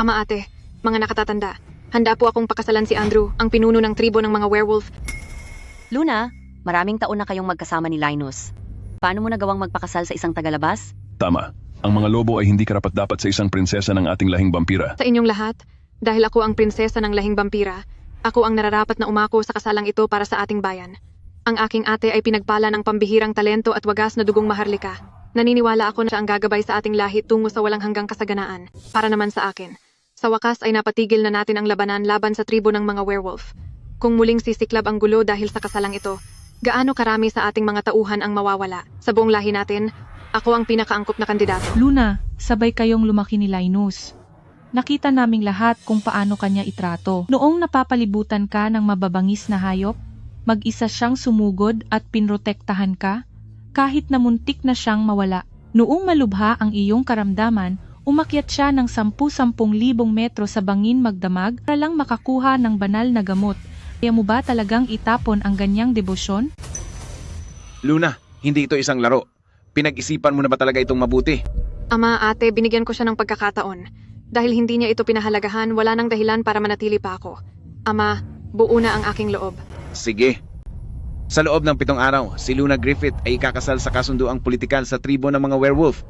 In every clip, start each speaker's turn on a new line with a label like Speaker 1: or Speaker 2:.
Speaker 1: Ama ate, mga nakatatanda, handa po akong pakasalan si Andrew, ang pinuno ng tribo ng mga werewolf.
Speaker 2: Luna, maraming taon na kayong magkasama ni Linus. Paano mo nagawang magpakasal sa isang tagalabas?
Speaker 3: Tama. Ang mga lobo ay hindi karapat-dapat sa isang prinsesa ng ating lahing vampira.
Speaker 1: Sa inyong lahat, dahil ako ang prinsesa ng lahing vampira, ako ang nararapat na umako sa kasalang ito para sa ating bayan. Ang aking ate ay pinagpala ng pambihirang talento at wagas na dugong maharlika. Naniniwala ako na siya ang gagabay sa ating lahi tungo sa walang hanggang kasaganaan. Para naman sa akin, sa wakas ay napatigil na natin ang labanan laban sa tribo ng mga werewolf. Kung muling sisiklab ang gulo dahil sa kasalang ito, gaano karami sa ating mga tauhan ang mawawala? Sa buong lahi natin, ako ang pinakaangkop na kandidato.
Speaker 4: Luna, sabay kayong lumaki ni Linus. Nakita naming lahat kung paano kanya itrato. Noong napapalibutan ka ng mababangis na hayop, mag-isa siyang sumugod at pinrotektahan ka, kahit na muntik na siyang mawala. Noong malubha ang iyong karamdaman, umakyat siya ng 10,000 metro sa bangin magdamag para lang makakuha ng banal na gamot. Kaya mo ba talagang itapon ang ganyang debosyon?
Speaker 5: Luna, hindi ito isang laro. Pinag-isipan mo na ba talaga itong mabuti?
Speaker 1: Ama, ate, binigyan ko siya ng pagkakataon. Dahil hindi niya ito pinahalagahan, wala nang dahilan para manatili pa ako. Ama, buo na ang aking loob.
Speaker 5: Sige. Sa loob ng 7 araw, si Luna Griffith ay ikakasal sa kasunduang politikal sa tribo ng mga werewolf.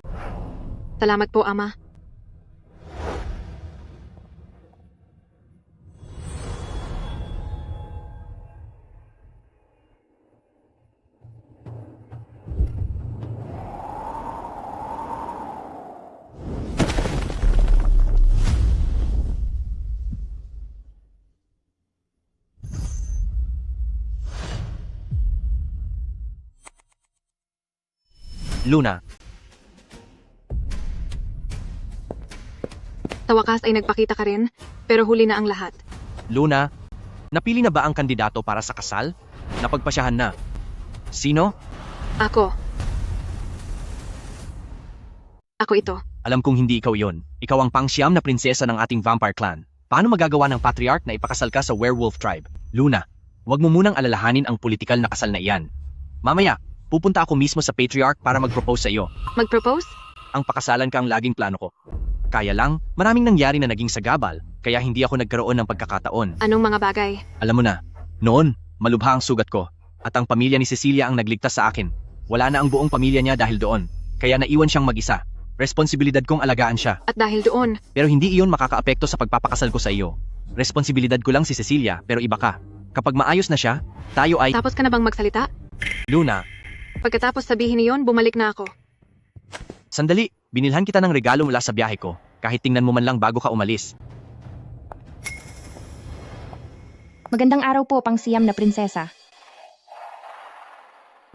Speaker 1: Salamat po, Ama.
Speaker 6: Luna,
Speaker 1: Sa wakas ay nagpakita ka rin, pero huli na ang lahat.
Speaker 6: Luna, napili na ba ang kandidato para sa kasal? Napagpasyahan na. Sino?
Speaker 1: Ako. Ako ito.
Speaker 6: Alam kong hindi ikaw yon. Ikaw ang pangsyam na prinsesa ng ating vampire clan. Paano magagawa ng patriarch na ipakasal ka sa werewolf tribe? Luna, huwag mo munang alalahanin ang politikal na kasal na iyan. Mamaya, pupunta ako mismo sa patriarch para mag-propose sa iyo.
Speaker 1: Mag-propose?
Speaker 6: Ang pakasalan ka ang laging plano ko. Kaya lang, maraming nangyari na naging sagabal, kaya hindi ako nagkaroon ng pagkakataon.
Speaker 1: Anong mga bagay?
Speaker 6: Alam mo na, noon, malubha ang sugat ko, at ang pamilya ni Cecilia ang nagligtas sa akin. Wala na ang buong pamilya niya dahil doon, kaya naiwan siyang mag-isa. Responsibilidad kong alagaan siya,
Speaker 1: At dahil doon,
Speaker 6: pero hindi iyon makakaapekto sa pagpapakasal ko sa iyo. Responsibilidad ko lang si Cecilia, pero iba ka. Kapag maayos na siya, tayo ay...
Speaker 1: tapos ka na bang magsalita?
Speaker 6: Luna,
Speaker 1: Pagkatapos sabihin niyon, bumalik na ako.
Speaker 6: sandali, binilhan kita ng regalo mula sa biyahe ko, kahit tingnan mo man lang bago ka umalis.
Speaker 7: Magandang araw po, pangsiyam na prinsesa.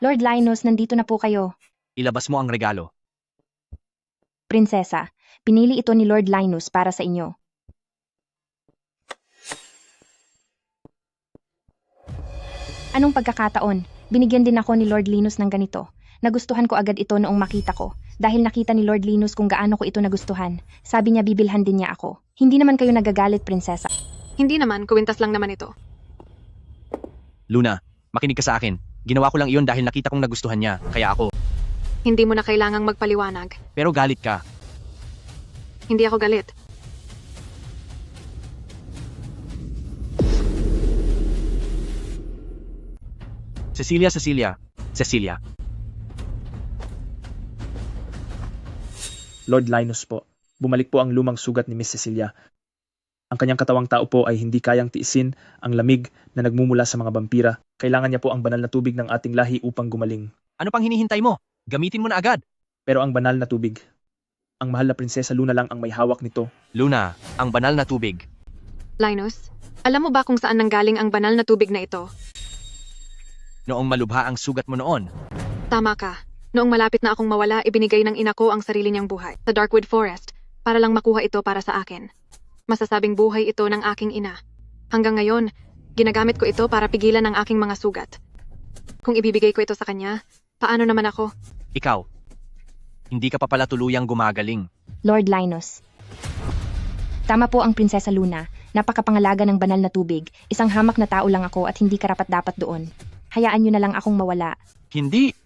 Speaker 7: Lord Linus, nandito na po kayo.
Speaker 6: Ilabas mo ang regalo.
Speaker 7: Prinsesa, pinili ito ni Lord Linus para sa inyo. Anong pagkakataon? Binigyan din ako ni Lord Linus ng ganito. Nagustuhan ko agad ito noong makita ko. Dahil nakita ni Lord Linus kung gaano ko ito nagustuhan. Sabi niya bibilhan din niya ako. Hindi naman kayo nagagalit, prinsesa.
Speaker 1: Hindi naman, kuwintas lang naman ito.
Speaker 6: Luna, makinig ka sa akin. Ginawa ko lang iyon dahil nakita kong nagustuhan niya, kaya ako.
Speaker 1: Hindi mo na kailangang magpaliwanag.
Speaker 6: Pero galit ka.
Speaker 1: Hindi ako galit.
Speaker 6: Cecilia.
Speaker 8: Lord Linus po. Bumalik po ang lumang sugat ni Miss Cecilia. Ang kanyang katawang tao po ay hindi kayang tiisin ang lamig na nagmumula sa mga vampira. Kailangan niya po ang banal na tubig ng ating lahi upang gumaling.
Speaker 6: Ano pang hinihintay mo? Gamitin mo na agad.
Speaker 8: Pero ang banal na tubig, ang mahal na prinsesa Luna lang ang may hawak nito.
Speaker 6: Luna, ang banal na tubig.
Speaker 1: Linus, alam mo ba kung saan nanggaling ang banal na tubig na ito?
Speaker 6: Noong malubha ang sugat mo noon.
Speaker 1: Tama ka. Noong malapit na akong mawala, ibinigay ng ina ko ang sarili niyang buhay sa Darkwood Forest para lang makuha ito para sa akin. Masasabing buhay ito ng aking ina. Hanggang ngayon, ginagamit ko ito para pigilan ang aking mga sugat. Kung ibibigay ko ito sa kanya, paano naman ako?
Speaker 6: Ikaw, hindi ka pa pala tuluyang gumagaling.
Speaker 7: Lord Linus. Tama po ang prinsesa Luna. Napakapangalaga ng banal na tubig. Isang hamak na tao lang ako at hindi karapat-dapat doon. Hayaan niyo na lang akong mawala.
Speaker 6: Hindi!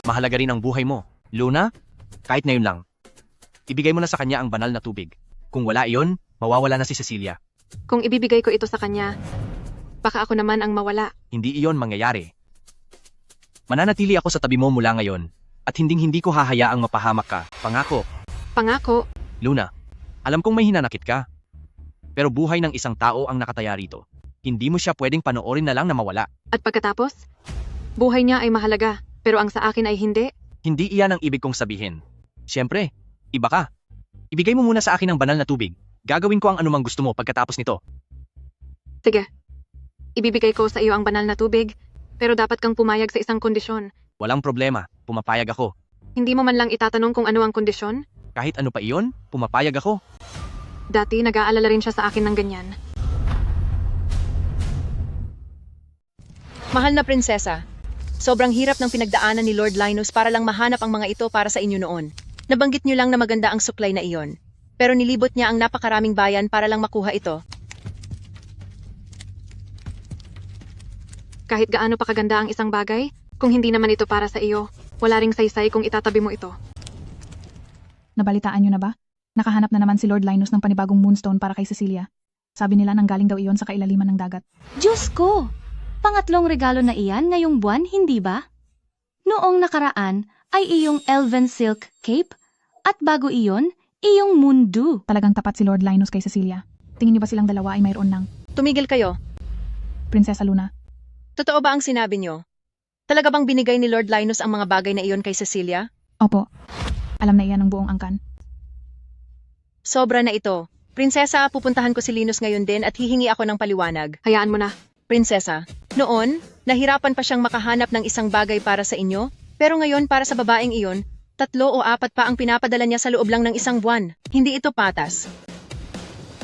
Speaker 6: Mahalaga rin ang buhay mo. Luna, kahit ngayon lang. Ibigay mo na sa kanya ang banal na tubig. Kung wala iyon, mawawala na si Cecilia.
Speaker 1: Kung ibibigay ko ito sa kanya, baka ako naman ang mawala.
Speaker 6: Hindi iyon mangyayari. Mananatili ako sa tabi mo mula ngayon, at hinding-hindi ko hahayaang mapahamak ka. Pangako.
Speaker 1: Pangako,
Speaker 6: Luna, alam kong may hinanakit ka. Pero buhay ng isang tao ang nakataya rito. Hindi mo siya pwedeng panoorin na lang na mawala.
Speaker 1: at pagkatapos, buhay niya ay mahalaga, pero ang sa akin ay hindi.
Speaker 6: Hindi iyan ang ibig kong sabihin. Siyempre, iba ka. Ibigay mo muna sa akin ang banal na tubig. Gagawin ko ang anumang gusto mo pagkatapos nito.
Speaker 1: Sige, ibibigay ko sa iyo ang banal na tubig, pero dapat kang pumayag sa isang kondisyon.
Speaker 6: Walang problema, pumapayag ako.
Speaker 1: Hindi mo man lang itatanong kung ano ang kondisyon?
Speaker 6: Kahit ano pa iyon, pumapayag ako.
Speaker 1: Dati nag-aalala rin siya sa akin ng ganyan.
Speaker 9: Mahal na prinsesa, sobrang hirap ng pinagdaanan ni Lord Linus para lang mahanap ang mga ito para sa inyo noon. Nabanggit niyo lang na maganda ang suklay na iyon. Pero nilibot niya ang napakaraming bayan para lang makuha ito.
Speaker 1: Kahit gaano pa kaganda ang isang bagay, kung hindi naman ito para sa iyo, wala ring saysay kung itatabi mo ito.
Speaker 10: Nabalitaan niyo na ba? Nakahanap na naman si Lord Linus ng panibagong moonstone para kay Cecilia. Sabi nila nanggaling daw iyon sa kailaliman ng dagat.
Speaker 2: Diyos ko! Pangatlong regalo na iyan ngayong buwan, hindi ba? Noong nakaraan ay iyong elven silk cape at bago iyon, iyong moon dew.
Speaker 10: Talagang tapat si Lord Linus kay Cecilia. Tingin niyo ba silang dalawa ay mayroon ng
Speaker 9: Tumigil kayo.
Speaker 10: Prinsesa Luna?
Speaker 9: Totoo ba ang sinabi niyo? Talaga bang binigay ni Lord Linus ang mga bagay na iyon kay Cecilia?
Speaker 10: Opo. Alam na iyan ng buong angkan.
Speaker 9: Sobra na ito. Prinsesa, pupuntahan ko si Linus ngayon din at hihingi ako ng paliwanag.
Speaker 1: Hayaan mo na.
Speaker 9: Prinsesa, noon, nahirapan pa siyang makahanap ng isang bagay para sa inyo, pero ngayon para sa babaeng iyon, 3 o 4 pa ang pinapadala niya sa loob lang ng isang buwan. Hindi ito patas.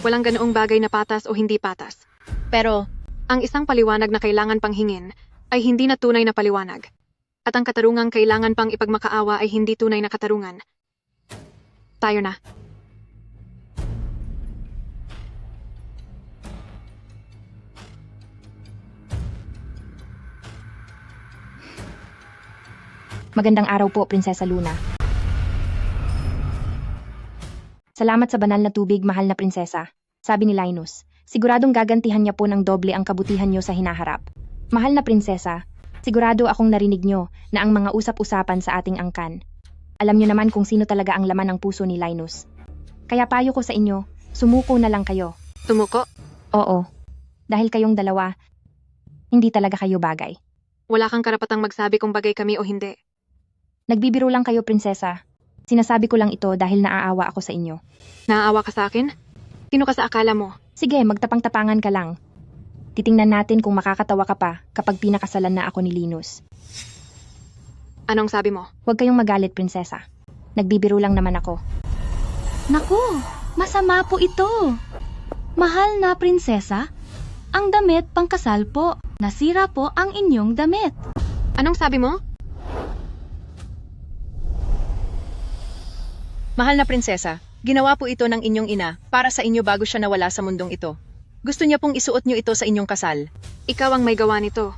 Speaker 1: Walang ganoong bagay na patas o hindi patas.
Speaker 9: Pero,
Speaker 1: Ang isang paliwanag na kailangan pang hingin ay hindi na tunay na paliwanag. At ang katarungang kailangan pang ipagmakaawa ay hindi tunay na katarungan. Tayo na.
Speaker 7: Magandang araw po, Prinsesa Luna. Salamat sa banal na tubig, mahal na prinsesa. Sabi ni Linus, siguradong gagantihan niya po ng doble ang kabutihan niyo sa hinaharap. Mahal na prinsesa, sigurado akong narinig niyo na ang mga usap-usapan sa ating angkan. Alam niyo naman kung sino talaga ang laman ng puso ni Linus. Kaya payo ko sa inyo, sumuko na lang kayo.
Speaker 1: Tumuko?
Speaker 7: Oo, dahil kayong dalawa, hindi talaga kayo bagay.
Speaker 1: Wala kang karapatang magsabi kung bagay kami o hindi.
Speaker 7: Nagbibiro lang kayo, prinsesa. Sinasabi ko lang ito dahil naaawa ako sa inyo.
Speaker 1: Naaawa ka sa akin? Sino ka sa akala mo?
Speaker 7: Sige, magtapang-tapangan ka lang. Titingnan natin kung makakatawa ka pa kapag pinakasalan na ako ni Linus.
Speaker 1: Anong sabi mo?
Speaker 7: Huwag kayong magalit, prinsesa. Nagbibiro lang naman ako.
Speaker 2: Naku, masama po ito. Mahal na prinsesa, ang damit pangkasal po. Nasira po ang inyong damit.
Speaker 1: Anong sabi mo?
Speaker 9: mahal na prinsesa, ginawa po ito ng inyong ina para sa inyo bago siya nawala sa mundong ito. Gusto niya pong isuot niyo ito sa inyong kasal.
Speaker 1: Ikaw ang may gawa nito.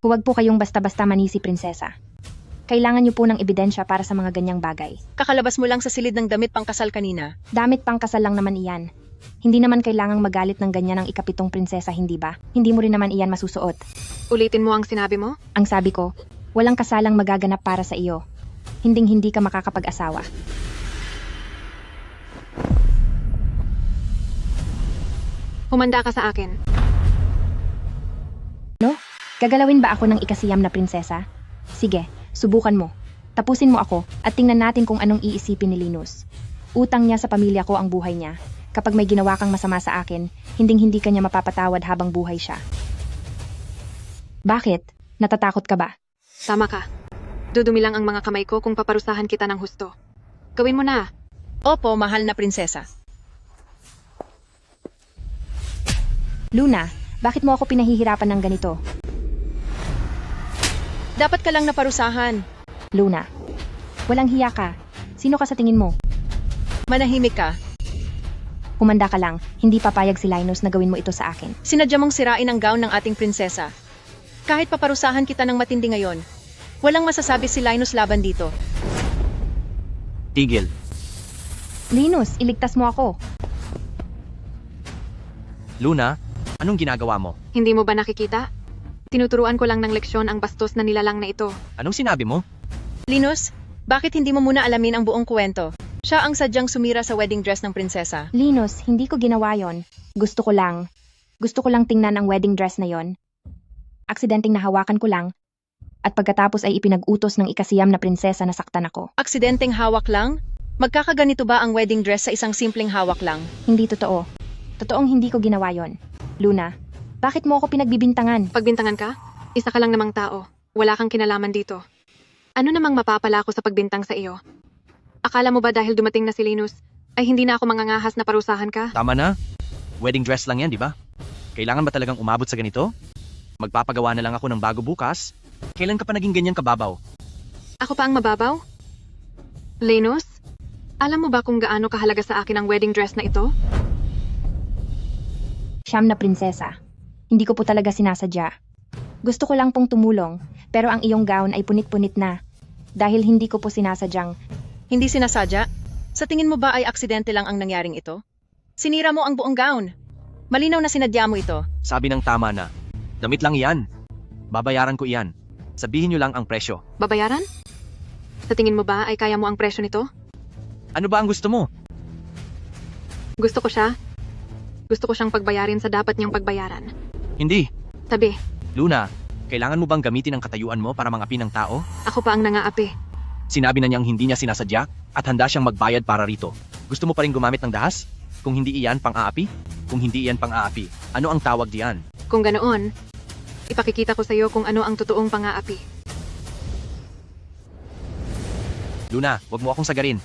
Speaker 7: Huwag po kayong basta-basta manisi, prinsesa. Kailangan niyo po ng ebidensya para sa mga ganyang bagay.
Speaker 9: Kakalabas mo lang sa silid ng damit pangkasal kanina.
Speaker 7: Damit pangkasal lang naman iyan. Hindi naman kailangang magalit ng ganyan ang ikapitong prinsesa, hindi ba? Hindi mo rin naman iyan masusuot.
Speaker 1: Ulitin mo ang sinabi mo?
Speaker 7: Ang sabi ko, walang kasalang magaganap para sa iyo. Hinding-hindi ka makakapag-asawa.
Speaker 1: Humanda ka sa akin.
Speaker 7: No? Gagalawin ba ako ng ikasiyam na prinsesa? Sige, subukan mo. Tapusin mo ako at tingnan natin kung anong iisipin ni Linus. Utang niya sa pamilya ko ang buhay niya. Kapag may ginawa kang masama sa akin, hinding-hindi ka niya mapapatawad habang buhay siya. Bakit? Natatakot ka ba?
Speaker 1: Tama ka. Dudumi lang ang mga kamay ko kung paparusahan kita ng husto. Gawin mo na.
Speaker 9: Opo, mahal na prinsesa.
Speaker 7: Luna, bakit mo ako pinahihirapan ng ganito?
Speaker 9: Dapat ka lang naparusahan.
Speaker 7: Luna, walang hiya ka. Sino ka sa tingin mo?
Speaker 9: Manahimik ka.
Speaker 7: Humanda ka lang, hindi papayag si Linus na gawin mo ito sa akin.
Speaker 9: Sinadya mong sirain ang gown ng ating prinsesa. Kahit paparusahan kita ng matindi ngayon, walang masasabi si Linus laban dito.
Speaker 6: Tigil.
Speaker 7: Linus, iligtas mo ako.
Speaker 6: Luna, anong ginagawa mo?
Speaker 1: Hindi mo ba nakikita? Tinuturuan ko lang ng leksyon ang bastos na nilalang na ito.
Speaker 6: Anong sinabi mo?
Speaker 9: Linus, bakit hindi mo muna alamin ang buong kwento? Siya ang sadyang sumira sa wedding dress ng prinsesa.
Speaker 7: Linus, hindi ko ginawa yon. Gusto ko lang tingnan ang wedding dress na yon. Aksidenteng nahawakan ko lang. At pagkatapos ay ipinag-utos ng ikasiyam na prinsesa na saktan ako.
Speaker 9: Aksidenteng hawak lang? Magkakaganito ba ang wedding dress sa isang simpleng hawak lang?
Speaker 7: Hindi totoo. Totoong hindi ko ginawa yon. Luna, bakit mo ako pinagbibintangan?
Speaker 1: Pagbintangan ka? Isa ka lang namang tao. Wala kang kinalaman dito. Ano namang mapapala ko sa pagbintang sa iyo? Akala mo ba dahil dumating na si Linus, ay hindi na ako mangangahas na parusahan ka?
Speaker 6: Tama na. Wedding dress lang yan, di ba? Kailangan ba talagang umabot sa ganito? Magpapagawa na lang ako ng bago bukas. Kailan ka pa naging ganyan kababaw?
Speaker 1: Ako pa ang mababaw? Linus, alam mo ba kung gaano kahalaga sa akin ang wedding dress na ito?
Speaker 7: Siyam na prinsesa. Hindi ko po talaga sinasadya. Gusto ko lang pong tumulong, pero ang iyong gown ay punit-punit na. Dahil hindi ko po sinasadyang.
Speaker 9: Hindi sinasadya? Sa tingin mo ba ay aksidente lang ang nangyaring ito? Sinira mo ang buong gown. Malinaw na sinadya mo ito.
Speaker 6: Sabi ng tama na. Damit lang iyan. Babayaran ko iyan. Sabihin nyo lang ang presyo.
Speaker 1: Babayaran? Sa tingin mo ba ay kaya mo ang presyo nito?
Speaker 6: Ano ba ang gusto mo?
Speaker 1: Gusto ko siya. Gusto ko siyang pagbayarin sa dapat niyang pagbayaran.
Speaker 6: Hindi.
Speaker 1: Tabi,
Speaker 6: Luna, kailangan mo bang gamitin ang katayuan mo para mangapi ng tao?
Speaker 1: ako pa ang nangaapi.
Speaker 6: Sinabi na niyang hindi niya sinasadya at handa siyang magbayad para rito. Gusto mo pa rin gumamit ng dahas? Kung hindi iyan pang-aapi? Kung hindi iyan pang-aapi, ano ang tawag diyan?
Speaker 1: Kung ganoon, ipakikita ko sa iyo kung ano ang totoong pangaapi.
Speaker 6: Luna, wag mo akong sagarin.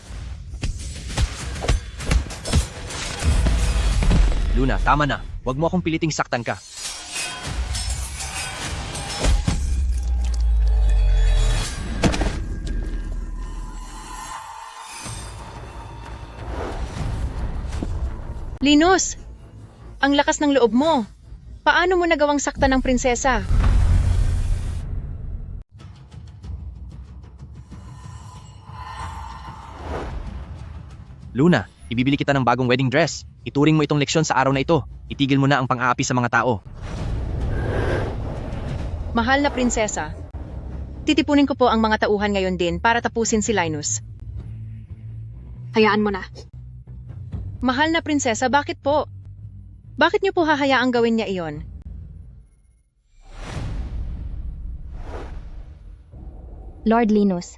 Speaker 6: Luna, tama na. Wag mo akong piliting saktan ka.
Speaker 9: Linus! Ang lakas ng loob mo. Paano mo nagawang saktan ng prinsesa?
Speaker 6: Luna, ibibili kita ng bagong wedding dress. Ituring mo itong leksyon sa araw na ito. Itigil mo na ang pang-aapi sa mga tao.
Speaker 9: Mahal na prinsesa, titipunin ko po ang mga tauhan ngayon din para tapusin si Linus.
Speaker 1: Hayaan mo na.
Speaker 9: Mahal na prinsesa, bakit po? Bakit niyo po hahayaang gawin niya iyon?
Speaker 7: Lord Linus,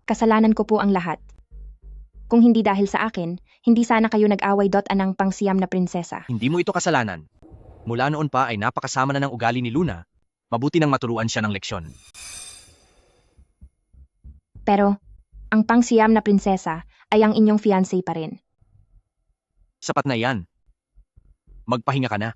Speaker 7: kasalanan ko po ang lahat. Kung hindi dahil sa akin, hindi sana kayo nag-away anang pangsiyam na prinsesa.
Speaker 6: Hindi mo ito kasalanan. Mula noon pa ay napakasama na ng ugali ni Luna. Mabuti nang maturuan siya ng leksyon.
Speaker 7: Pero, ang pangsiyam na prinsesa ay ang inyong fiancé pa rin.
Speaker 6: Sapat na yan. Magpahinga ka na.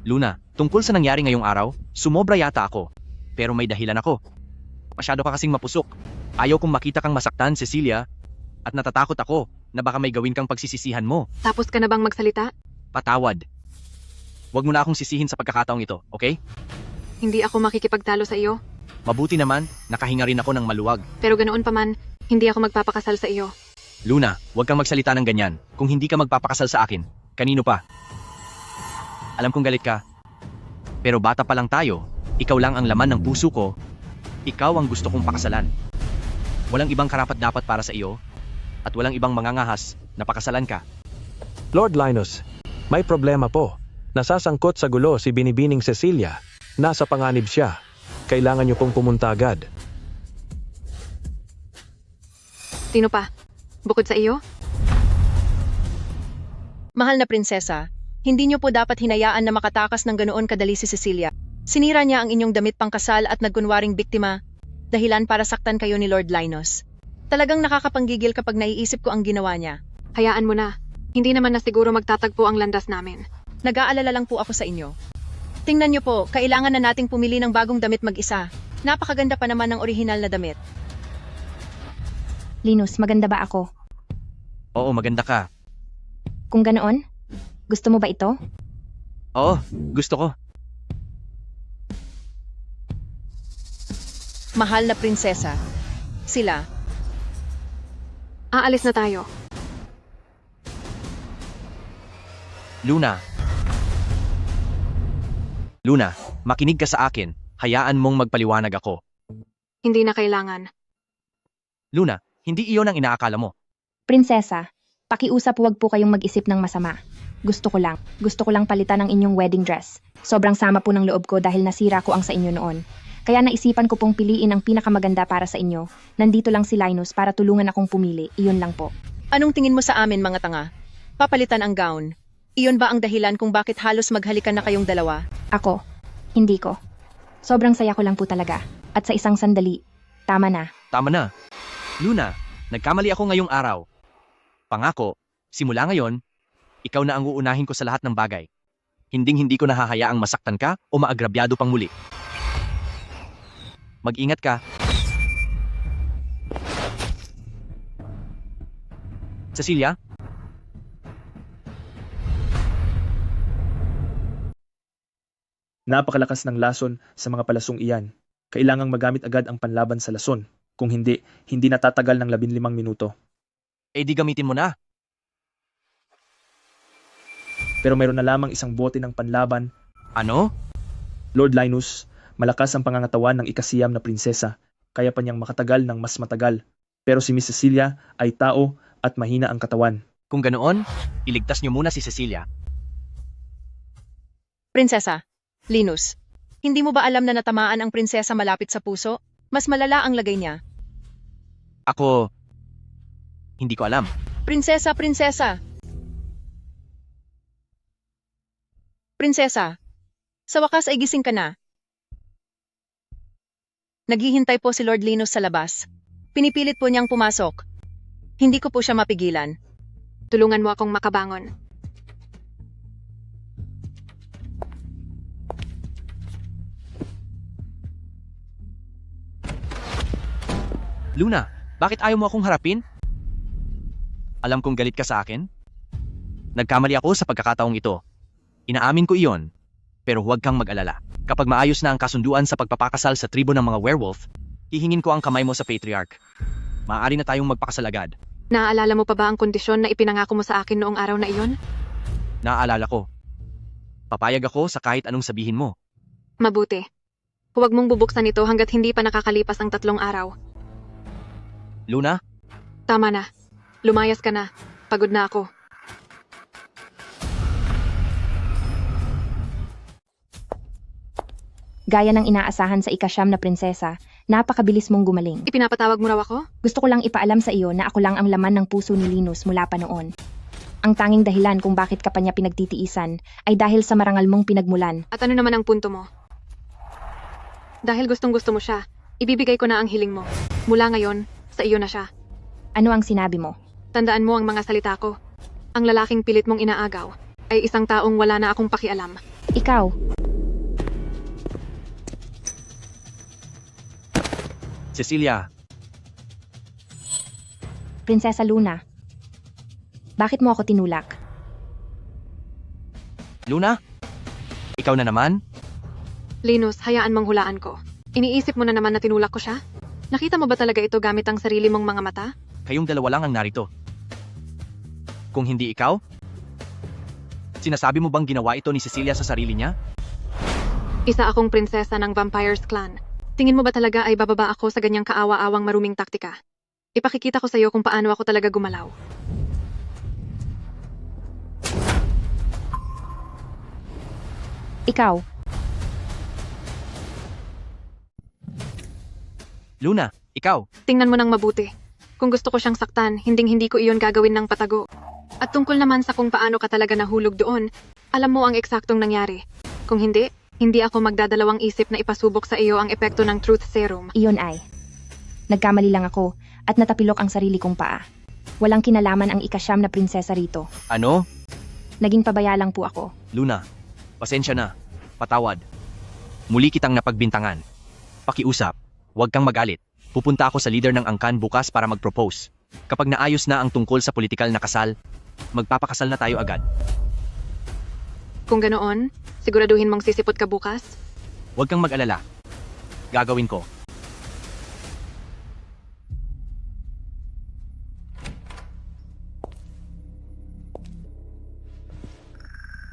Speaker 6: Luna, tungkol sa nangyari ngayong araw, sumobra yata ako. Pero may dahilan ako. Masyado ka kasing mapusok. Ayaw kong makita kang masaktan, Cecilia. At natatakot ako na baka may gawin kang pagsisisihan mo.
Speaker 1: Tapos ka na bang magsalita?
Speaker 6: Patawad. Huwag mo na akong sisihin sa pagkakataong ito, okay?
Speaker 1: Hindi ako makikipagtalo sa iyo.
Speaker 6: Mabuti naman, nakahinga rin ako ng maluwag.
Speaker 1: Pero ganoon pa man, hindi ako magpapakasal sa iyo.
Speaker 6: Luna, huwag kang magsalita ng ganyan. Kung hindi ka magpapakasal sa akin, kanino pa? Alam kong galit ka. Pero bata pa lang tayo, ikaw lang ang laman ng puso ko. Ikaw ang gusto kong pakasalan. Walang ibang karapat-dapat para sa iyo, at walang ibang mangangahas na pakasalan ka.
Speaker 11: Lord Linus, may problema po. Nasasangkot sa gulo si Binibining Cecilia. Nasa panganib siya. Kailangan niyo pong pumunta agad.
Speaker 1: Sino pa? Bukod sa iyo?
Speaker 9: Mahal na prinsesa, hindi niyo po dapat hinayaan na makatakas ng ganoon kadali si Cecilia. Sinira niya ang inyong damit pangkasal at nagkunwaring biktima, dahilan para saktan kayo ni Lord Linus. Talagang nakakapanggigil kapag naiisip ko ang ginawa niya.
Speaker 1: Hayaan mo na. Hindi naman na siguro magtatagpo ang landas namin.
Speaker 9: Nag-aalala lang po ako sa inyo. Tingnan niyo po, kailangan na nating pumili ng bagong damit mag-isa. Napakaganda pa naman ng orihinal na damit.
Speaker 7: Linus, maganda ba ako?
Speaker 6: Oo, maganda ka.
Speaker 7: Kung ganoon, gusto mo ba ito?
Speaker 6: Oo, gusto ko.
Speaker 9: Mahal na prinsesa, sila,
Speaker 1: Aalis na tayo.
Speaker 6: Luna. Luna, makinig ka sa akin. Hayaan mong magpaliwanag ako.
Speaker 1: Hindi na kailangan.
Speaker 6: Luna, hindi iyon ang inaakala mo.
Speaker 7: Prinsesa, pakiusap huwag po kayong mag-isip ng masama. Gusto ko lang palitan ang inyong wedding dress. Sobrang sama po ng loob ko dahil nasira ko ang sa inyo noon. Kaya naisipan ko pong piliin ang pinakamaganda para sa inyo. Nandito lang si Linus para tulungan akong pumili. Iyon lang po.
Speaker 9: Anong tingin mo sa amin mga tanga? Papalitan ang gown. Iyon ba ang dahilan kung bakit halos maghalikan na kayong dalawa?
Speaker 7: Ako, hindi ko. Sobrang saya ko lang po talaga. At sa isang sandali, tama na.
Speaker 6: Tama na. Luna, nagkamali ako ngayong araw. Pangako, simula ngayon, ikaw na ang uunahin ko sa lahat ng bagay. Hinding-hindi ko nahahayaang masaktan ka o maagrabyado pang muli. Mag-ingat ka. Cecilia?
Speaker 8: Napakalakas ng lason sa mga palasong iyan. Kailangang magamit agad ang panlaban sa lason. Kung hindi, hindi natatagal ng 15 minuto.
Speaker 6: Eh di gamitin mo na.
Speaker 8: Pero mayroon na lamang isang bote ng panlaban.
Speaker 6: Ano?
Speaker 8: Lord Linus, malakas ang pangangatawan ng ikasiyam na prinsesa, kaya pa niyang makatagal ng mas matagal. Pero si Miss Cecilia ay tao at mahina ang katawan.
Speaker 6: Kung ganoon, iligtas niyo muna si Cecilia.
Speaker 9: Prinsesa, Linus, hindi mo ba alam na natamaan ang prinsesa malapit sa puso? Mas malala ang lagay niya.
Speaker 6: Ako, hindi ko alam.
Speaker 9: Prinsesa! Prinsesa, sa wakas ay gising ka na. Naghihintay po si Lord Linus sa labas. Pinipilit po niyang pumasok. Hindi ko po siya mapigilan.
Speaker 1: Tulungan mo akong makabangon.
Speaker 6: Luna, bakit ayaw mo akong harapin? Alam kong galit ka sa akin. Nagkamali ako sa pagkakataong ito. Inaamin ko iyon. Pero huwag kang mag-alala. Kapag maayos na ang kasunduan sa pagpapakasal sa tribo ng mga werewolf, hihingin ko ang kamay mo sa patriarch. Maaari na tayong magpakasal agad.
Speaker 1: Naaalala mo pa ba ang kondisyon na ipinangako mo sa akin noong araw na iyon?
Speaker 6: Naaalala ko. Papayag ako sa kahit anong sabihin mo.
Speaker 1: Mabuti. Huwag mong bubuksan ito hanggat hindi pa nakakalipas ang 3 araw.
Speaker 6: Luna,
Speaker 1: Tama na. Lumayas ka na. Pagod na ako.
Speaker 7: Gaya ng inaasahan sa ikasyam na prinsesa, napakabilis mong gumaling.
Speaker 1: Ipinapatawag mo raw ako?
Speaker 7: Gusto ko lang ipaalam sa iyo na ako lang ang laman ng puso ni Linus mula pa noon. Ang tanging dahilan kung bakit ka pa niya pinagtitiisan ay dahil sa marangal mong pinagmulan.
Speaker 1: At ano naman ang punto mo? Dahil gustong-gusto mo siya, ibibigay ko na ang hiling mo. Mula ngayon, sa iyo na siya.
Speaker 7: Ano ang sinabi mo?
Speaker 1: Tandaan mo ang mga salita ko. Ang lalaking pilit mong inaagaw ay isang taong wala na akong pakialam.
Speaker 7: Ikaw,
Speaker 6: Cecilia,
Speaker 7: Prinsesa Luna. Bakit mo ako tinulak?
Speaker 6: Luna? Ikaw na naman?
Speaker 1: Linus, hayaan mong hulaan ko. Iniisip mo na naman na tinulak ko siya? Nakita mo ba talaga ito gamit ang sarili mong mga mata?
Speaker 6: Kayong dalawa lang ang narito. Kung hindi ikaw? Sinasabi mo bang ginawa ito ni Cecilia sa sarili niya?
Speaker 1: Isa akong prinsesa ng Vampires Clan. Tingin mo ba talaga ay bababa ako sa ganyang kaawa-awang maruming taktika? Ipakikita ko sa iyo kung paano ako talaga gumalaw.
Speaker 7: Ikaw,
Speaker 6: Luna, ikaw.
Speaker 1: Tingnan mo nang mabuti. Kung gusto ko siyang saktan, hinding-hindi ko iyon gagawin ng patago. At tungkol naman sa kung paano ka talaga nahulog doon, alam mo ang eksaktong nangyari. Kung hindi ako magdadalawang isip na ipasubok sa iyo ang epekto ng Truth Serum.
Speaker 7: iyon ay. Nagkamali lang ako at natapilok ang sarili kong paa. Walang kinalaman ang ikasyam na prinsesa rito.
Speaker 6: Ano?
Speaker 7: Naging pabaya lang po ako.
Speaker 6: Luna, pasensya na. Patawad. Muli kitang napagbintangan. Pakiusap. Huwag kang magalit. Pupunta ako sa leader ng angkan bukas para mag-propose. Kapag naayos na ang tungkol sa politikal na kasal, magpapakasal na tayo agad.
Speaker 1: Kung ganoon, siguraduhin mong sisipot ka bukas.
Speaker 6: Huwag kang mag-alala. Gagawin ko.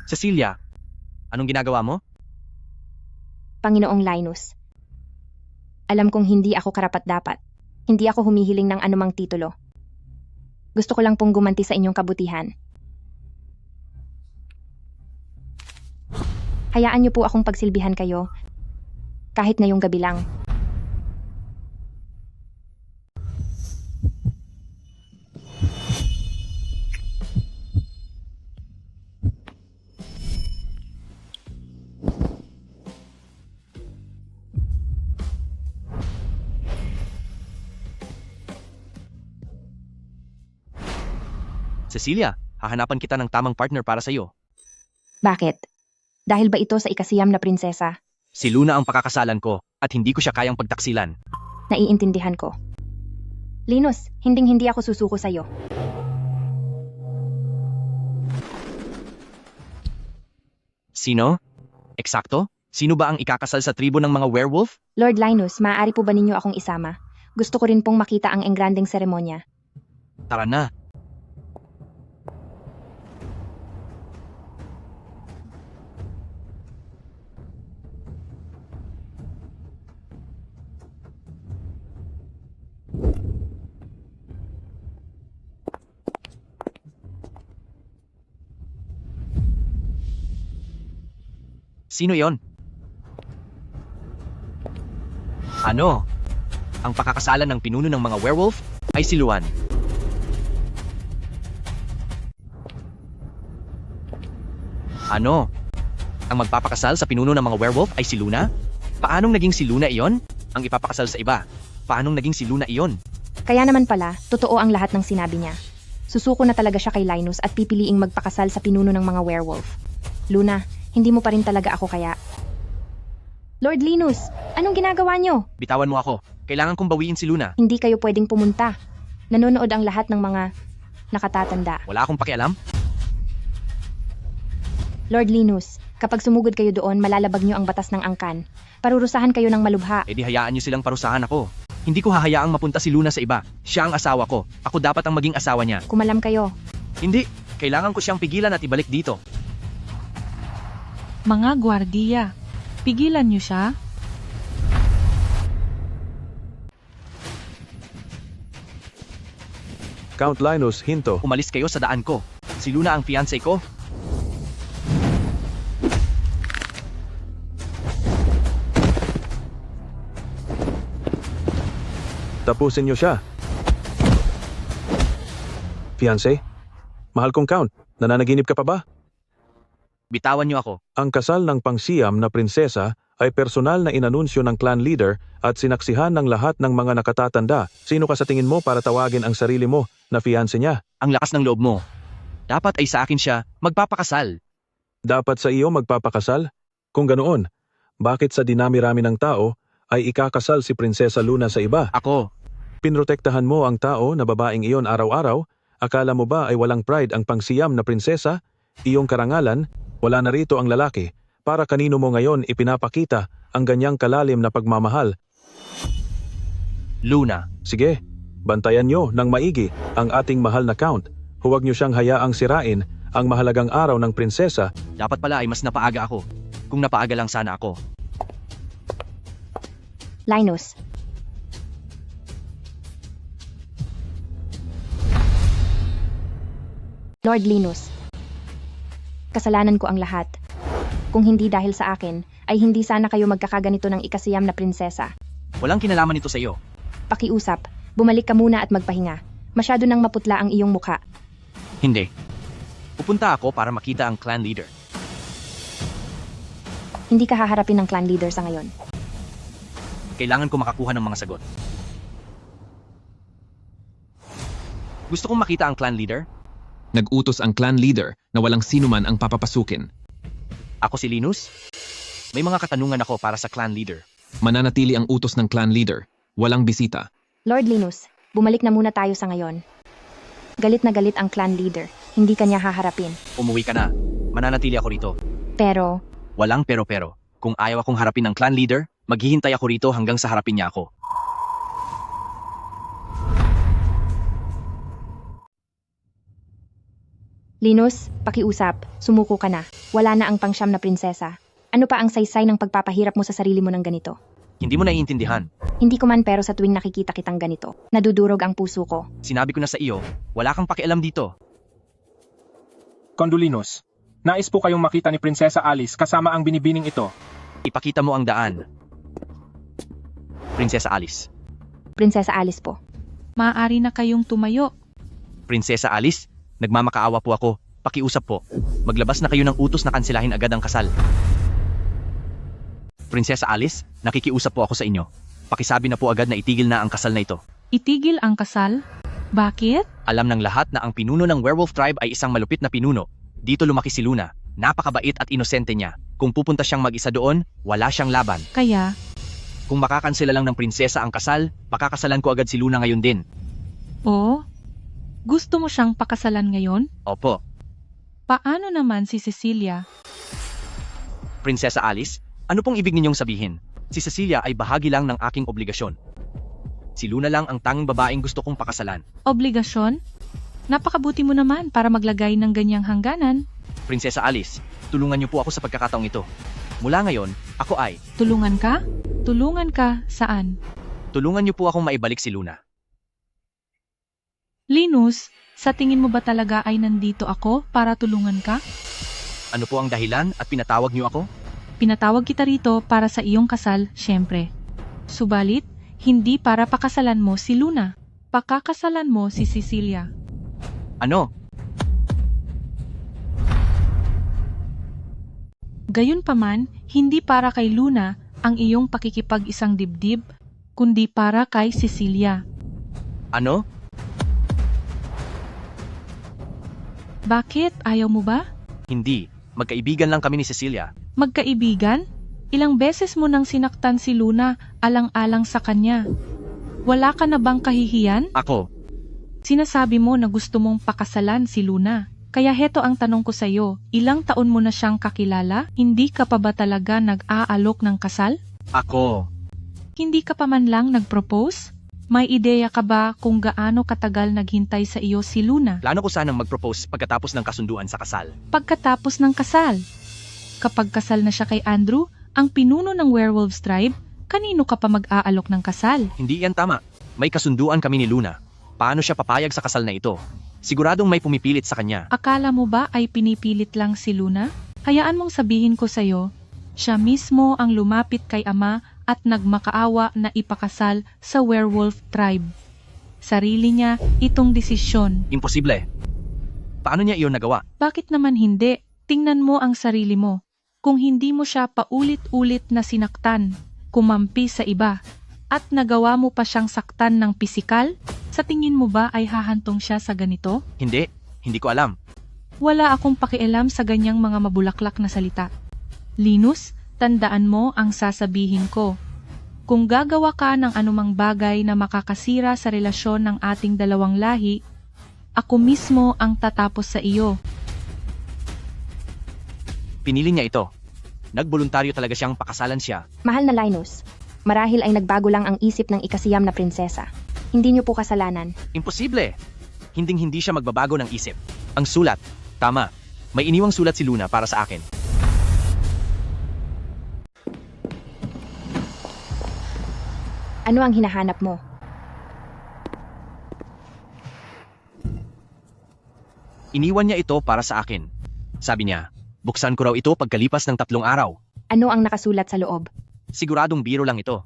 Speaker 6: Cecilia, anong ginagawa mo?
Speaker 7: Panginoong Linus. Alam kong hindi ako karapat-dapat. Hindi ako humihiling ng anumang titulo. Gusto ko lang pong gumanti sa inyong kabutihan. Hayaan niyo po akong pagsilbihan kayo, kahit ngayong gabi lang.
Speaker 6: Cecilia, hahanapan kita ng tamang partner para sa'yo.
Speaker 7: Bakit? Dahil ba ito sa ikasiyam na prinsesa?
Speaker 6: Si Luna ang pakakasalan ko at hindi ko siya kayang pagtaksilan.
Speaker 7: Naiintindihan ko. Linus, hinding-hindi ako susuko sa'yo.
Speaker 6: Sino? Eksakto? Sino ba ang ikakasal sa tribo ng mga werewolf?
Speaker 7: Lord Linus, maaari po ba ninyo akong isama? Gusto ko rin pong makita ang engranding seremonya.
Speaker 6: Tara na. Sino yon? Ano? Ang pakakasalan ng pinuno ng mga werewolf ay si Luan. Ano? Ang magpapakasal sa pinuno ng mga werewolf ay si Luna? Paanong naging si Luna iyon? Ang ipapakasal sa iba. Paanong naging si Luna iyon?
Speaker 7: Kaya naman pala, totoo ang lahat ng sinabi niya. Susuko na talaga siya kay Linus at pipiliing magpakasal sa pinuno ng mga werewolf. Luna, hindi mo pa rin talaga ako kaya. Lord Linus, anong ginagawa niyo?
Speaker 6: Bitawan mo ako. Kailangan kong bawiin si Luna.
Speaker 7: Hindi kayo pwedeng pumunta. Nanonood ang lahat ng mga nakatatanda.
Speaker 6: Wala akong pakialam.
Speaker 7: Lord Linus, kapag sumugod kayo doon, malalabag niyo ang batas ng angkan. Parurusahan kayo ng malubha.
Speaker 6: E di hayaan niyo silang parusahan ako. Hindi ko hahayaang mapunta si Luna sa iba. Siya ang asawa ko. Ako dapat ang maging asawa niya.
Speaker 7: Kumalam kayo.
Speaker 6: Hindi. Kailangan ko siyang pigilan at ibalik dito.
Speaker 4: Mga gwardiya, pigilan niyo siya.
Speaker 11: Count Linus, hinto.
Speaker 6: Umalis kayo sa daan ko. Si Luna ang fiancé ko.
Speaker 11: Tapusin niyo siya. Fiancé? Mahal kong Count, nananaginip ka pa ba?
Speaker 6: Bitawan niyo ako.
Speaker 11: Ang kasal ng pangsiyam na prinsesa ay personal na inanunsyo ng clan leader at sinaksihan ng lahat ng mga nakatatanda. Sino ka sa tingin mo para tawagin ang sarili mo na fiancé niya?
Speaker 6: Ang lakas ng loob mo. Dapat ay sa akin siya magpapakasal.
Speaker 11: Dapat sa iyo magpapakasal? Kung ganoon, bakit sa dinami-rami ng tao ay ikakasal si Prinsesa Luna sa iba?
Speaker 6: Ako.
Speaker 11: Pinrotektahan mo ang tao na babaeng iyon araw-araw? Akala mo ba ay walang pride ang pangsiyam na prinsesa? Iyong karangalan? Wala na rito ang lalaki. Para kanino mo ngayon ipinapakita ang ganyang kalalim na pagmamahal?
Speaker 6: Luna.
Speaker 11: Sige, bantayan nyo ng maigi ang ating mahal na Count. Huwag nyo siyang hayaang sirain ang mahalagang araw ng prinsesa.
Speaker 6: Dapat pala ay mas napaaga ako. Kung napaaga lang sana ako.
Speaker 7: Linus. Lord Linus. Kasalanan ko ang lahat. Kung hindi dahil sa akin, ay hindi sana kayo magkakaganito ng ikasiyam na prinsesa.
Speaker 6: Walang kinalaman ito sa iyo.
Speaker 7: Pakiusap, bumalik ka muna at magpahinga. Masyado nang maputla ang iyong mukha.
Speaker 6: Hindi. Pupunta ako para makita ang clan leader.
Speaker 7: Hindi ka haharapin ng clan leader sa ngayon.
Speaker 6: Kailangan ko makakuha ng mga sagot. Gusto kong makita ang clan leader.
Speaker 12: Nag-utos ang clan leader na walang sino man ang papapasukin.
Speaker 6: Ako si Linus. May mga katanungan ako para sa clan leader.
Speaker 12: Mananatili ang utos ng clan leader. Walang bisita.
Speaker 7: Lord Linus, bumalik na muna tayo sa ngayon. Galit na galit ang clan leader. Hindi kanya haharapin.
Speaker 6: Umuwi ka na. Mananatili ako rito.
Speaker 7: Pero,
Speaker 6: Walang pero-pero. Kung ayaw akong harapin ng clan leader, maghihintay ako rito hanggang sa harapin niya ako.
Speaker 7: Linus, pakiusap. Sumuko ka na. Wala na ang pangsyam na prinsesa. Ano pa ang saysay ng pagpapahirap mo sa sarili mo ng ganito?
Speaker 6: Hindi mo naiintindihan.
Speaker 7: Hindi ko man pero sa tuwing nakikita kitang ganito, nadudurog ang puso ko.
Speaker 6: Sinabi ko na sa iyo, wala kang pakialam dito.
Speaker 8: Condolinus, nais po kayong makita ni Prinsesa Alice kasama ang binibining ito.
Speaker 6: Ipakita mo ang daan. Prinsesa Alice.
Speaker 7: Prinsesa Alice po.
Speaker 4: Maaari na kayong tumayo.
Speaker 6: Prinsesa Alice, nagmamakaawa po ako. Pakiusap po. Maglabas na kayo ng utos na kansilahin agad ang kasal. Prinsesa Alice, nakikiusap po ako sa inyo. Pakisabi na po agad na itigil na ang kasal na ito.
Speaker 4: Itigil ang kasal? Bakit?
Speaker 6: Alam ng lahat na ang pinuno ng werewolf tribe ay isang malupit na pinuno. Dito lumaki si Luna. Napakabait at inosente niya. Kung pupunta siyang mag-isa doon, wala siyang laban.
Speaker 4: Kaya,
Speaker 6: Kung makakansela lang ng prinsesa ang kasal, pakakasalan ko agad si Luna ngayon din.
Speaker 4: gusto mo siyang pakasalan ngayon?
Speaker 6: Opo.
Speaker 4: Paano naman si Cecilia?
Speaker 6: Prinsesa Alice, ano pong ibig ninyong sabihin? Si Cecilia ay bahagi lang ng aking obligasyon. Si Luna lang ang tanging babaeng gusto kong pakasalan.
Speaker 4: Obligasyon? Napakabuti mo naman para maglagay ng ganyang hangganan.
Speaker 6: Prinsesa Alice, tulungan niyo po ako sa pagkakataong ito. Mula ngayon, ako ay,
Speaker 4: Tulungan ka? Tulungan ka saan?
Speaker 6: tulungan niyo po akong maibalik si Luna.
Speaker 4: Linus, sa tingin mo ba talaga ay nandito ako para tulungan ka?
Speaker 6: Ano po ang dahilan at pinatawag niyo ako?
Speaker 4: Pinatawag kita rito para sa iyong kasal, syempre. Subalit, hindi para pakasalan mo si Luna. Pakakasalan mo si Cecilia.
Speaker 6: Ano?
Speaker 4: Gayunpaman, hindi para kay Luna ang iyong pakikipag-isang dibdib, kundi para kay Cecilia.
Speaker 6: Ano?
Speaker 4: Bakit? Ayaw mo ba?
Speaker 6: Hindi. Magkaibigan lang kami ni Cecilia.
Speaker 4: Magkaibigan? Ilang beses mo nang sinaktan si Luna alang-alang sa kanya. Wala ka na bang kahihiyan?
Speaker 6: Ako,
Speaker 4: Sinasabi mo na gusto mong pakasalan si Luna. Kaya heto ang tanong ko sa'yo, ilang taon mo na siyang kakilala? Hindi ka pa ba talaga nag-aalok ng kasal?
Speaker 6: ako.
Speaker 4: Hindi ka pa man lang nag-propose? May ideya ka ba kung gaano katagal naghintay sa iyo si Luna?
Speaker 6: Plano ko sanang mag-propose pagkatapos ng kasunduan sa kasal.
Speaker 4: Pagkatapos ng kasal? Kapag kasal na siya kay Andrew, ang pinuno ng Werewolves tribe, kanino ka pa mag-aalok ng kasal?
Speaker 6: Hindi yan tama. May kasunduan kami ni Luna. Paano siya papayag sa kasal na ito? Siguradong may pumipilit sa kanya.
Speaker 4: Akala mo ba ay pinipilit lang si Luna? Hayaan mong sabihin ko sa'yo, siya mismo ang lumapit kay ama at nagmakaawa na ipakasal sa werewolf tribe. Sarili niya itong desisyon.
Speaker 6: Imposible. Paano niya iyon nagawa?
Speaker 4: Bakit naman hindi? Tingnan mo ang sarili mo. Kung hindi mo siya paulit-ulit na sinaktan, kumampi sa iba, at nagawa mo pa siyang saktan ng pisikal, sa tingin mo ba ay hahantong siya sa ganito?
Speaker 6: Hindi. Hindi ko alam.
Speaker 4: Wala akong pakialam sa ganyang mga mabulaklak na salita. Linus, tandaan mo ang sasabihin ko. Kung gagawa ka ng anumang bagay na makakasira sa relasyon ng ating dalawang lahi, ako mismo ang tatapos sa iyo.
Speaker 6: Pinili niya ito. Nagboluntaryo talaga siyang pakasalan siya.
Speaker 7: Mahal na Linus, marahil ay nagbago lang ang isip ng ikasiyam na prinsesa. Hindi niyo po kasalanan.
Speaker 6: Imposible. Hinding-hindi siya magbabago ng isip. Ang sulat. Tama. May iniwang sulat si Luna para sa akin.
Speaker 7: Ano ang hinahanap mo?
Speaker 6: Iniwan niya ito para sa akin. Sabi niya, buksan ko raw ito pagkalipas ng 3 araw.
Speaker 7: Ano ang nakasulat sa loob?
Speaker 6: Siguradong biro lang ito.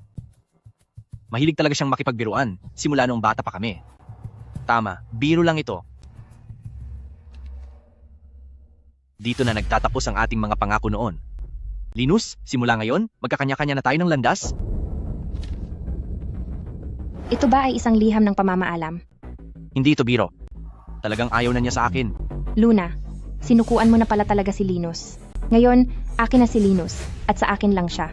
Speaker 6: Mahilig talaga siyang makipagbiruan, simula nung bata pa kami. Tama, biro lang ito. Dito na nagtatapos ang ating mga pangako noon. Linus, simula ngayon, magkakanya-kanya na tayo ng landas?
Speaker 7: Ito ba ay isang liham ng pamamaalam?
Speaker 6: Hindi ito biro. Talagang ayaw na niya sa akin.
Speaker 7: Luna, sinukuan mo na pala talaga si Linus. Ngayon, akin na si Linus, at sa akin lang siya.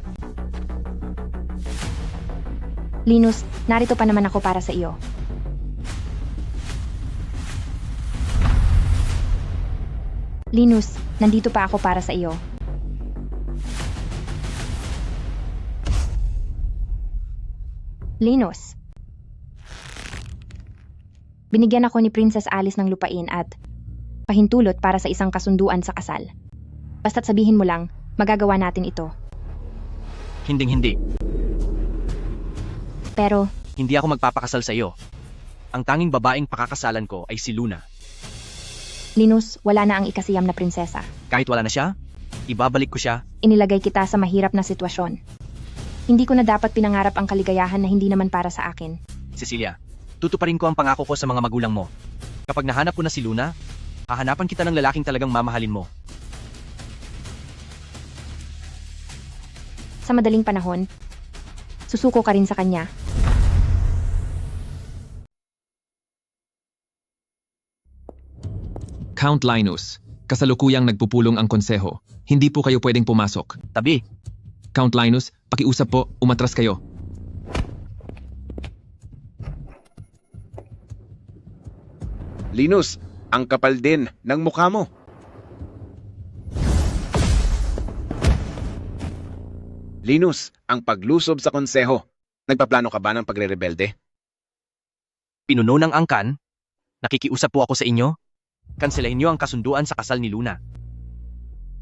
Speaker 7: Linus, narito pa naman ako para sa iyo. Linus, nandito pa ako para sa iyo. Linus. Binigyan ako ni Princess Alice ng lupain at pahintulot para sa isang kasunduan sa kasal. Basta't sabihin mo lang, magagawa natin ito.
Speaker 6: Hinding-hindi.
Speaker 7: Pero,
Speaker 6: Hindi ako magpapakasal sa iyo. Ang tanging babaeng pakakasalan ko ay si Luna.
Speaker 7: Linus, wala na ang ikasiyam na prinsesa.
Speaker 6: Kahit wala na siya, ibabalik ko siya.
Speaker 7: Inilagay kita sa mahirap na sitwasyon. Hindi ko na dapat pinangarap ang kaligayahan na hindi naman para sa akin.
Speaker 6: Cecilia, tutuparin ko ang pangako ko sa mga magulang mo. Kapag nahanap ko na si Luna, hahanapan kita ng lalaking talagang mamahalin mo.
Speaker 7: Sa madaling panahon, susuko ka rin sa kanya.
Speaker 12: Count Linus, kasalukuyang nagpupulong ang konseho. Hindi po kayo pwedeng pumasok.
Speaker 6: Tabi,
Speaker 12: Count Linus, pakiusap po, umatras kayo.
Speaker 5: Linus, ang kapal din ng mukha mo. Linus, ang paglusob sa konseho. Nagpaplano ka ba ng pagre-rebelde?
Speaker 6: pinuno ng angkan, nakikiusap po ako sa inyo. Kanselahin niyo ang kasunduan sa kasal ni Luna.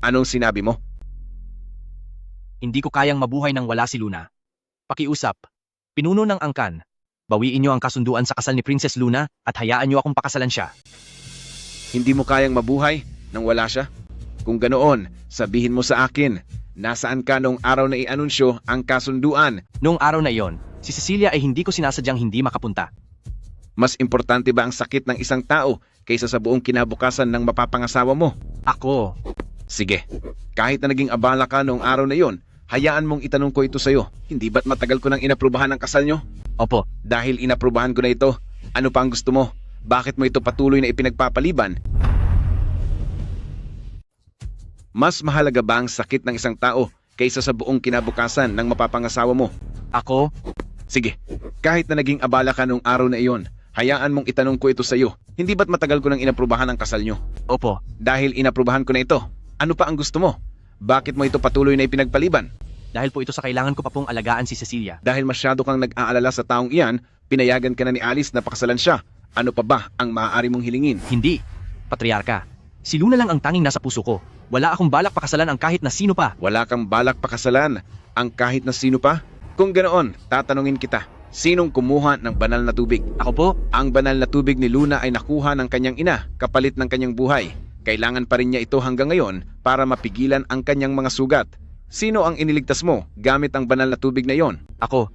Speaker 5: Anong sinabi mo?
Speaker 6: Hindi ko kayang mabuhay nang wala si Luna. Pakiusap, pinuno ng angkan, bawiin niyo ang kasunduan sa kasal ni Princess Luna at hayaan niyo akong pakasalan siya.
Speaker 5: Hindi mo kayang mabuhay nang wala siya? Kung ganoon, sabihin mo sa akin, nasaan ka nung araw na i-anunsyo ang kasunduan?
Speaker 6: Noong araw na iyon, si Cecilia ay hindi ko sinasadyang hindi makapunta.
Speaker 5: Mas importante ba ang sakit ng isang tao kaysa sa buong kinabukasan ng mapapangasawa mo?
Speaker 6: Ako,
Speaker 5: Sige, kahit na naging abala ka noong araw na iyon, hayaan mong itanong ko ito sa'yo. Hindi ba't matagal ko nang inaprubahan ang kasal nyo?
Speaker 6: opo,
Speaker 5: Dahil inaprubahan ko na ito, ano pa ang gusto mo? Bakit mo ito patuloy na ipinagpapaliban? Mas mahalaga ba ang sakit ng isang tao kaysa sa buong kinabukasan ng mapapangasawa mo?
Speaker 6: ako,
Speaker 5: Sige, kahit na naging abala ka noong araw na iyon, hayaan mong itanong ko ito sa'yo. Hindi ba't matagal ko nang inaprubahan ang kasal nyo?
Speaker 6: opo,
Speaker 5: Dahil inaprubahan ko na ito, ano pa ang gusto mo? Bakit mo ito patuloy na ipinagpaliban?
Speaker 6: dahil po ito sa kailangan ko pa pong alagaan si Cecilia.
Speaker 5: Dahil masyado kang nag-aalala sa taong iyan, pinayagan ka na ni Alice na pakasalan siya. Ano pa ba ang maaari mong hilingin?
Speaker 6: Hindi, patriarka. Si Luna lang ang tanging nasa puso ko. Wala akong balak pakasalan ang kahit na sino pa.
Speaker 5: Wala kang balak pakasalan ang kahit na sino pa? Kung ganoon, tatanungin kita, sinong kumuha ng banal na tubig?
Speaker 6: Ako po,
Speaker 5: Ang banal na tubig ni Luna ay nakuha ng kanyang ina, kapalit ng kanyang buhay. Kailangan pa rin niya ito hanggang ngayon para mapigilan ang kanyang mga sugat. Sino ang iniligtas mo gamit ang banal na tubig na iyon?
Speaker 6: ako.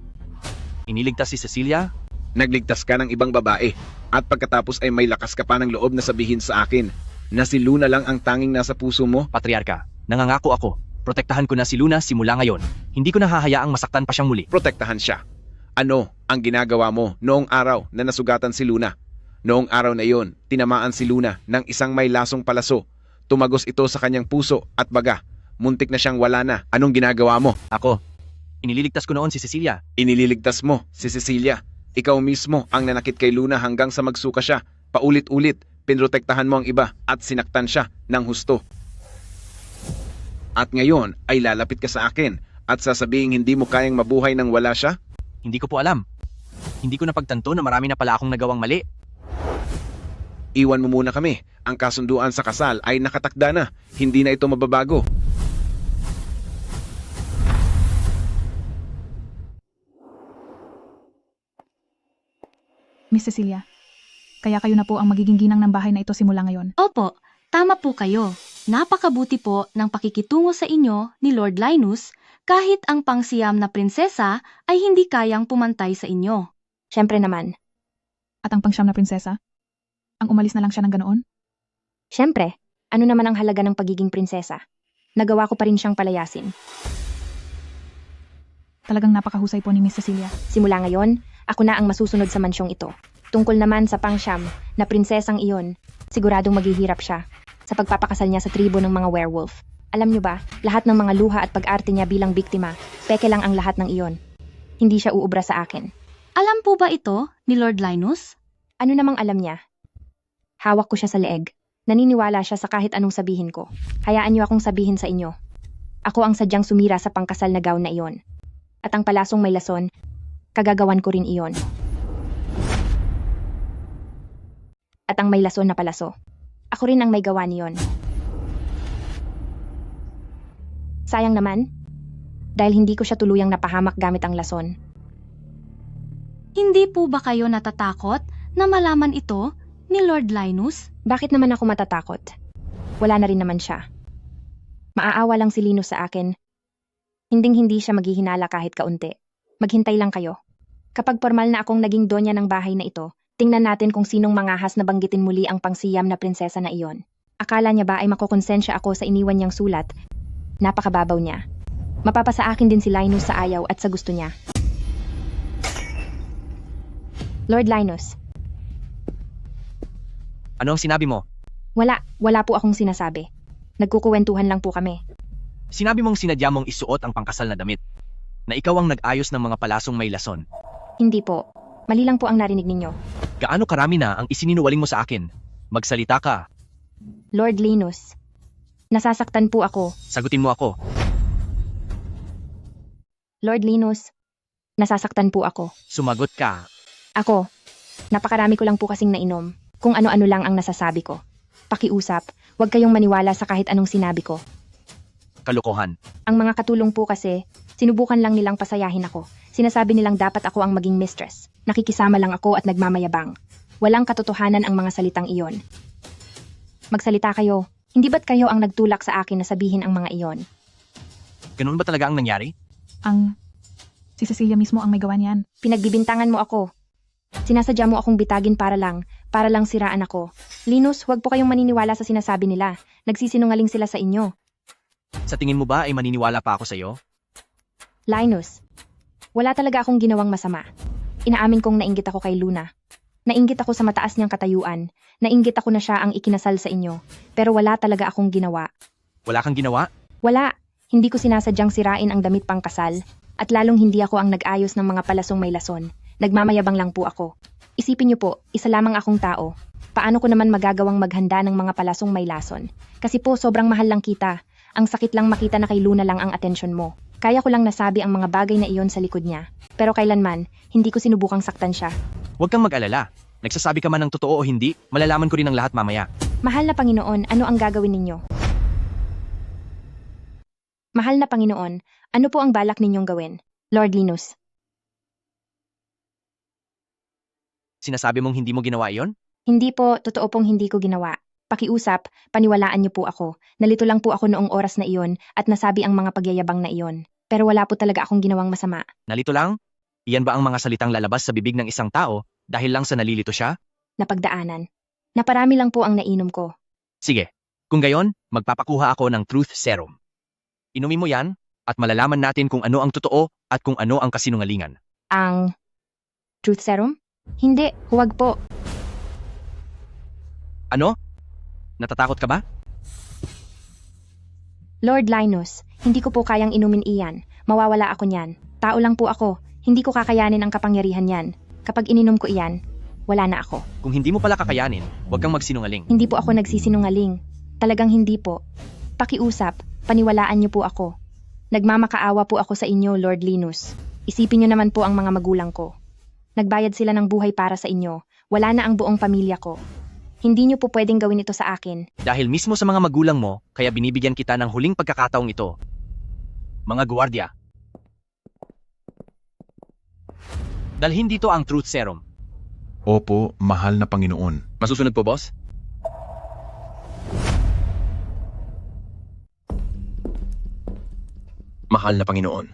Speaker 6: Iniligtas si Cecilia?
Speaker 5: Nagligtas ka ng ibang babae at pagkatapos ay may lakas ka pa ng loob na sabihin sa akin na si Luna lang ang tanging nasa puso mo?
Speaker 6: Patriarka, nangangako ako. Protektahan ko na si Luna simula ngayon. Hindi ko na hahayaang masaktan pa siyang muli.
Speaker 5: Protektahan siya. Ano ang ginagawa mo noong araw na nasugatan si Luna? Noong araw na iyon, tinamaan si Luna ng isang may lasong palaso. Tumagos ito sa kanyang puso at baga. Muntik na siyang wala na. Anong ginagawa mo?
Speaker 6: Ako. Inililigtas ko noon si Cecilia.
Speaker 5: Inililigtas mo si Cecilia. Ikaw mismo ang nanakit kay Luna hanggang sa magsuka siya. Paulit-ulit, pinrotektahan mo ang iba at sinaktan siya ng husto. At ngayon ay lalapit ka sa akin at sasabing hindi mo kayang mabuhay nang wala siya?
Speaker 6: Hindi ko po alam. Hindi ko napagtanto na marami na pala akong nagawang mali.
Speaker 5: Iwan mo muna kami. Ang kasunduan sa kasal ay nakatakda na. Hindi na ito mababago.
Speaker 10: Miss Cecilia, kaya kayo na po ang magiging ginang ng bahay na ito simula ngayon.
Speaker 2: Opo, tama po kayo. Napakabuti po ng pakikitungo sa inyo ni Lord Linus kahit ang pangsiyam na prinsesa ay hindi kayang pumantay sa inyo.
Speaker 7: Siyempre naman.
Speaker 10: At ang pangsyam na prinsesa? Ang umalis na lang siya ng ganoon?
Speaker 7: Siyempre, ano naman ang halaga ng pagiging prinsesa? Nagawa ko pa rin siyang palayasin.
Speaker 10: Talagang napakahusay po ni Miss Cecilia.
Speaker 7: Simula ngayon, ako na ang masusunod sa mansyong ito. Tungkol naman sa pangsyam na prinsesang iyon, siguradong maghihirap siya sa pagpapakasal niya sa tribo ng mga werewolf. Alam niyo ba, lahat ng mga luha at pag-arte niya bilang biktima, peke lang ang lahat ng iyon. Hindi siya uubra sa akin.
Speaker 2: Alam po ba ito ni Lord Linus?
Speaker 7: Ano namang alam niya? Hawak ko siya sa leeg. Naniniwala siya sa kahit anong sabihin ko. Hayaan niyo akong sabihin sa inyo. Ako ang sadyang sumira sa pangkasal na gown na iyon. At ang palasong may lason, kagagawan ko rin iyon. At ang may lason na palaso, Ako rin ang may gawa niyon. Sayang naman, dahil hindi ko siya tuluyang napahamak gamit ang lason.
Speaker 2: Hindi po ba kayo natatakot na malaman ito ni Lord Linus?
Speaker 7: Bakit naman ako matatakot? Wala na rin naman siya. Maaawa lang si Linus sa akin. Hinding-hindi siya maghihinala kahit kaunti. Maghintay lang kayo. Kapag formal na akong naging donya ng bahay na ito, tingnan natin kung sinong mangahas na banggitin muli ang pangsiyam na prinsesa na iyon. Akala niya ba ay makukonsensya ako sa iniwan niyang sulat? Napakababaw niya. Mapapasa akin din si Linus sa ayaw at sa gusto niya. Lord Linus,
Speaker 6: Ano ang sinabi mo?
Speaker 7: wala po akong sinasabi. Nagkukuwentuhan lang po kami.
Speaker 6: Sinabi mong sinadya mong isuot ang pangkasal na damit. Na ikaw ang nag-ayos ng mga palasong may lason.
Speaker 7: Hindi po. Mali lang po ang narinig ninyo.
Speaker 6: Gaano karami na ang isininuwaling mo sa akin? Magsalita ka.
Speaker 7: Lord Linus, nasasaktan po ako.
Speaker 6: Sagutin mo ako.
Speaker 7: Lord Linus, nasasaktan po ako.
Speaker 6: Sumagot ka.
Speaker 7: Ako, napakarami ko lang po kasing nainom. Kung ano-ano lang ang nasasabi ko. Pakiusap, huwag kayong maniwala sa kahit anong sinabi ko.
Speaker 6: Kalokohan.
Speaker 7: Ang mga katulong po kasi, sinubukan lang nilang pasayahin ako. Sinasabi nilang dapat ako ang maging mistress. Nakikisama lang ako at nagmamayabang. Walang katotohanan ang mga salitang iyon. Magsalita kayo. Hindi ba't kayo ang nagtulak sa akin na sabihin ang mga iyon?
Speaker 6: Ganun ba talaga ang nangyari?
Speaker 10: Si Cecilia mismo ang may gawa niyan.
Speaker 7: Pinagbibintangan mo ako. Sinasadya mo akong bitagin para lang siraan ako. Linus, huwag po kayong maniniwala sa sinasabi nila. Nagsisinungaling sila sa inyo.
Speaker 6: Sa tingin mo ba ay maniniwala pa ako sa iyo?
Speaker 7: Linus, wala talaga akong ginawang masama. Inaamin kong nainggit ako kay Luna. Nainggit ako sa mataas niyang katayuan. Nainggit ako na siya ang ikinasal sa inyo. Pero wala talaga akong ginawa.
Speaker 6: Wala kang ginawa?
Speaker 7: Wala. Hindi ko sinasadyang sirain ang damit pang kasal. At lalong hindi ako ang nag-ayos ng mga palasong may lason. Nagmamayabang lang po ako. Isipin niyo po, isa lamang akong tao. Paano ko naman magagawang maghanda ng mga palasong may lason? Kasi po sobrang mahal lang kita. Ang sakit lang makita na kay Luna lang ang atensyon mo. Kaya ko lang nasabi ang mga bagay na iyon sa likod niya. Pero kailanman, hindi ko sinubukang saktan siya.
Speaker 6: Huwag kang mag-alala. Nagsasabi ka man ng totoo o hindi, malalaman ko rin ang lahat mamaya.
Speaker 7: Mahal na Panginoon, ano ang gagawin ninyo? Mahal na Panginoon, ano po ang balak ninyong gawin? Lord Linus.
Speaker 6: Sinasabi mong hindi mo ginawa iyon?
Speaker 7: Hindi po, totoo pong hindi ko ginawa. Pakiusap, paniwalaan niyo po ako. Nalito lang po ako noong oras na iyon at nasabi ang mga pagyayabang na iyon. Pero wala po talaga akong ginawang masama.
Speaker 6: Nalito lang? Iyan ba ang mga salitang lalabas sa bibig ng isang tao dahil lang sa nalilito siya?
Speaker 7: Napagdaanan. Naparami lang po ang nainom ko.
Speaker 6: Sige, kung gayon, magpapakuha ako ng truth serum. Inumin mo yan at malalaman natin kung ano ang totoo at kung ano ang kasinungalingan.
Speaker 7: Ang truth serum? Hindi, huwag po.
Speaker 6: Ano? Natatakot ka ba?
Speaker 7: Lord Linus, hindi ko po kayang inumin iyan. Mawawala ako niyan. Tao lang po ako. Hindi ko kakayanin ang kapangyarihan niyan. Kapag ininom ko iyan, wala na ako.
Speaker 6: Kung hindi mo pala kakayanin, huwag kang magsinungaling.
Speaker 7: Hindi po ako nagsisinungaling. Talagang hindi po. Pakiusap, paniwalaan niyo po ako. Nagmamakaawa po ako sa inyo, Lord Linus. Isipin niyo naman po ang mga magulang ko. Nagbayad sila ng buhay para sa inyo. Wala na ang buong pamilya ko. Hindi niyo po pwedeng gawin ito sa akin.
Speaker 6: Dahil mismo sa mga magulang mo, kaya binibigyan kita ng huling pagkakataong ito. Mga guwardiya. Dalhin dito ang truth serum.
Speaker 3: Opo, mahal na Panginoon.
Speaker 6: Masusunod po, boss?
Speaker 13: Mahal na Panginoon.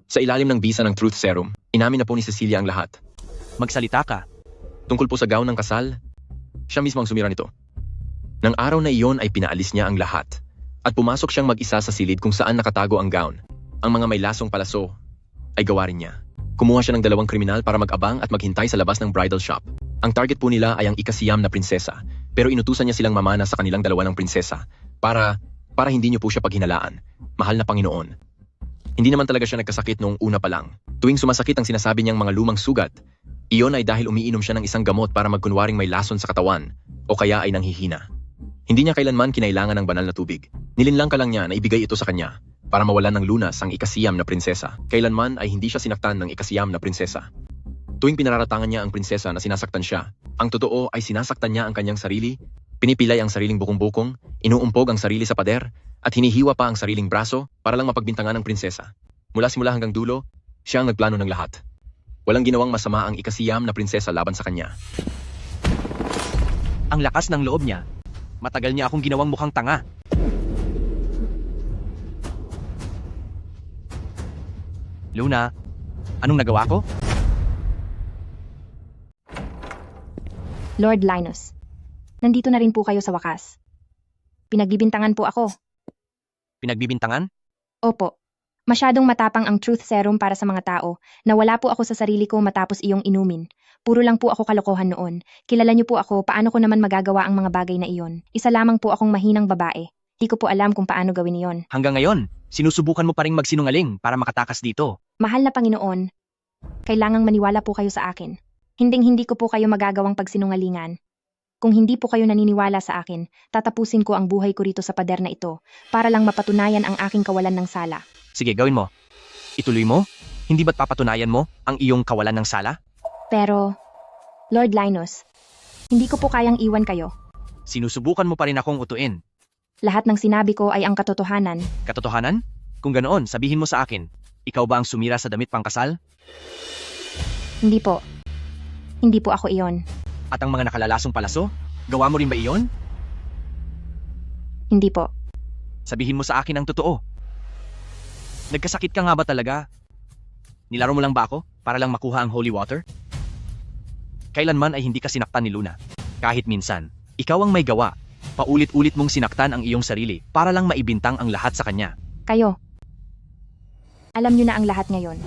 Speaker 13: Sa ilalim ng bisa ng truth serum, inamin na po ni Cecilia ang lahat.
Speaker 6: Magsalita ka.
Speaker 13: Tungkol po sa gown ng kasal, siya mismo ang sumira nito. Nang araw na iyon ay pinaalis niya ang lahat at pumasok siyang mag-isa sa silid kung saan nakatago ang gown. Ang mga may lasong palaso ay gawa rin niya. Kumuha siya ng 2 kriminal para mag-abang at maghintay sa labas ng bridal shop. Ang target po nila ay ang ika-9 na prinsesa, pero inutusan niya silang mamana sa kanilang 2 ng prinsesa para hindi niyo po siya paghinalaan. Mahal na Panginoon. Hindi naman talaga siya nagkasakit noong una pa lang. Tuwing sumasakit ang sinasabi niyang mga lumang sugat, iyon ay dahil umiinom siya ng isang gamot para magkunwaring may lason sa katawan o kaya ay nanghihina. Hindi niya kailanman kinailangan ng banal na tubig. Nilinlang ka lang niya na ibigay ito sa kanya para mawalan ng lunas ang ika-9 na prinsesa. Kailanman ay hindi siya sinaktan ng ika-9 na prinsesa. Tuwing pinararatangan niya ang prinsesa na sinasaktan siya, ang totoo ay sinasaktan niya ang kanyang sarili Pinipilay ang sariling bukong-bukong, inuumpog ang sarili sa pader, at hinihiwa pa ang sariling braso para lang mapagbintangan ng prinsesa. Mula simula hanggang dulo, siya ang nagplano ng lahat. Walang ginawang masama ang ikasiyam na prinsesa laban sa kanya.
Speaker 6: Ang lakas ng loob niya. Matagal niya akong ginawang mukhang tanga. Luna, anong nagawa ko?
Speaker 7: Lord Linus, nandito na rin po kayo sa wakas. Pinagbibintangan po ako.
Speaker 6: Pinagbibintangan?
Speaker 7: Opo. Masyadong matapang ang truth serum para sa mga tao na wala po ako sa sarili ko matapos iyong inumin. Puro lang po ako kalokohan noon. Kilala niyo po ako, paano ko naman magagawa ang mga bagay na iyon. Isa lamang po akong mahinang babae. Di ko po alam kung paano gawin iyon.
Speaker 6: Hanggang ngayon, sinusubukan mo pa ring magsinungaling para makatakas dito.
Speaker 7: Mahal na Panginoon, kailangang maniwala po kayo sa akin. Hinding-hindi ko po kayo magagawang pagsinungalingan. Kung hindi po kayo naniniwala sa akin, tatapusin ko ang buhay ko rito sa pader na ito para lang mapatunayan ang aking kawalan ng sala.
Speaker 6: Sige, gawin mo. Ituloy mo? Hindi ba't papatunayan mo ang iyong kawalan ng sala?
Speaker 7: Pero, Lord Linus, hindi ko po kayang iwan kayo.
Speaker 6: Sinusubukan mo pa rin akong utuin.
Speaker 7: Lahat ng sinabi ko ay ang katotohanan.
Speaker 6: Katotohanan? Kung ganoon, sabihin mo sa akin, ikaw ba ang sumira sa damit pangkasal?
Speaker 7: Hindi po. Hindi po ako iyon.
Speaker 6: At ang mga nakalalasong palaso? Gawa mo rin ba iyon?
Speaker 7: Hindi po.
Speaker 6: Sabihin mo sa akin ang totoo. Nagkasakit ka nga ba talaga? Nilaro mo lang ba ako para lang makuha ang holy water? Kailanman ay hindi ka sinaktan ni Luna. Kahit minsan, ikaw ang may gawa. Paulit-ulit mong sinaktan ang iyong sarili para lang maibintang ang lahat sa kanya.
Speaker 7: Kayo. Alam niyo na ang lahat ngayon.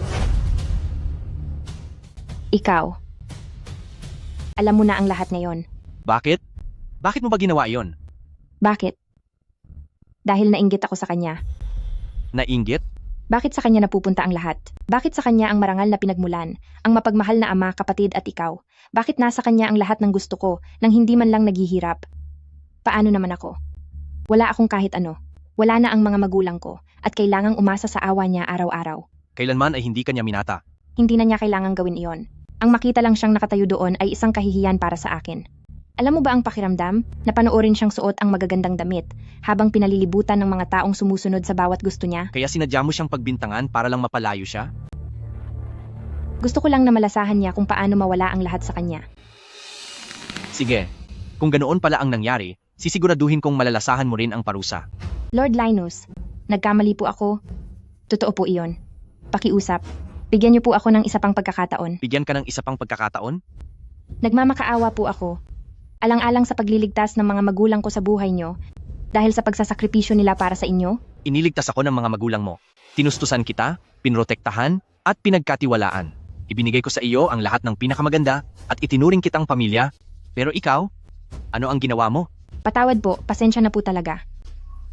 Speaker 7: Ikaw. Alam mo na ang lahat ngayon.
Speaker 6: Bakit? Bakit mo ba ginawa iyon?
Speaker 7: Bakit? Dahil nainggit ako sa kanya.
Speaker 6: Nainggit?
Speaker 7: Bakit sa kanya napupunta ang lahat? Bakit sa kanya ang marangal na pinagmulan, ang mapagmahal na ama, kapatid at ikaw? Bakit nasa kanya ang lahat ng gusto ko nang hindi man lang naghihirap? Paano naman ako? Wala akong kahit ano. Wala na ang mga magulang ko at kailangang umasa sa awa niya araw-araw.
Speaker 6: Kailanman ay hindi kanya minata.
Speaker 7: Hindi na niya kailangang gawin iyon. Ang makita lang siyang nakatayo doon ay isang kahihiyan para sa akin. Alam mo ba ang pakiramdam na panoorin siyang suot ang magagandang damit habang pinalilibutan ng mga taong sumusunod sa bawat gusto niya?
Speaker 6: Kaya sinadya mo siyang pagbintangan para lang mapalayo siya?
Speaker 7: Gusto ko lang na malasahan niya kung paano mawala ang lahat sa kanya.
Speaker 6: Sige, kung ganoon pala ang nangyari, sisiguraduhin kong malalasahan mo rin ang parusa.
Speaker 7: Lord Linus, nagkamali po ako. Totoo po iyon. Pakiusap. Bigyan niyo po ako ng isa pang pagkakataon.
Speaker 6: Bigyan ka ng isa pang pagkakataon?
Speaker 7: Nagmamakaawa po ako. Alang-alang sa pagliligtas ng mga magulang ko sa buhay niyo dahil sa pagsasakripisyo nila para sa inyo.
Speaker 6: Iniligtas ako ng mga magulang mo. Tinustusan kita, pinrotektahan, at pinagkatiwalaan. Ibinigay ko sa iyo ang lahat ng pinakamaganda at itinuring kitang pamilya. Pero ikaw, ano ang ginawa mo?
Speaker 7: Patawad po, pasensya na po talaga.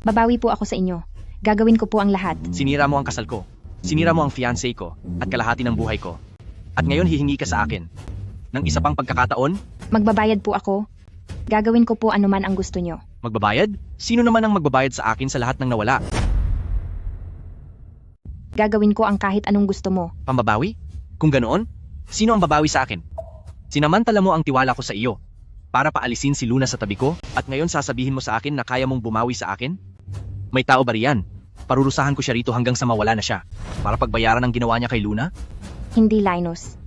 Speaker 7: Babawi po ako sa inyo. Gagawin ko po ang lahat.
Speaker 6: Sinira mo ang kasal ko. Sinira mo ang fiancé ko at kalahati ng buhay ko. At ngayon hihingi ka sa akin ng isa pang pagkakataon?
Speaker 7: Magbabayad po ako. Gagawin ko po anuman ang gusto nyo.
Speaker 6: Magbabayad? Sino naman ang magbabayad sa akin sa lahat ng nawala?
Speaker 7: Gagawin ko ang kahit anong gusto mo.
Speaker 6: Pambabawi? Kung ganoon, sino ang babawi sa akin? Sinamantala mo ang tiwala ko sa iyo para paalisin si Luna sa tabi ko at ngayon sasabihin mo sa akin na kaya mong bumawi sa akin? May tao ba riyan? Parurusahan ko siya rito hanggang sa mawala na siya para pagbayaran ang ginawa niya kay Luna?
Speaker 7: Hindi, Linus.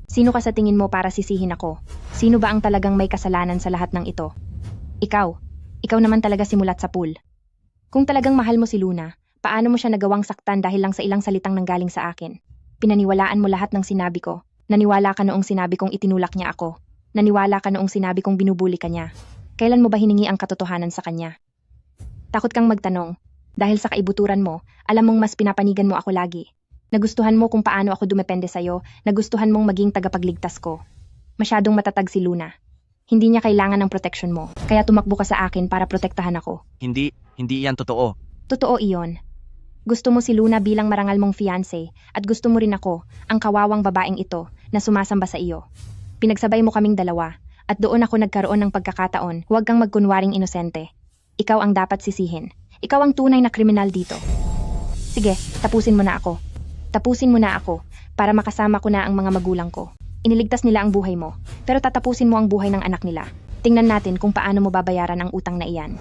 Speaker 7: Sino ka sa tingin mo para sisihin ako? Sino ba ang talagang may kasalanan sa lahat ng ito? Ikaw. Ikaw naman talaga simulat sa pool. Kung talagang mahal mo si Luna, paano mo siya nagawang saktan dahil lang sa ilang salitang nanggaling sa akin? Pinaniwalaan mo lahat ng sinabi ko. Naniwala ka noong sinabi kong itinulak niya ako. Naniwala ka noong sinabi kong binubuli ka niya. Kailan mo ba hiningi ang katotohanan sa kanya? Takot kang magtanong. Dahil sa kaibuturan mo, alam mong mas pinapanigan mo ako lagi. Nagustuhan mo kung paano ako dumepende sa'yo, nagustuhan mong maging tagapagligtas ko. Masyadong matatag si Luna. Hindi niya kailangan ng protection mo, kaya tumakbo ka sa akin para protektahan ako.
Speaker 6: Hindi iyan totoo.
Speaker 7: Totoo iyon. Gusto mo si Luna bilang marangal mong fiancé, at gusto mo rin ako, ang kawawang babaeng ito, na sumasamba sa iyo. Pinagsabay mo kaming dalawa, at doon ako nagkaroon ng pagkakataon, huwag kang magkunwaring inosente. Ikaw ang dapat sisihin. Ikaw ang tunay na kriminal dito. Sige, tapusin mo na ako. Tapusin mo na ako, para makasama ko na ang mga magulang ko. Iniligtas nila ang buhay mo, pero tatapusin mo ang buhay ng anak nila. Tingnan natin kung paano mo babayaran ang utang na iyan.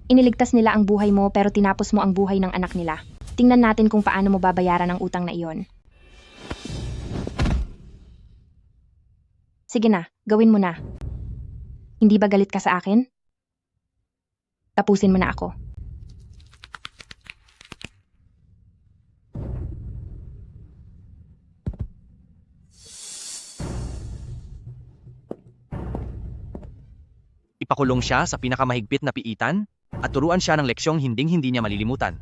Speaker 7: Iniligtas nila ang buhay mo pero tinapos mo ang buhay ng anak nila. Tingnan natin kung paano mo babayaran ang utang na iyon. Sige na, gawin mo na. Hindi ba galit ka sa akin? Tapusin mo na ako.
Speaker 6: Ipakulong siya sa pinakamahigpit na piitan at turuan siya ng leksyong hinding-hindi niya malilimutan.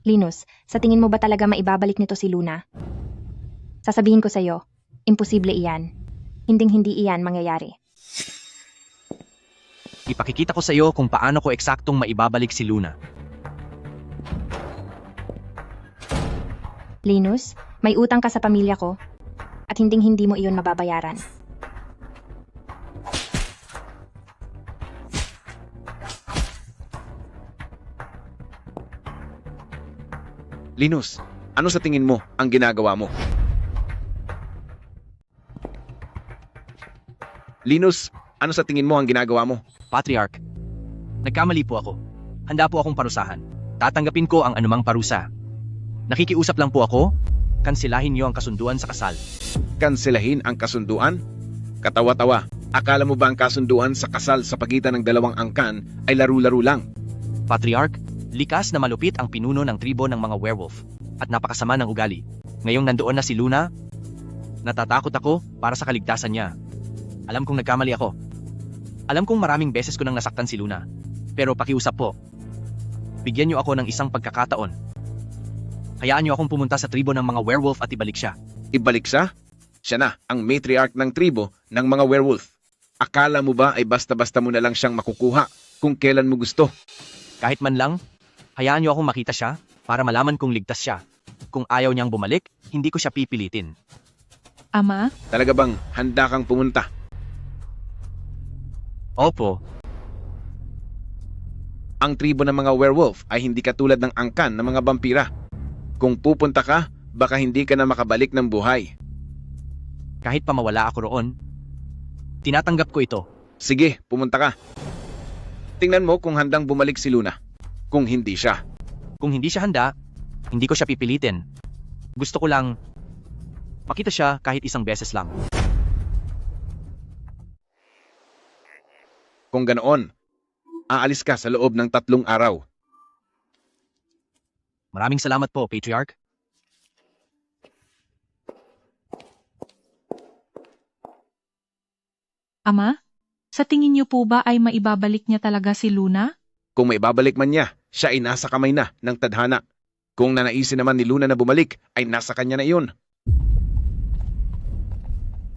Speaker 7: Linus, sa tingin mo ba talaga maibabalik nito si Luna? Sasabihin ko sa'yo, imposible iyan. Hinding-hindi iyan mangyayari.
Speaker 6: Ipakikita ko sa iyo kung paano ko eksaktong maibabalik si Luna.
Speaker 7: Linus, may utang ka sa pamilya ko at hinding-hindi mo iyon mababayaran.
Speaker 5: Linus, ano sa tingin mo ang ginagawa mo? Linus, ano sa tingin mo ang ginagawa mo?
Speaker 6: Patriarch, nagkamali po ako. Handa po akong parusahan. Tatanggapin ko ang anumang parusa. Nakikiusap lang po ako, kansilahin niyo ang kasunduan sa kasal.
Speaker 5: Kanselahin ang kasunduan? Katawa-tawa, akala mo ba ang kasunduan sa kasal sa pagitan ng dalawang angkan ay laro-laro lang?
Speaker 6: Patriarch, likas na malupit ang pinuno ng tribo ng mga werewolf at napakasama ng ugali. Ngayong nandoon na si Luna, natatakot ako para sa kaligtasan niya. Alam kong nagkamali ako. Alam kong maraming beses ko nang nasaktan si Luna. Pero pakiusap po. Bigyan niyo ako ng isang pagkakataon. Hayaan niyo akong pumunta sa tribo ng mga werewolf at ibalik siya.
Speaker 5: Ibalik siya? Siya na ang matriarch ng tribo ng mga werewolf. Akala mo ba ay basta-basta mo na lang siyang makukuha kung kailan mo gusto?
Speaker 6: Kahit man lang, hayaan niyo akong makita siya para malaman kong ligtas siya. Kung ayaw niyang bumalik, hindi ko siya pipilitin.
Speaker 4: Ama,
Speaker 5: Talaga bang handa kang pumunta?
Speaker 6: Opo,
Speaker 5: Ang tribo ng mga werewolf ay hindi katulad ng angkan ng mga vampira. Kung pupunta ka, baka hindi ka na makabalik ng buhay.
Speaker 6: kahit pa mawala ako roon, tinatanggap ko ito.
Speaker 5: Sige, pumunta ka. Tingnan mo kung handang bumalik si Luna. Kung hindi siya.
Speaker 6: Kung hindi siya handa, hindi ko siya pipilitin. Gusto ko lang makita siya kahit isang beses lang.
Speaker 5: Kung ganoon, aalis ka sa loob ng 3 araw.
Speaker 6: Maraming salamat po, Patriarch.
Speaker 4: Ama, sa tingin niyo po ba ay maibabalik niya talaga si Luna?
Speaker 5: Kung maibabalik man niya, siya ay nasa kamay na ng tadhana. Kung nanaisin naman ni Luna na bumalik, ay nasa kanya na iyon.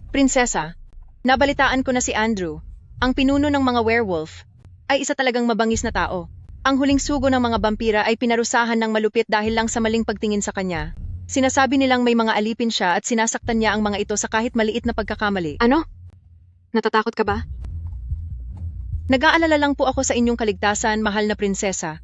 Speaker 9: Prinsesa, nabalitaan ko na si Andrew, ang pinuno ng mga werewolf, ay isa talagang mabangis na tao. Ang huling sugo ng mga vampira ay pinarusahan ng malupit dahil lang sa maling pagtingin sa kanya. Sinasabi nilang may mga alipin siya at sinasaktan niya ang mga ito sa kahit maliit na pagkakamali.
Speaker 1: Ano? Natatakot ka ba?
Speaker 9: Nag-aalala lang po ako sa inyong kaligtasan, mahal na prinsesa.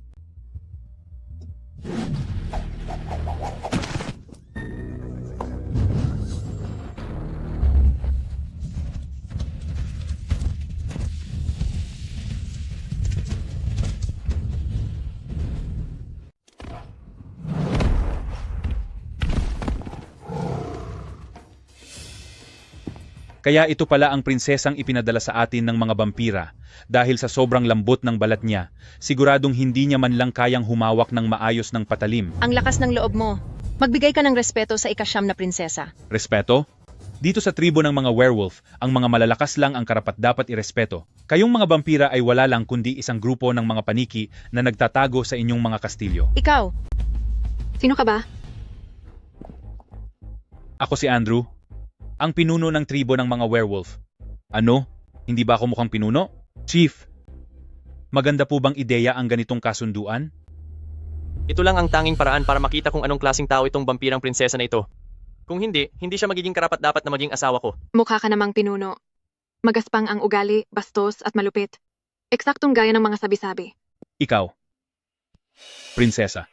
Speaker 14: Kaya ito pala ang prinsesang ipinadala sa atin ng mga vampira. Dahil sa sobrang lambot ng balat niya, siguradong hindi niya man lang kayang humawak ng maayos ng patalim.
Speaker 9: Ang lakas ng loob mo. Magbigay ka ng respeto sa ikasyam na prinsesa.
Speaker 14: Respeto? Dito sa tribo ng mga werewolf, ang mga malalakas lang ang karapat-dapat irespeto. Kayong mga vampira ay wala lang kundi isang grupo ng mga paniki na nagtatago sa inyong mga kastilyo.
Speaker 9: Ikaw,
Speaker 1: Sino ka ba?
Speaker 14: Ako si Andrew, ang pinuno ng tribo ng mga werewolf. Ano? Hindi ba ako mukhang pinuno? Chief, maganda po bang ideya ang ganitong kasunduan?
Speaker 13: Ito lang ang tanging paraan para makita kung anong klaseng tao itong vampirang prinsesa na ito. Kung hindi, hindi siya magiging karapat-dapat na maging asawa ko.
Speaker 1: Mukha ka namang pinuno. Magaspang ang ugali, bastos at malupit. Eksaktong gaya ng mga sabi-sabi.
Speaker 14: Ikaw, prinsesa,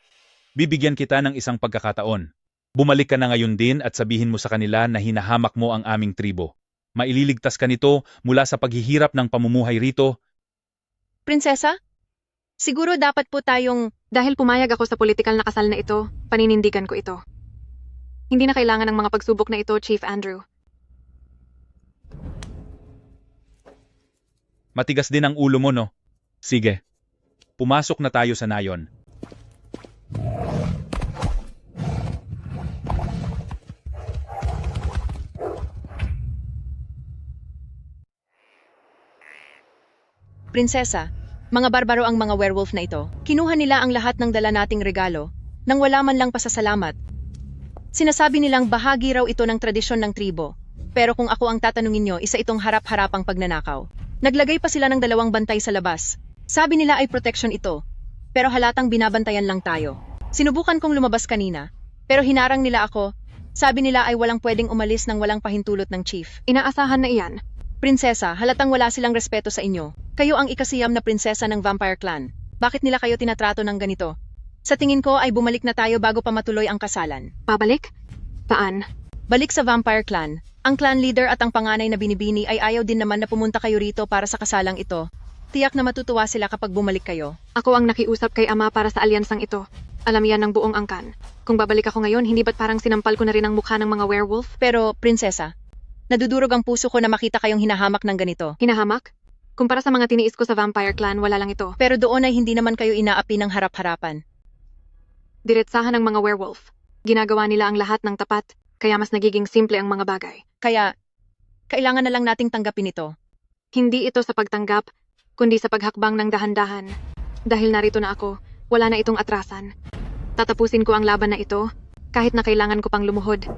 Speaker 14: bibigyan kita ng isang pagkakataon. Bumalik ka na ngayon din at sabihin mo sa kanila na hinahamak mo ang aming tribo. Maililigtas ka nito mula sa paghihirap ng pamumuhay rito.
Speaker 9: Prinsesa? Siguro dapat po tayong...
Speaker 1: Dahil pumayag ako sa politikal na kasal na ito, paninindigan ko ito. Hindi na kailangan ng mga pagsubok na ito, Chief Andrew.
Speaker 14: Matigas din ang ulo mo, no? Sige. Pumasok na tayo sa nayon.
Speaker 9: Prinsesa, mga barbaro ang mga werewolf na ito. Kinuha nila ang lahat ng dala nating regalo nang wala man lang pasasalamat. Sinasabi nilang bahagi raw ito ng tradisyon ng tribo. Pero kung ako ang tatanungin nyo, isa itong harap-harapang pagnanakaw. Naglagay pa sila ng 2 bantay sa labas. Sabi nila ay protection ito. Pero halatang binabantayan lang tayo. Sinubukan kong lumabas kanina. Pero hinarang nila ako. Sabi nila ay walang pwedeng umalis nang walang pahintulot ng chief.
Speaker 1: Inaasahan na iyan.
Speaker 9: Prinsesa, halatang wala silang respeto sa inyo. Kayo ang ikasiyam na prinsesa ng Vampire Clan. Bakit nila kayo tinatrato ng ganito? Sa tingin ko ay bumalik na tayo bago pa matuloy ang kasalan.
Speaker 1: Pabalik? Saan?
Speaker 9: Balik sa Vampire Clan. Ang clan leader at ang panganay na binibini ay ayaw din naman na pumunta kayo rito para sa kasalang ito. Tiyak na matutuwa sila kapag bumalik kayo.
Speaker 1: Ako ang nakiusap kay Ama para sa alyansang ito. Alam yan ng buong angkan. Kung babalik ako ngayon, hindi ba't parang sinampal ko na rin ang mukha ng mga werewolf?
Speaker 9: Pero, prinsesa, nadudurog ang puso ko na makita kayong hinahamak ng ganito.
Speaker 1: Hinahamak? Kumpara sa mga tiniis ko sa Vampire Clan, wala lang ito.
Speaker 9: Pero doon ay hindi naman kayo inaapi ng harap-harapan.
Speaker 1: Diretsahan ng mga werewolf. Ginagawa nila ang lahat ng tapat, kaya mas nagiging simple ang mga bagay.
Speaker 9: Kaya, kailangan na lang nating tanggapin ito.
Speaker 1: Hindi ito sa pagtanggap, kundi sa paghakbang ng dahan-dahan. Dahil narito na ako, wala na itong atrasan. Tatapusin ko ang laban na ito, kahit na kailangan ko pang lumuhod.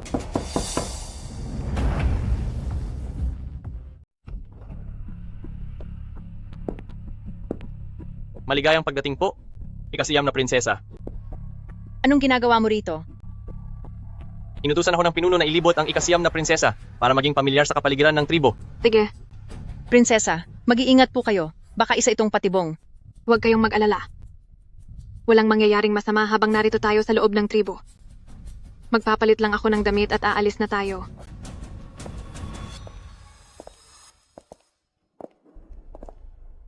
Speaker 6: Maligayang pagdating po, ikasiyam na prinsesa.
Speaker 9: Anong ginagawa mo rito?
Speaker 6: Inutusan ako ng pinuno na ilibot ang ikasiyam na prinsesa para maging pamilyar sa kapaligiran ng tribo.
Speaker 1: Sige,
Speaker 9: Prinsesa, mag-iingat po kayo. Baka isa itong patibong.
Speaker 1: huwag kayong mag-alala. Walang mangyayaring masama habang narito tayo sa loob ng tribo. Magpapalit lang ako ng damit at aalis na tayo.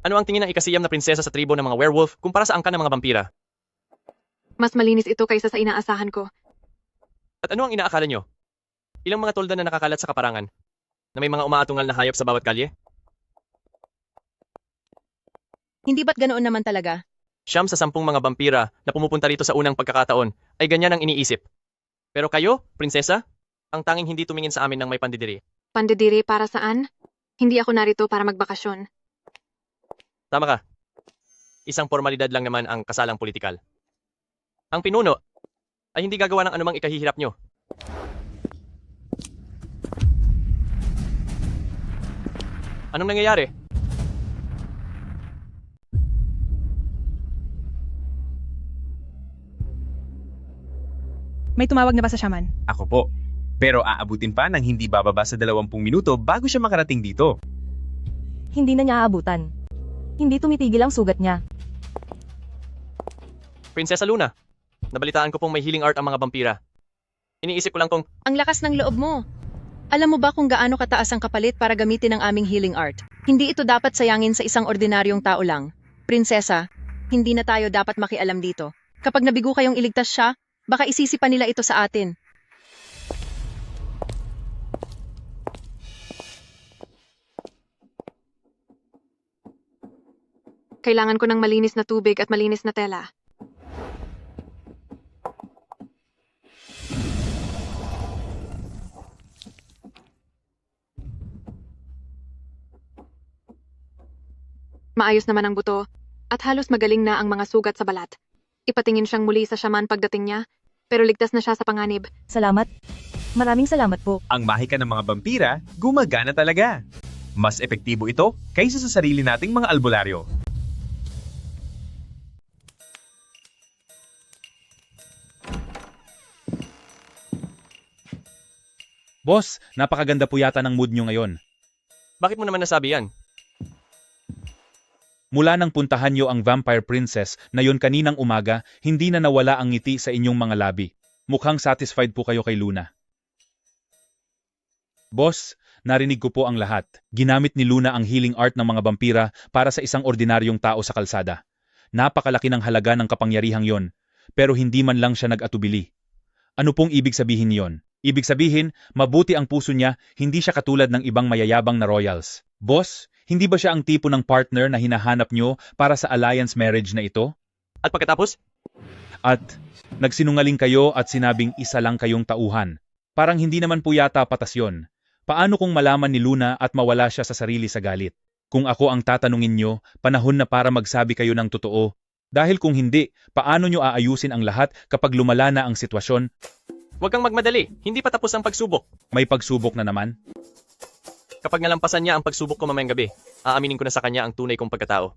Speaker 6: Ano ang tingin ng ikasiyam na prinsesa sa tribo ng mga werewolf kumpara sa angkan ng mga vampira?
Speaker 1: Mas malinis ito kaysa sa inaasahan ko.
Speaker 6: At ano ang inaakala nyo? Ilang mga tolda na nakakalat sa kaparangan? Na may mga umaatungal na hayop sa bawat kalye?
Speaker 9: Hindi ba't ganoon naman talaga?
Speaker 6: 9 sa 10 mga vampira na pumupunta rito sa unang pagkakataon ay ganyan ang iniisip. Pero kayo, prinsesa, ang tanging hindi tumingin sa amin ng may pandidiri.
Speaker 1: Pandidiri para saan? Hindi ako narito para magbakasyon.
Speaker 6: Tama ka. Isang formalidad lang naman ang kasalang politikal. Ang pinuno ay hindi gagawa ng anumang ikahihirap nyo. Anong nangyayari?
Speaker 10: May tumawag na ba sa shaman?
Speaker 15: Ako po. Pero aabutin pa ng hindi bababa sa 20 minuto bago siya makarating dito.
Speaker 16: Hindi na niya aabutan. Hindi tumitigil ang sugat niya.
Speaker 6: Prinsesa Luna, nabalitaan ko pong may healing art ang mga vampira. Iniisip ko lang kung
Speaker 9: Ang lakas ng loob mo. Alam mo ba kung gaano kataas ang kapalit para gamitin ang aming healing art? Hindi ito dapat sayangin sa isang ordinaryong tao lang. Prinsesa, hindi na tayo dapat makialam dito. Kapag nabigo kayong iligtas siya, baka isisipan nila ito sa atin.
Speaker 1: Kailangan ko ng malinis na tubig at malinis na tela. Maayos naman ang buto, at halos magaling na ang mga sugat sa balat. Ipatingin siyang muli sa shaman pagdating niya, pero ligtas na siya sa panganib.
Speaker 16: Salamat. Maraming salamat po.
Speaker 15: Ang mahika ng mga vampira, gumagana talaga. Mas epektibo ito kaysa sa sarili nating mga albularyo.
Speaker 14: Boss, napakaganda po yata ng mood nyo ngayon.
Speaker 6: bakit mo naman nasabi yan?
Speaker 14: Mula nang puntahan nyo ang Vampire Princess na yon kaninang umaga, hindi na nawala ang ngiti sa inyong mga labi. Mukhang satisfied po kayo kay Luna. Boss, Narinig ko po ang lahat. Ginamit ni Luna ang healing art ng mga vampira para sa isang ordinaryong tao sa kalsada. Napakalaki ng halaga ng kapangyarihang yon, pero hindi man lang siya nag-atubili. Ano pong ibig sabihin yon? Ibig sabihin, mabuti ang puso niya, hindi siya katulad ng ibang mayayabang na royals. Boss, hindi ba siya ang tipo ng partner na hinahanap nyo para sa alliance marriage na ito?
Speaker 6: At pagkatapos?
Speaker 14: At nagsinungaling kayo at sinabing isa lang kayong tauhan. Parang hindi naman po yata patas yun. Paano kung malaman ni Luna at mawala siya sa sarili sa galit? Kung ako ang tatanungin nyo, panahon na para magsabi kayo ng totoo. Dahil kung hindi, paano nyo aayusin ang lahat kapag lumala na ang sitwasyon?
Speaker 6: Huwag kang magmadali, hindi pa tapos ang pagsubok.
Speaker 14: May pagsubok na naman?
Speaker 6: Kapag nalampasan niya ang pagsubok ko mamayang gabi, aaminin ko na sa kanya ang tunay kong pagkatao.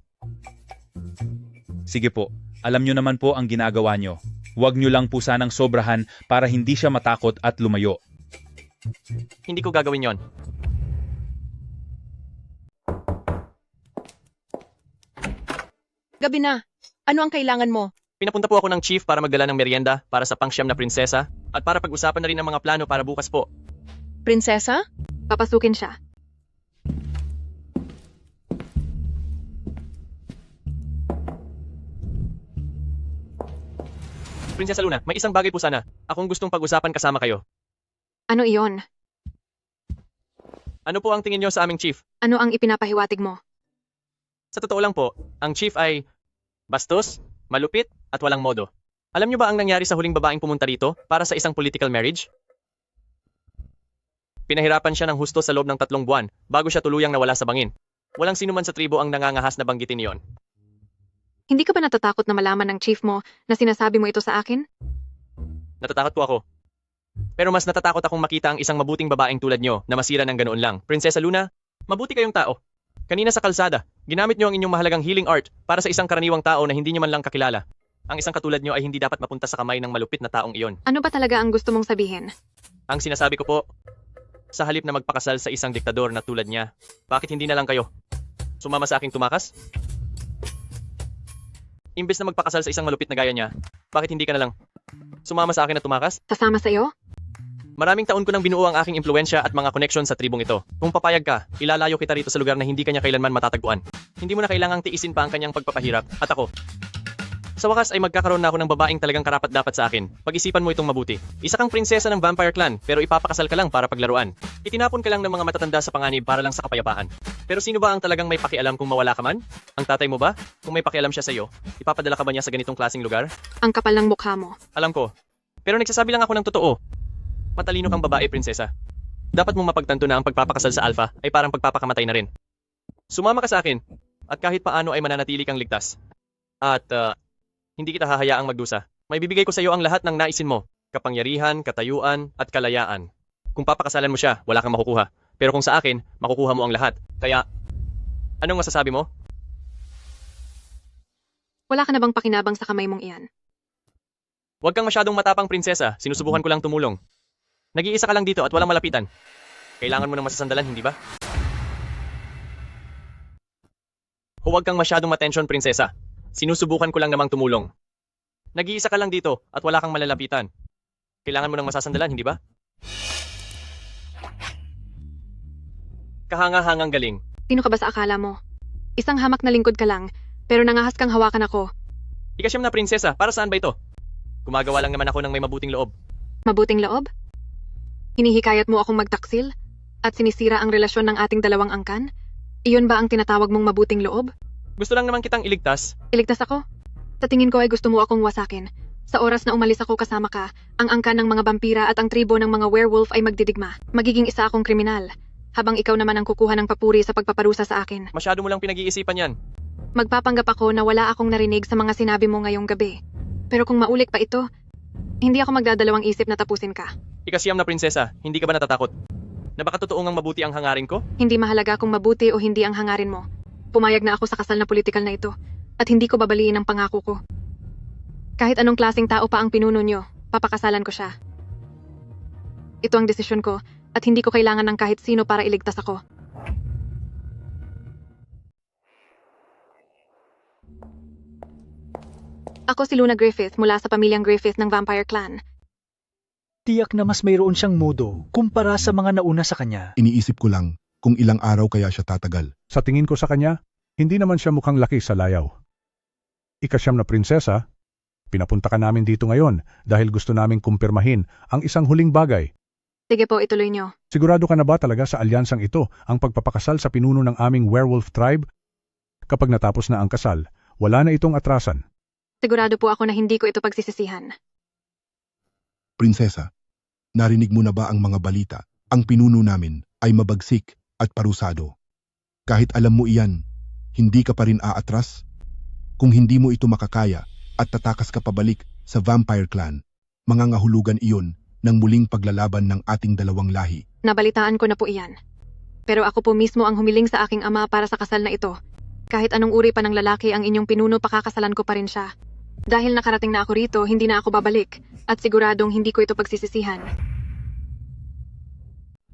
Speaker 14: Sige po, alam nyo naman po ang ginagawa nyo. Huwag nyo lang po sanang sobrahan para hindi siya matakot at lumayo.
Speaker 6: Hindi ko gagawin yon.
Speaker 9: Gabi na. Ano ang kailangan mo?
Speaker 6: Pinapunta po ako ng chief para magdala ng merienda para sa pangsyam na prinsesa at para pag-usapan na rin ang mga plano para bukas po.
Speaker 9: Prinsesa?
Speaker 1: Papasukin siya.
Speaker 6: Prinsesa Luna, may isang bagay po sana. Akong gustong pag-usapan kasama kayo.
Speaker 1: Ano iyon?
Speaker 6: Ano po ang tingin niyo sa aming chief?
Speaker 1: Ano ang ipinapahiwatig mo?
Speaker 6: Sa totoo lang po, ang chief ay bastos, malupit, at walang modo. Alam niyo ba ang nangyari sa huling babaeng pumunta rito para sa isang political marriage? Pinahirapan siya ng husto sa loob ng 3 buwan bago siya tuluyang nawala sa bangin. Walang sino man sa tribo ang nangangahas na banggitin iyon.
Speaker 1: Hindi ka ba natatakot na malaman ng chief mo na sinasabi mo ito sa akin?
Speaker 6: Natatakot po ako. Pero mas natatakot akong makita ang isang mabuting babaeng tulad niyo na masira ng ganoon lang. Prinsesa Luna, mabuti kayong tao. Kanina sa kalsada, ginamit niyo ang inyong mahalagang healing art para sa isang karaniwang tao na hindi niyo man lang kakilala. Ang isang katulad niyo ay hindi dapat mapunta sa kamay ng malupit na taong iyon.
Speaker 1: Ano ba talaga ang gusto mong sabihin?
Speaker 6: Ang sinasabi ko po, sa halip na magpakasal sa isang diktador na tulad niya, bakit hindi na lang kayo sumama sa aking tumakas? Imbes na magpakasal sa isang malupit na gaya niya, bakit hindi ka na lang sumama sa akin at tumakas?
Speaker 1: Sasama sa iyo?
Speaker 6: Maraming taon ko nang binuo ang aking impluensya at mga koneksyon sa tribong ito. Kung papayag ka, ilalayo kita rito sa lugar na hindi kanya kailanman matatagpuan. Hindi mo na kailangang tiisin pa ang kanyang pagpapahirap, at ako. Sa wakas ay magkakaroon na ako ng babaeng talagang karapat-dapat sa akin. Pag-isipan mo itong mabuti. Isa kang prinsesa ng Vampire Clan, pero ipapakasal ka lang para paglaruan. Itinapon ka lang ng mga matatanda sa panganib para lang sa kapayapaan. Pero sino ba ang talagang may pakialam kung mawala ka man? Ang tatay mo ba? Kung may pakialam siya sa iyo, ipapadala ka ba niya sa ganitong klaseng lugar?
Speaker 1: Ang kapal ng mukha mo.
Speaker 6: Alam ko. Pero nagsasabi lang ako ng totoo. Matalino kang babae, prinsesa. Dapat mong mapagtanto na ang pagpapakasal sa Alpha ay parang pagpapakamatay na rin. Sumama ka sa akin, at kahit paano ay mananatili kang ligtas. At hindi kita hahayaang magdusa. May bibigay ko sa iyo ang lahat ng naisin mo. Kapangyarihan, katayuan, at kalayaan. Kung papakasalan mo siya, wala kang makukuha. Pero kung sa akin, makukuha mo ang lahat. Kaya, anong masasabi mo?
Speaker 1: Wala ka na bang pakinabang sa kamay mong iyan?
Speaker 6: Huwag kang masyadong matapang, prinsesa. Sinusubukan ko lang tumulong. Nag-iisa ka lang dito at walang malapitan. Kailangan mo ng masasandalan, hindi ba? Huwag kang masyadong matensyon, prinsesa. Sinusubukan ko lang namang tumulong. Nag-iisa ka lang dito at wala kang malalapitan. Kailangan mo ng masasandalan, hindi ba? Kahanga-hangang galing.
Speaker 1: Sino ka ba sa akala mo? Isang hamak na lingkod ka lang, pero nangahas kang hawakan ako.
Speaker 6: Ikasyam na prinsesa, para saan ba ito? Gumagawa lang naman ako ng may mabuting loob.
Speaker 1: Mabuting loob? Hinihikayat mo akong magtaksil? At sinisira ang relasyon ng ating dalawang angkan? Iyon ba ang tinatawag mong mabuting loob?
Speaker 6: Gusto lang naman kitang iligtas.
Speaker 1: Iligtas ako? Sa tingin ko ay gusto mo akong wasakin. Sa oras na umalis ako kasama ka, ang angkan ng mga vampira at ang tribo ng mga werewolf ay magdidigma. Magiging isa akong kriminal, habang ikaw naman ang kukuha ng papuri sa pagpaparusa sa akin.
Speaker 6: Masyado mo lang pinag-iisipan yan.
Speaker 1: Magpapanggap ako na wala akong narinig sa mga sinabi mo ngayong gabi. Pero kung maulik pa ito, hindi ako magdadalawang isip na tapusin ka.
Speaker 6: Ikasyam na prinsesa, hindi ka ba natatakot? Na baka totoo ngang mabuti ang hangarin ko?
Speaker 1: Hindi mahalaga kung mabuti o hindi ang hangarin mo. Pumayag na ako sa kasal na politikal na ito, at hindi ko babaliin ang pangako ko. Kahit anong klaseng tao pa ang pinuno nyo, papakasalan ko siya. Ito ang desisyon ko, at hindi ko kailangan ng kahit sino para iligtas ako. Ako si Luna Griffith mula sa pamilyang Griffith ng Vampire Clan.
Speaker 17: Tiyak na mas mayroon siyang modo kumpara sa mga nauna sa kanya.
Speaker 18: Iniisip ko lang kung ilang araw kaya siya tatagal.
Speaker 19: Sa tingin ko sa kanya, hindi naman siya mukhang laki sa layaw. Ikasyam na prinsesa, pinapunta ka namin dito ngayon dahil gusto naming kumpirmahin ang isang huling bagay.
Speaker 1: Sige po, ituloy nyo.
Speaker 19: Sigurado ka na ba talaga sa alyansang ito ang pagpapakasal sa pinuno ng aming werewolf tribe? Kapag natapos na ang kasal, wala na itong atrasan.
Speaker 1: Sigurado po ako na hindi ko ito pagsisisihan.
Speaker 18: Prinsesa, narinig mo na ba ang mga balita? Ang pinuno namin ay mabagsik at parusado. Kahit alam mo iyan, hindi ka pa rin aatras? Kung hindi mo ito makakaya at tatakas ka pabalik sa Vampire Clan, mangangahulugan iyon ng muling paglalaban ng ating dalawang lahi.
Speaker 1: Nabalitaan ko na po iyan. Pero ako po mismo ang humiling sa aking ama para sa kasal na ito. Kahit anong uri pa ng lalaki ang inyong pinuno, pakakasalan ko pa rin siya. Dahil nakarating na ako rito, hindi na ako babalik. At siguradong hindi ko ito pagsisisihan.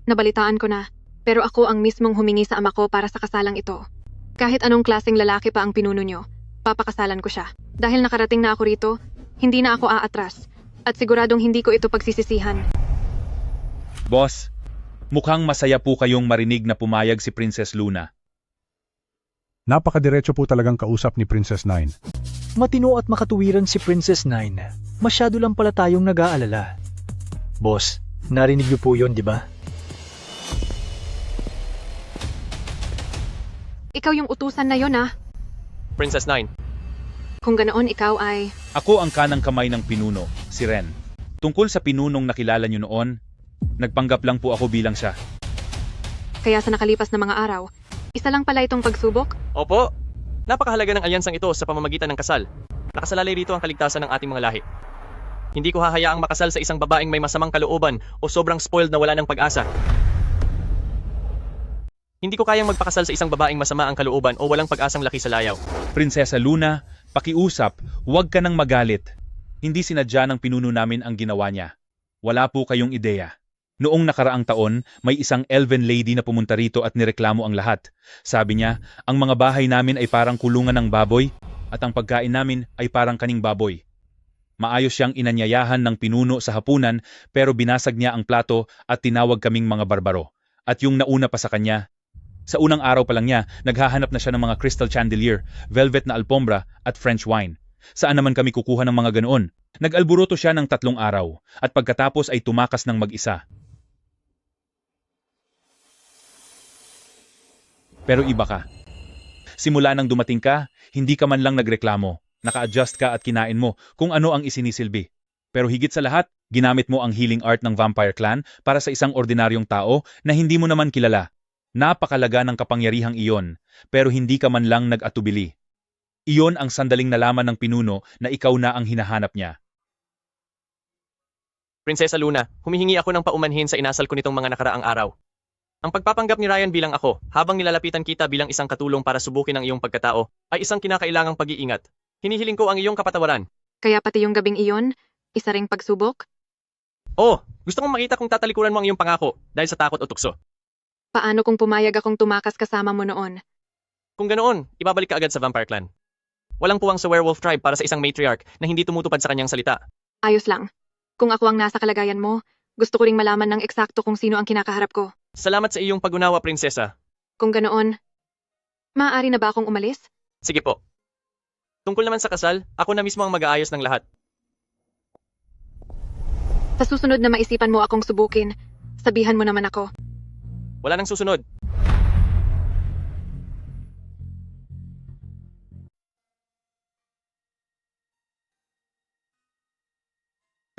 Speaker 1: Nabalitaan ko na. Pero ako ang mismong humingi sa ama ko para sa kasalang ito. Kahit anong klaseng lalaki pa ang pinuno nyo, papakasalan ko siya. Dahil nakarating na ako rito, hindi na ako aatras. At siguradong hindi ko ito pagsisisihan.
Speaker 14: Boss, mukhang masaya po kayong marinig na pumayag si Princess Luna.
Speaker 19: Napakadiretso po talagang kausap ni Princess Nine.
Speaker 17: Matino at makatuwiran si Princess Nine. Masyado lang pala tayong nag-aalala. Boss, narinig niyo po yun, di ba?
Speaker 1: Ikaw yung utusan na yon, ah.
Speaker 6: Princess Nine.
Speaker 1: Kung ganoon, ikaw ay...
Speaker 14: Ako ang kanang kamay ng pinuno, si Ren. Tungkol sa pinunong nakilala niyo noon, nagpanggap lang po ako bilang siya.
Speaker 1: Kaya sa nakalipas na mga araw, isa lang pala itong pagsubok?
Speaker 6: Opo. Napakahalaga ng alyansang ito sa pamamagitan ng kasal. Nakasalalay rito ang kaligtasan ng ating mga lahi. Hindi ko hahayaang makasal sa isang babaeng may masamang kalooban o sobrang spoiled na wala ng pag-asa. Hindi ko kayang magpakasal sa isang babaeng masama ang kalooban o walang pag-asang laki sa layaw.
Speaker 14: Prinsesa Luna, pakiusap, huwag ka nang magalit. Hindi sinadya ng pinuno namin ang ginawa niya. Wala po kayong ideya. Noong nakaraang taon, may isang elven lady na pumunta rito at nireklamo ang lahat. Sabi niya, ang mga bahay namin ay parang kulungan ng baboy at ang pagkain namin ay parang kaning baboy. Maayos siyang inanyayahan ng pinuno sa hapunan pero binasag niya ang plato at tinawag kaming mga barbaro. At yung nauna pa sa kanya, sa unang araw pa lang niya, naghahanap na siya ng mga crystal chandelier, velvet na alpombra at French wine. Saan naman kami kukuha ng mga ganoon? Nag-alburoto siya ng 3 araw at pagkatapos ay tumakas ng mag-isa. Pero iba ka. Simula nang dumating ka, hindi ka man lang nagreklamo. Naka-adjust ka at kinain mo kung ano ang isinisilbi. Pero higit sa lahat, ginamit mo ang healing art ng Vampire Clan para sa isang ordinaryong tao na hindi mo naman kilala. Napakalaga ng kapangyarihang iyon, pero hindi ka man lang nag-atubili. Iyon ang sandaling nalaman ng pinuno na ikaw na ang hinahanap niya.
Speaker 6: Prinsesa Luna, humihingi ako ng paumanhin sa inasal ko nitong mga nakaraang araw. Ang pagpapanggap ni Ryan bilang ako, habang nilalapitan kita bilang isang katulong para subukin ang iyong pagkatao, ay isang kinakailangang pag-iingat. Hinihiling ko ang iyong kapatawaran.
Speaker 1: Kaya pati yung gabing iyon, isa ring pagsubok?
Speaker 6: Oh, gusto kong makita kung tatalikuran mo ang iyong pangako dahil sa takot o tukso.
Speaker 1: Paano kung pumayag akong tumakas kasama mo noon?
Speaker 6: Kung ganoon, ibabalik ka agad sa Vampire Clan. Walang puwang sa Werewolf Tribe para sa isang matriarch na hindi tumutupad sa kanyang salita.
Speaker 1: Ayos lang. Kung ako ang nasa kalagayan mo, gusto ko ring malaman ng eksakto kung sino ang kinakaharap ko.
Speaker 6: Salamat sa iyong pag-unawa, prinsesa.
Speaker 1: Kung ganoon, maaari na ba akong umalis?
Speaker 6: Sige po. Tungkol naman sa kasal, ako na mismo ang mag-aayos ng lahat.
Speaker 1: Sa susunod na maisipan mo akong subukin, sabihan mo naman ako.
Speaker 6: Wala nang susunod.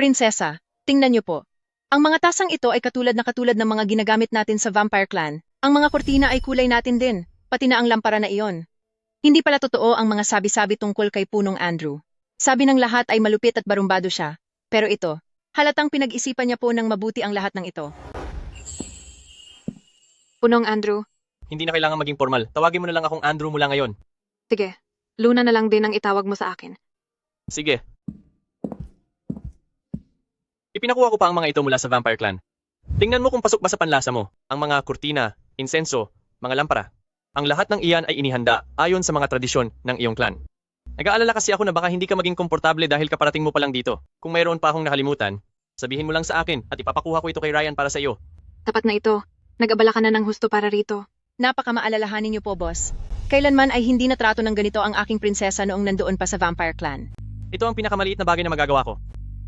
Speaker 9: Prinsesa, tingnan niyo po. Ang mga tasang ito ay katulad ng mga ginagamit natin sa Vampire Clan. Ang mga kortina ay kulay natin din, pati na ang lampara na iyon. Hindi pala totoo ang mga sabi-sabi tungkol kay Punong Andrew. Sabi ng lahat ay malupit at barumbado siya. Pero ito, halatang pinag-isipan niya po ng mabuti ang lahat ng ito.
Speaker 1: Punong Andrew.
Speaker 6: Hindi na kailangan maging formal. Tawagin mo na lang akong Andrew mula ngayon.
Speaker 1: Sige, Luna na lang din ang itawag mo sa akin.
Speaker 6: Sige. Ipinakuha ko pa ang mga ito mula sa Vampire Clan. Tingnan mo kung pasok ba sa panlasa mo. Ang mga kurtina, insenso, mga lampara. Ang lahat ng iyan ay inihanda ayon sa mga tradisyon ng iyong clan. Nag-aalala kasi ako na baka hindi ka maging komportable dahil kaparating mo pa lang dito. Kung mayroon pa akong nakalimutan, Sabihin mo lang sa akin at ipapakuha ko ito kay Ryan para sa iyo.
Speaker 1: Tapat na ito. Nag-abala ka na ng husto para rito.
Speaker 9: Napakamaalalahanin niyo po, boss. Kailanman ay hindi natrato ng ganito ang aking prinsesa noong nandoon pa sa Vampire Clan.
Speaker 6: Ito ang pinakamaliit na bagay na magagawa ko.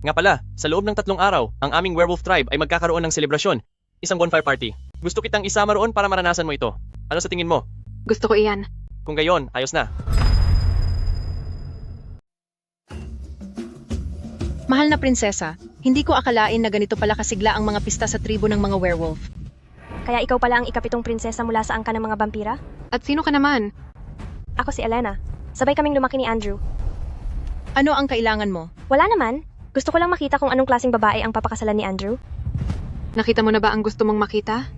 Speaker 6: Nga pala, sa loob ng 3 araw, ang aming werewolf tribe ay magkakaroon ng selebrasyon. Isang bonfire party. Gusto kitang isama roon para maranasan mo ito. Ano sa tingin mo?
Speaker 1: Gusto ko iyan.
Speaker 6: Kung gayon, ayos na.
Speaker 9: Mahal na prinsesa, hindi ko akalain na ganito pala kasigla ang mga pista sa tribo ng mga werewolf.
Speaker 7: Kaya ikaw pala ang ikapitong prinsesa mula sa angka ng mga vampira?
Speaker 1: At sino ka naman?
Speaker 7: Ako si Elena. Sabay kaming lumaki ni Andrew.
Speaker 9: Ano ang kailangan mo?
Speaker 7: Wala naman. Gusto ko lang makita kung anong klaseng babae ang papakasalan ni Andrew.
Speaker 1: Nakita mo na ba ang gusto mong makita?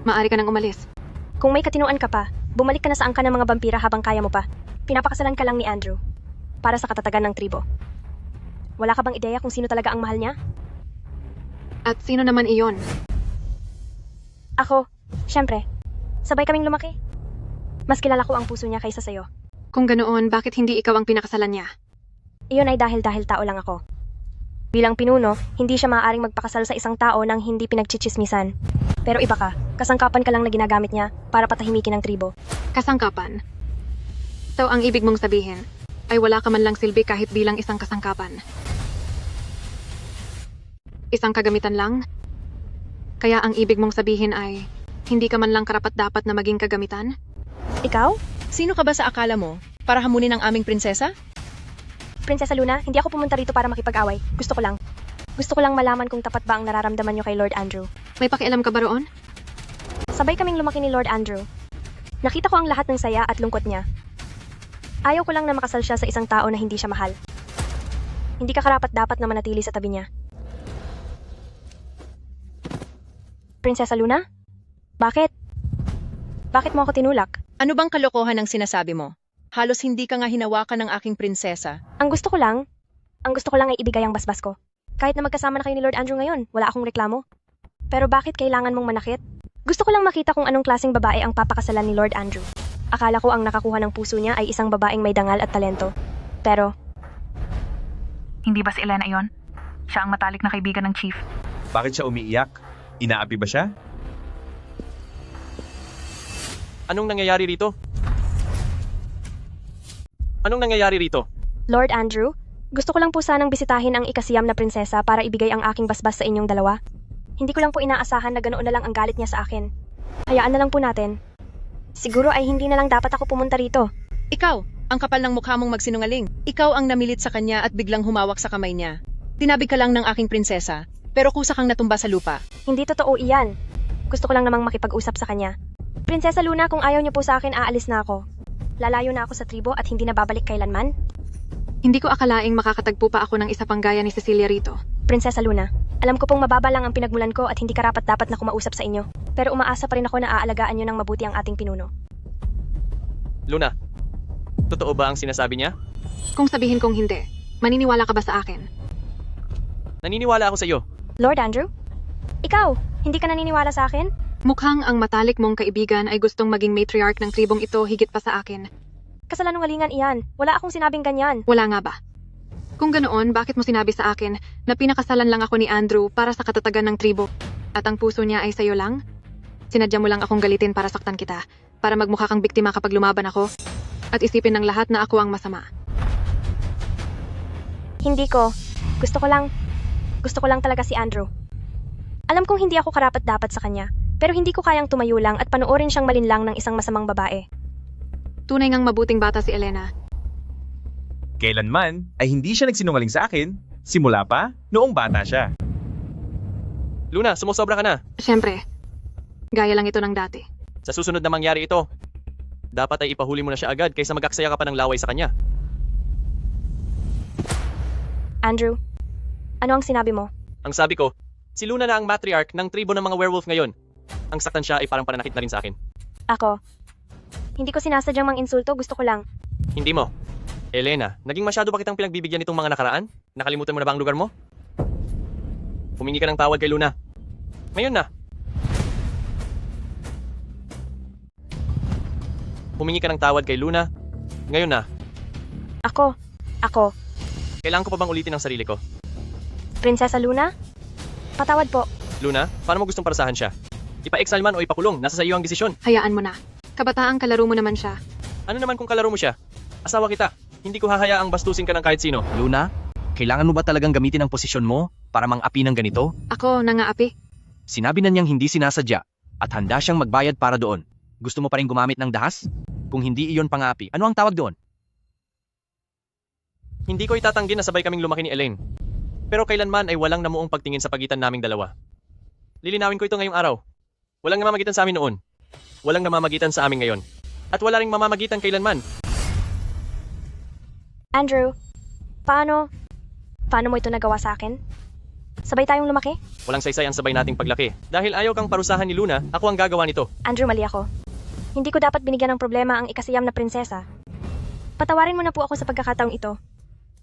Speaker 1: Maari ka nang umalis.
Speaker 7: Kung may katinuan ka pa, bumalik ka na sa angka ng mga vampira habang kaya mo pa. Pinapakasalan ka lang ni Andrew. Para sa katatagan ng tribo. Wala ka bang ideya kung sino talaga ang mahal niya?
Speaker 1: At sino naman iyon?
Speaker 7: Ako, syempre. Sabay kaming lumaki. Mas kilala ko ang puso niya kaysa sa'yo.
Speaker 1: Kung ganoon, bakit hindi ikaw ang pinakasalan niya?
Speaker 7: Iyon ay dahil tao lang ako. Bilang pinuno, hindi siya maaaring magpakasal sa isang tao nang hindi pinagchichismisan. Pero iba ka, kasangkapan ka lang na ginagamit niya para patahimikin ang tribo.
Speaker 1: Kasangkapan? So ang ibig mong sabihin ay wala ka man lang silbi kahit bilang isang kasangkapan. Isang kagamitan lang? Kaya ang ibig mong sabihin ay hindi ka man lang karapat-dapat na maging kagamitan?
Speaker 7: Ikaw?
Speaker 9: Sino ka ba sa akala mo? Para hamunin ang aming prinsesa?
Speaker 7: Prinsesa Luna, hindi ako pumunta rito para makipag-away. Gusto ko lang malaman kung tapat ba ang nararamdaman niyo kay Lord Andrew.
Speaker 1: May pakialam ka ba roon?
Speaker 7: Sabay kaming lumaki ni Lord Andrew. Nakita ko ang lahat ng saya at lungkot niya. Ayaw ko lang na makasal siya sa isang tao na hindi siya mahal. Hindi ka karapat-dapat na manatili sa tabi niya. Prinsesa Luna? Bakit? Bakit mo ako tinulak?
Speaker 9: Ano bang kalokohan ang sinasabi mo? Halos hindi ka nga hinawakan ng aking prinsesa.
Speaker 7: Ang gusto ko lang ay ibigay ang basbas ko. Kahit na magkasama na kayo ni Lord Andrew ngayon, wala akong reklamo. Pero bakit kailangan mong manakit? Gusto ko lang makita kung anong klaseng babae ang papakasalan ni Lord Andrew. Akala ko ang nakakuha ng puso niya ay isang babaeng may dangal at talento. Pero,
Speaker 10: Hindi ba si Elena iyon? Siya ang matalik na kaibigan ng chief.
Speaker 15: Bakit siya umiiyak? Inaapi ba siya?
Speaker 6: Anong nangyayari rito? Anong nangyayari rito?
Speaker 7: Lord Andrew, gusto ko lang po sanang bisitahin ang ikasiyam na prinsesa para ibigay ang aking basbas sa inyong dalawa. Hindi ko lang po inaasahan na ganoon na lang ang galit niya sa akin. Hayaan na lang po natin. Siguro ay hindi na lang dapat ako pumunta rito.
Speaker 9: Ikaw, ang kapal ng mukha mong magsinungaling. Ikaw ang namilit sa kanya at biglang humawak sa kamay niya. Tinabig ka lang ng aking prinsesa, pero kusa kang natumba sa lupa.
Speaker 7: Hindi totoo iyan. Gusto ko lang namang makipag-usap sa kanya. Prinsesa Luna, kung ayaw niyo po sa akin, aalis na ako. Lalayo na ako sa tribo at hindi na babalik kailanman.
Speaker 1: Hindi ko akalaing makakatagpo pa ako ng isa pang gaya ni Cecilia rito.
Speaker 7: Prinsesa Luna, alam ko pong mababa lang ang pinagmulan ko at hindi karapat-dapat na kumausap sa inyo. Pero umaasa pa rin ako na aalagaan niyo ng mabuti ang ating pinuno.
Speaker 6: Luna, totoo ba ang sinasabi niya?
Speaker 1: Kung sabihin kong hindi, maniniwala ka ba sa akin?
Speaker 6: Naniniwala ako sa iyo.
Speaker 7: Lord Andrew? Ikaw, hindi ka naniniwala sa akin?
Speaker 1: Mukhang ang matalik mong kaibigan ay gustong maging matriarch ng tribong ito higit pa sa akin.
Speaker 7: Kasalanungalingan iyan. Wala akong sinabing ganyan.
Speaker 1: Wala nga ba? Kung ganoon, bakit mo sinabi sa akin na pinakasalan lang ako ni Andrew para sa katatagan ng tribo at ang puso niya ay sayo lang? Sinadya mo lang akong galitin para saktan kita, para magmukha kang biktima kapag lumaban ako at isipin ng lahat na ako ang masama.
Speaker 7: Hindi ko. Gusto ko lang talaga si Andrew. Alam kong hindi ako karapat-dapat sa kanya, pero hindi ko kayang tumayo lang at panoorin siyang malinlang ng isang masamang babae.
Speaker 1: Tunay ngang mabuting bata si Elena.
Speaker 15: Kailanman ay hindi siya nagsinungaling sa akin, simula pa noong bata siya.
Speaker 6: Luna, sumusobra ka na.
Speaker 1: Siyempre, gaya lang ito ng dati.
Speaker 6: Sa susunod na mangyari ito, dapat ay ipahuli mo na siya agad kaysa mag-aksaya ka pa ng laway sa kanya.
Speaker 7: Andrew, ano ang sinabi mo?
Speaker 6: Ang sabi ko, si Luna na ang matriarch ng tribo ng mga werewolf ngayon. Ang saktan siya ay parang pananakit na rin sa akin.
Speaker 7: Ako. Hindi ko sinasadyang mang-insulto, gusto ko lang.
Speaker 6: Hindi mo. Elena, naging masyado ba kitang pinagbibigyan nitong mga nakaraan? Nakalimutan mo na ba ang lugar mo? Humingi ka ng tawad kay Luna. Ngayon na. Humingi ka ng tawad kay Luna. Ngayon na.
Speaker 7: Ako.
Speaker 6: Kailangan ko pa bang ulitin ang sarili ko?
Speaker 16: Prinsesa Luna? Patawad po.
Speaker 6: Luna, paano mo gustong parasahan siya? Ipa-exile man o ipakulong, nasa sa iyo ang desisyon.
Speaker 1: Hayaan mo na. Kabataang kalaro mo naman siya.
Speaker 6: Ano naman kung kalaro mo siya? Asawa kita. Hindi ko hahayaang bastusin ka ng kahit sino. Luna, kailangan mo ba talagang gamitin ang posisyon mo para mang-api ng ganito?
Speaker 1: Ako, nangaapi.
Speaker 6: Sinabi na niyang hindi sinasadya at handa siyang magbayad para doon. Gusto mo pa rin gumamit ng dahas? Kung hindi iyon pang-aapi, ano ang tawag doon? Hindi ko itatanggi na sabay kaming lumaki ni Elaine. Pero kailanman ay walang namuong pagtingin sa pagitan naming dalawa. Lilinawin ko ito ngayong araw. Walang namamagitan sa amin noon. Walang namamagitan sa amin ngayon. At wala ring mamamagitan kailanman.
Speaker 16: Andrew, paano mo ito nagawa sa akin? Sabay tayong lumaki?
Speaker 6: Walang saysay ang sabay nating paglaki. Dahil ayaw kang parusahan ni Luna, ako ang gagawa nito.
Speaker 16: Andrew, mali ako. Hindi ko dapat binigyan ng problema ang ikasiyam na prinsesa. Patawarin mo na po ako sa pagkakataong ito.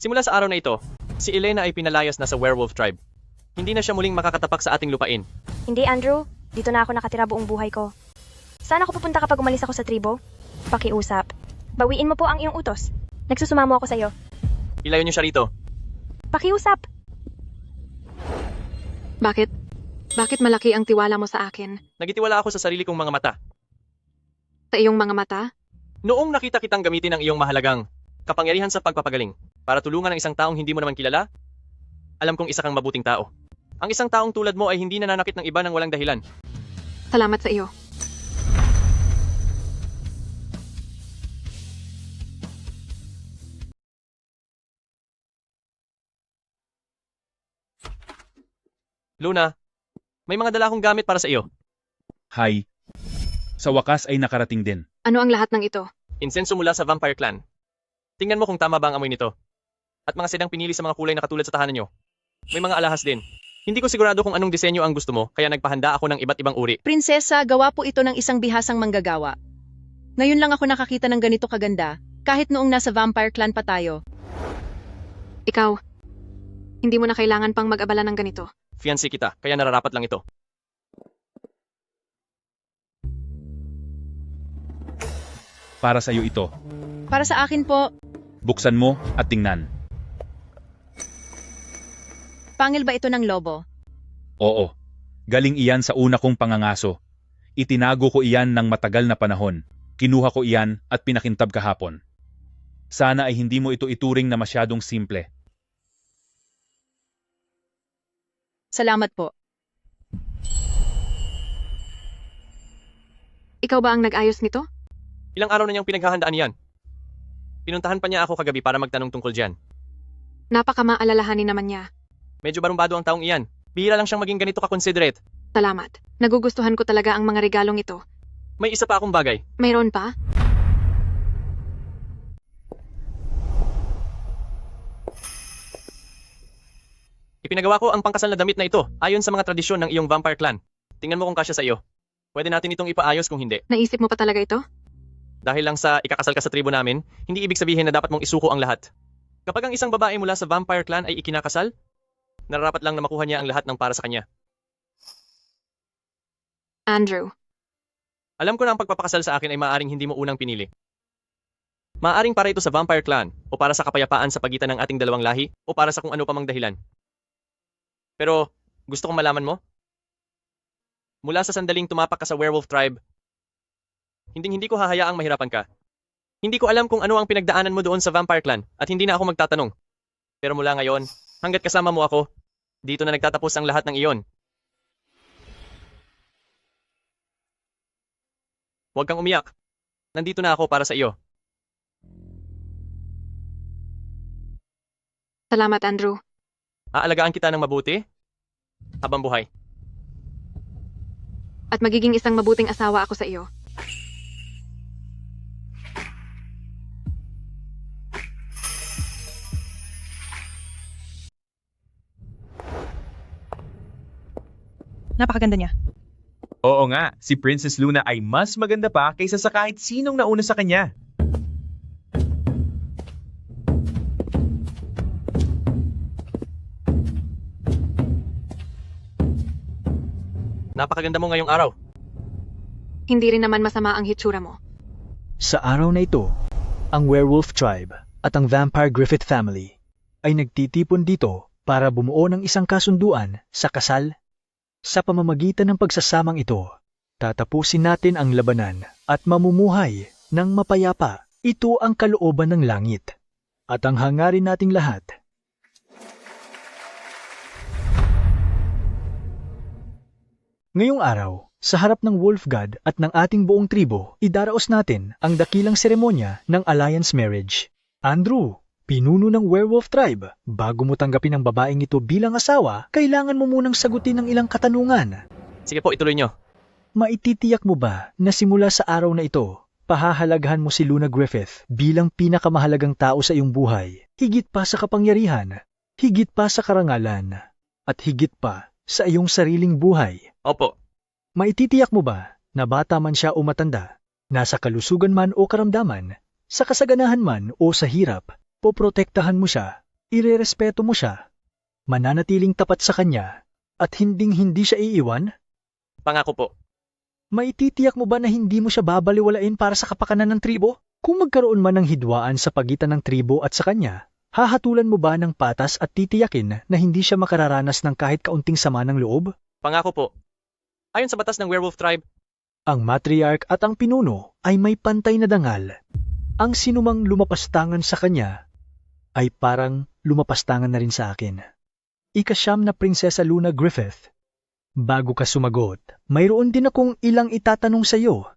Speaker 6: Simula sa araw na ito, si Elena ay pinalayas na sa werewolf tribe. Hindi na siya muling makakatapak sa ating lupain.
Speaker 16: Hindi, Andrew. Dito na ako nakatira buong buhay ko. Saan ako pupunta kapag umalis ako sa tribo? Pakiusap. Bawiin mo po ang iyong utos. Nagsusumamo ako sa iyo.
Speaker 6: Ilayo niyo siya rito.
Speaker 16: Pakiusap.
Speaker 1: Bakit? Bakit malaki ang tiwala mo sa akin?
Speaker 6: Nagitiwala ako sa sarili kong mga mata.
Speaker 1: Sa iyong mga mata?
Speaker 6: Noong nakita kitang gamitin ang iyong mahalagang kapangyarihan sa pagpapagaling para tulungan ang isang taong hindi mo naman kilala, alam kong isa kang mabuting tao. Ang isang taong tulad mo ay hindi nananakit ng iba ng walang dahilan.
Speaker 1: Salamat sa iyo.
Speaker 6: Luna, may mga dala akong gamit para sa iyo.
Speaker 14: Hay. Sa wakas ay nakarating din.
Speaker 1: Ano ang lahat ng ito?
Speaker 6: Insenso mula sa Vampire Clan. Tingnan mo kung tama ba ang amoy nito. At mga sedang pinili sa mga kulay na katulad sa tahanan nyo. May mga alahas din. Hindi ko sigurado kung anong disenyo ang gusto mo, kaya nagpahanda ako ng iba't ibang uri.
Speaker 9: Prinsesa, gawa po ito ng isang bihasang manggagawa. Ngayon lang ako nakakita ng ganito kaganda, kahit noong nasa Vampire Clan pa tayo.
Speaker 1: Ikaw, hindi mo na kailangan pang mag-abala ng ganito.
Speaker 6: Fiancé kita, kaya nararapat lang ito.
Speaker 14: Para sa iyo ito.
Speaker 9: Para sa akin po,
Speaker 14: Buksan mo at tingnan.
Speaker 9: pangil ba ito ng lobo?
Speaker 14: Oo. Galing iyan sa una kong pangangaso. Itinago ko iyan ng matagal na panahon. Kinuha ko iyan at pinakintab kahapon. Sana ay hindi mo ito ituring na masyadong simple.
Speaker 9: Salamat po.
Speaker 1: Ikaw ba ang nag-ayos nito?
Speaker 6: Ilang araw na niyang pinaghahandaan yan. Pinuntahan pa niya ako kagabi para magtanong tungkol dyan.
Speaker 1: Napaka-maalalahanin naman niya.
Speaker 6: Medyo barumbado ang taong iyan. Bihira lang siyang maging ganito ka-considerate.
Speaker 1: Salamat. Nagugustuhan ko talaga ang mga regalong ito.
Speaker 6: May isa pa akong bagay.
Speaker 1: Mayroon pa?
Speaker 6: Ipinagawa ko ang pangkasal na damit na ito ayon sa mga tradisyon ng iyong Vampire Clan. Tingnan mo kung kasya sa iyo. Pwede natin itong ipaayos kung hindi.
Speaker 1: Naisip mo pa talaga ito?
Speaker 6: Dahil lang sa ikakasal ka sa tribo namin, hindi ibig sabihin na dapat mong isuko ang lahat. Kapag ang isang babae mula sa Vampire Clan ay ikinakasal, nararapat lang na makuha niya ang lahat ng para sa kanya.
Speaker 1: Andrew.
Speaker 6: Alam ko na ang pagpapakasal sa akin ay maaaring hindi mo unang pinili. Maaaring para ito sa Vampire Clan, o para sa kapayapaan sa pagitan ng ating dalawang lahi, o para sa kung ano pa mang dahilan. Pero, gusto kong malaman mo? Mula sa sandaling tumapak ka sa werewolf tribe, hindi ko hahayaang mahirapan ka. Hindi ko alam kung ano ang pinagdaanan mo doon sa Vampire Clan, at hindi na ako magtatanong. Pero mula ngayon, hanggat kasama mo ako, dito na nagtatapos ang lahat ng iyon. Huwag kang umiyak. Nandito na ako para sa iyo.
Speaker 1: Salamat, Andrew.
Speaker 6: Aalagaan kita ng mabuti habang buhay.
Speaker 1: At magiging isang mabuting asawa ako sa iyo.
Speaker 16: Napakaganda niya.
Speaker 15: Oo nga, si Princess Luna ay mas maganda pa kaysa sa kahit sinong nauna sa kanya.
Speaker 6: Napakaganda mo ngayong araw.
Speaker 1: Hindi rin naman masama ang hitsura mo.
Speaker 17: Sa araw na ito, ang Werewolf Tribe at ang Vampire Griffith Family ay nagtitipon dito para bumuo ng isang kasunduan sa kasal. Sa pamamagitan ng pagsasamang ito, tatapusin natin ang labanan at mamumuhay ng mapayapa. Ito ang kalooban ng langit at ang hangarin nating lahat. Ngayong araw, sa harap ng Wolf God at ng ating buong tribo, idaraos natin ang dakilang seremonya ng alliance marriage. Andrew, pinuno ng werewolf tribe, bago mo tanggapin ang babaeng ito bilang asawa, kailangan mo munang sagutin ng ilang katanungan.
Speaker 6: Sige po, ituloy nyo.
Speaker 17: Maititiyak mo ba na simula sa araw na ito, pahahalagahan mo si Luna Griffith bilang pinakamahalagang tao sa iyong buhay, higit pa sa kapangyarihan, higit pa sa karangalan, at higit pa sa iyong sariling buhay?
Speaker 6: Opo.
Speaker 17: Maititiyak mo ba na bata man siya o matanda, nasa kalusugan man o karamdaman, sa kasaganahan man o sa hirap, poprotektahan mo siya, irerespeto mo siya, mananatiling tapat sa kanya, at hinding-hindi siya iiwan?
Speaker 6: Pangako po.
Speaker 17: Maititiyak mo ba na hindi mo siya babaliwalain para sa kapakanan ng tribo? Kung magkaroon man ng hidwaan sa pagitan ng tribo at sa kanya, hahatulan mo ba ng patas at titiyakin na hindi siya makararanas ng kahit kaunting sama ng loob?
Speaker 6: Pangako po. Ayon sa batas ng werewolf tribe,
Speaker 17: ang matriarch at ang pinuno ay may pantay na dangal. Ang sinumang lumapastangan sa kanya ay parang lumapastangan na rin sa akin. Ika-9 na Prinsesa Luna Griffith. Bago ka sumagot, mayroon din akong ilang itatanong sa iyo.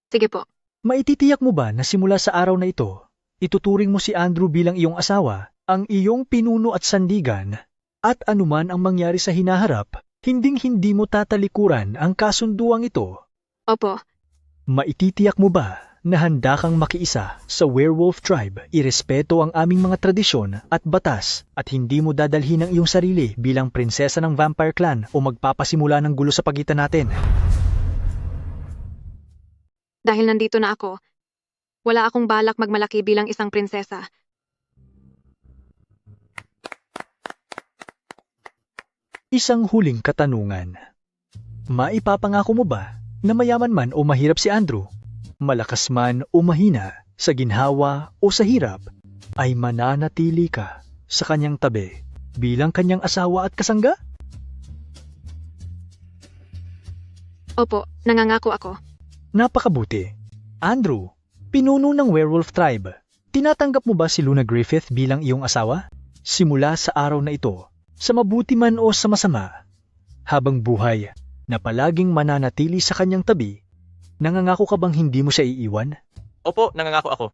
Speaker 1: Sige po.
Speaker 17: Maititiyak mo ba na simula sa araw na ito, ituturing mo si Andrew bilang iyong asawa, ang iyong pinuno at sandigan, at anuman ang mangyari sa hinaharap, hinding-hindi mo tatalikuran ang kasunduang ito?
Speaker 1: Opo.
Speaker 17: Maititiyak mo ba na handa kang makiisa sa werewolf tribe, irespeto ang aming mga tradisyon at batas, at hindi mo dadalhin ang iyong sarili bilang prinsesa ng vampire clan o magpapasimula ng gulo sa pagitan natin?
Speaker 1: Dahil nandito na ako, wala akong balak magmalaki bilang isang prinsesa.
Speaker 17: Isang huling katanungan. Maipapangako mo ba na mayaman man o mahirap si Andrew, malakas man o mahina, sa ginhawa o sa hirap, ay mananatili ka sa kanyang tabi bilang kanyang asawa at kasangga?
Speaker 1: Opo, nangangako ako.
Speaker 17: Napakabuti. Andrew, pinuno ng werewolf tribe, tinatanggap mo ba si Luna Griffith bilang iyong asawa? Simula sa araw na ito, sa mabuti man o sa masama, habang buhay, na palaging mananatili sa kanyang tabi, nangangako ka bang hindi mo siya iiwan?
Speaker 6: Opo, nangangako ako.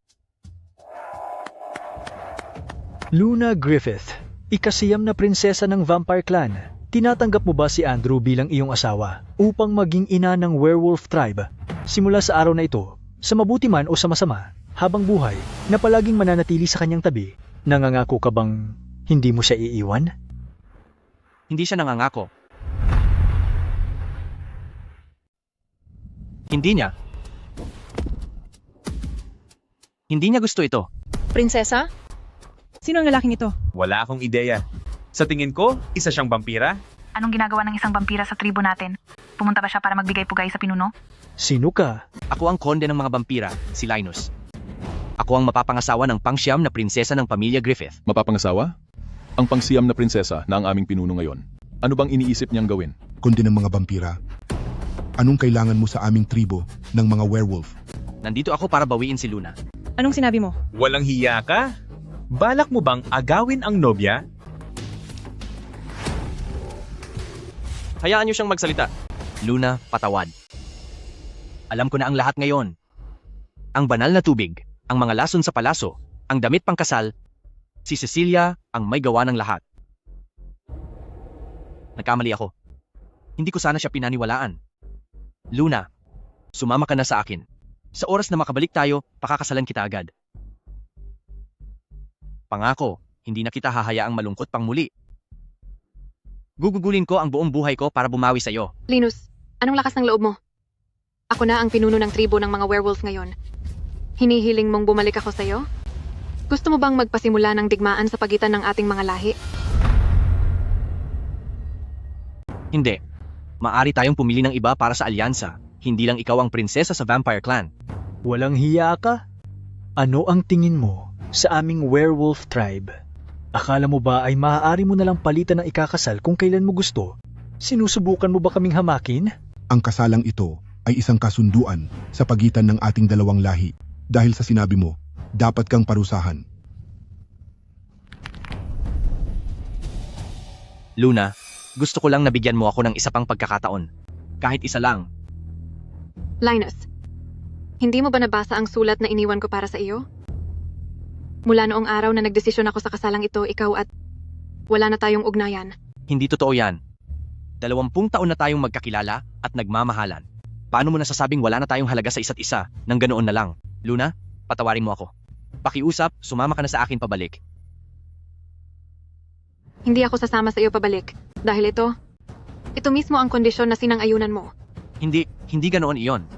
Speaker 17: Luna Griffith, ika-9 na prinsesa ng vampire clan, tinatanggap mo ba si Andrew bilang iyong asawa upang maging ina ng werewolf tribe? Simula sa araw na ito, sa mabuti man o sa masama, habang buhay, na palaging mananatili sa kanyang tabi, nangangako ka bang hindi mo siya iiwan?
Speaker 6: Hindi siya nangangako. Hindi niya. Hindi niya gusto ito.
Speaker 9: Prinsesa?
Speaker 10: Sino ang lalaking ito?
Speaker 15: Wala akong ideya. Sa tingin ko, isa siyang vampira.
Speaker 10: Anong ginagawa ng isang vampira sa tribo natin? Pumunta ba siya para magbigay pugay sa pinuno?
Speaker 17: Sino ka?
Speaker 6: Ako ang konde ng mga vampira, si Linus. Ako ang mapapangasawa ng pang-9 na prinsesa ng pamilya Griffith.
Speaker 3: Mapapangasawa? Ang pang-9 na prinsesa na ang aming pinuno ngayon. Ano bang iniisip niyang gawin?
Speaker 18: Kundi ng mga vampira. Anong kailangan mo sa aming tribo ng mga werewolf?
Speaker 6: Nandito ako para bawiin si Luna.
Speaker 10: Anong sinabi mo?
Speaker 15: Walang hiya ka? Balak mo bang agawin ang nobya?
Speaker 6: Hayaan niyo siyang magsalita. Luna, patawad. Alam ko na ang lahat ngayon. Ang banal na tubig, ang mga lason sa palaso, ang damit pangkasal, si Cecilia ang may gawa ng lahat. Nagkamali ako. Hindi ko sana siya pinaniwalaan. Luna, sumama ka na sa akin. Sa oras na makabalik tayo, pakakasalan kita agad. Pangako, hindi na kita hahayaang malungkot pang muli. Gugugulin ko ang buong buhay ko para bumawi sa'yo.
Speaker 1: Linus, anong lakas ng loob mo? Ako na ang pinuno ng tribo ng mga werewolf ngayon. Hinihiling mong bumalik ako sa'yo? Gusto mo bang magpasimula ng digmaan sa pagitan ng ating mga lahi?
Speaker 6: Hindi. Maari tayong pumili ng iba para sa alyansa. Hindi lang ikaw ang prinsesa sa vampire clan.
Speaker 17: Walang hiya ka? Ano ang tingin mo sa aming werewolf tribe? Akala mo ba ay maaari mo nalang palitan ng ikakasal kung kailan mo gusto? Sinusubukan mo ba kaming hamakin?
Speaker 18: Ang kasalang ito ay isang kasunduan sa pagitan ng ating dalawang lahi. Dahil sa sinabi mo, dapat kang parusahan.
Speaker 6: Luna, gusto ko lang nabigyan mo ako ng isa pang pagkakataon. Kahit isa lang.
Speaker 1: Linus, hindi mo ba nabasa ang sulat na iniwan ko para sa iyo? Mula noong araw na nagdesisyon ako sa kasalang ito, ikaw at wala na tayong ugnayan.
Speaker 6: Hindi totoo yan. 20 taon na tayong magkakilala at nagmamahalan. Paano mo nasasabing wala na tayong halaga sa isa't isa nang ganoon na lang? Luna, patawarin mo ako. Pakiusap, sumama ka na sa akin pabalik.
Speaker 1: Hindi ako sasama sa iyo pabalik. Dahil ito mismo ang kondisyon na sinang-ayunan mo.
Speaker 6: Hindi ganoon iyon.